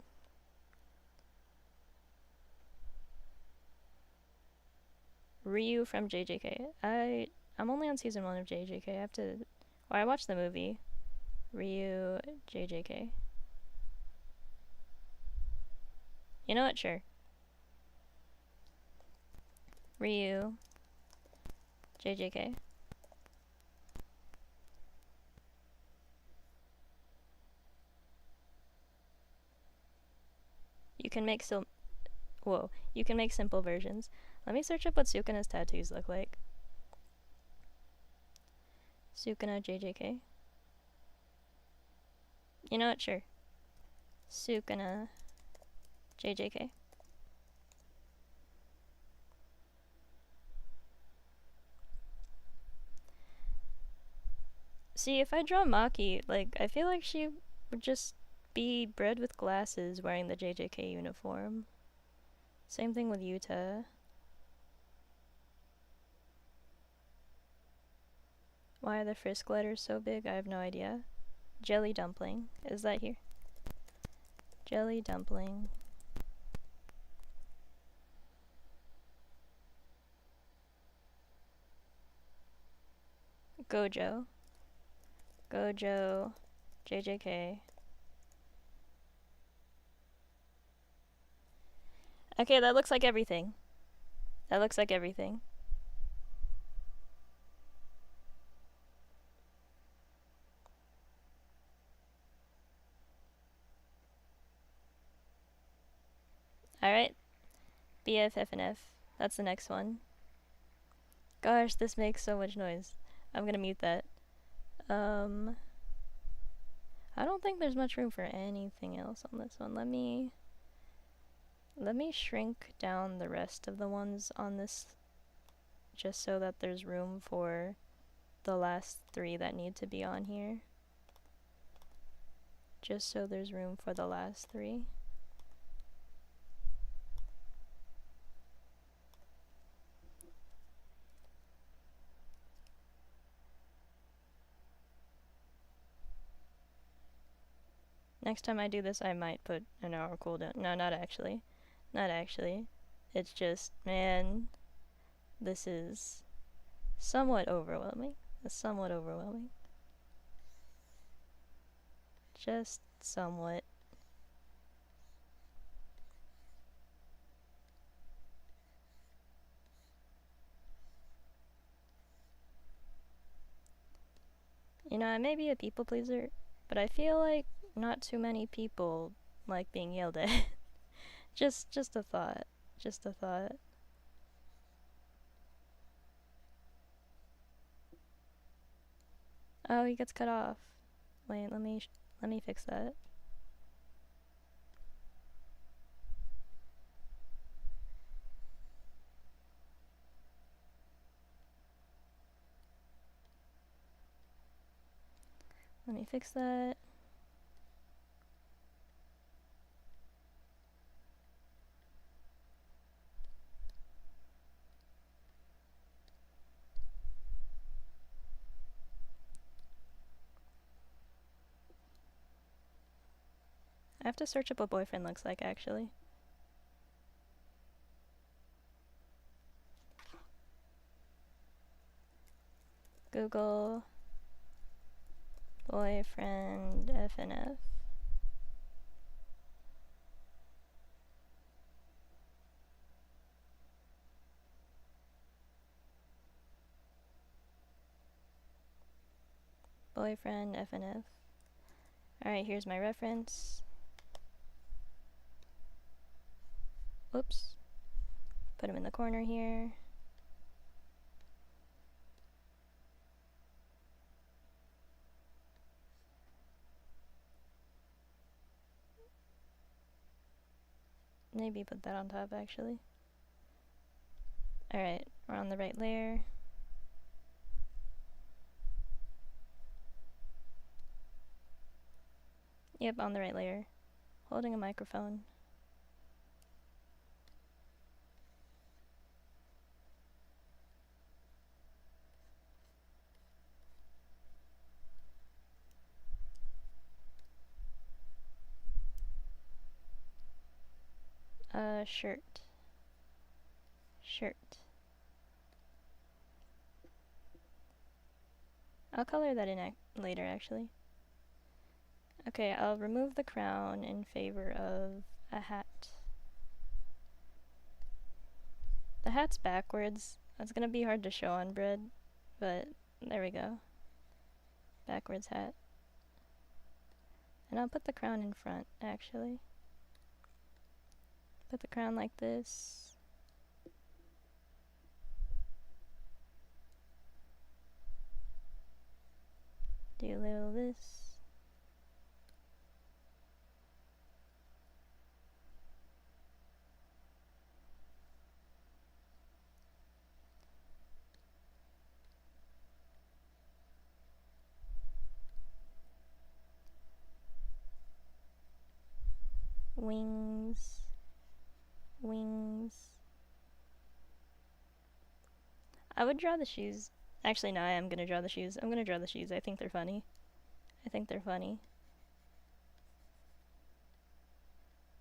Ryu from JJK. I'm only on season 1 of JJK. I have to... Well, I watched the movie. Ryu, JJK. You know what? Sure. Ryu, JJK. You can make you can make simple versions. Let me search up what Sukuna's tattoos look like. Sukuna JJK. You know what? Sure. Sukuna JJK. See, if I draw Maki, like, I feel like she would just be bred with glasses wearing the JJK uniform. Same thing with Yuta. Why are the Frisk letters so big? I have no idea. Jelly dumpling. Is that here? Jelly dumpling. Gojo. Gojo. JJK. Okay, that looks like everything. That looks like everything. BFF&F. That's the next one. Gosh, this makes so much noise. I'm gonna mute that. I don't think there's much room for anything else on this one. Let me shrink down the rest of the ones on this just so that there's room for the last 3 that need to be on here. Just so there's room for the last 3. Next time I do this, I might put an hour cooldown. No, not actually. Not actually. It's just, man, this is somewhat overwhelming. It's somewhat overwhelming. Just somewhat. You know, I may be a people pleaser, but I feel like not too many people like being yelled at. just a thought. Just a thought. Oh, he gets cut off. Wait, let me fix that. Let me fix that. I have to search up what boyfriend looks like, actually. Google boyfriend FNF. Boyfriend FNF. Alright, here's my reference. Whoops. Put him in the corner here. Maybe put that on top, actually. Alright, we're on the right layer. Yep, on the right layer. Holding a microphone. Shirt. Shirt. I'll color that in later, actually. Okay, I'll remove the crown in favor of a hat. The hat's backwards. That's gonna be hard to show on bread, but there we go. Backwards hat. And I'll put the crown in front, actually. Put the crown like this. Do a little this. Wings. Wings. I would draw the shoes. Actually, no, I am gonna draw the shoes. I'm gonna draw the shoes. I think they're funny. I think they're funny.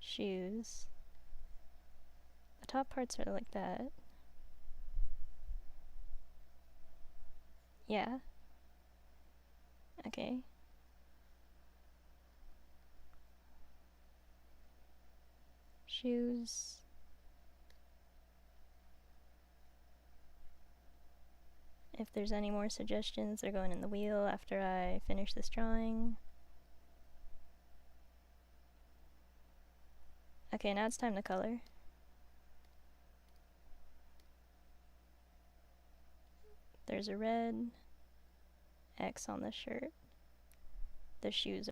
Shoes. The top parts are like that. Yeah. Okay. Shoes. If there's any more suggestions, they're going in the wheel after I finish this drawing. Okay, now it's time to color. there's a red X on the shirt. The shoes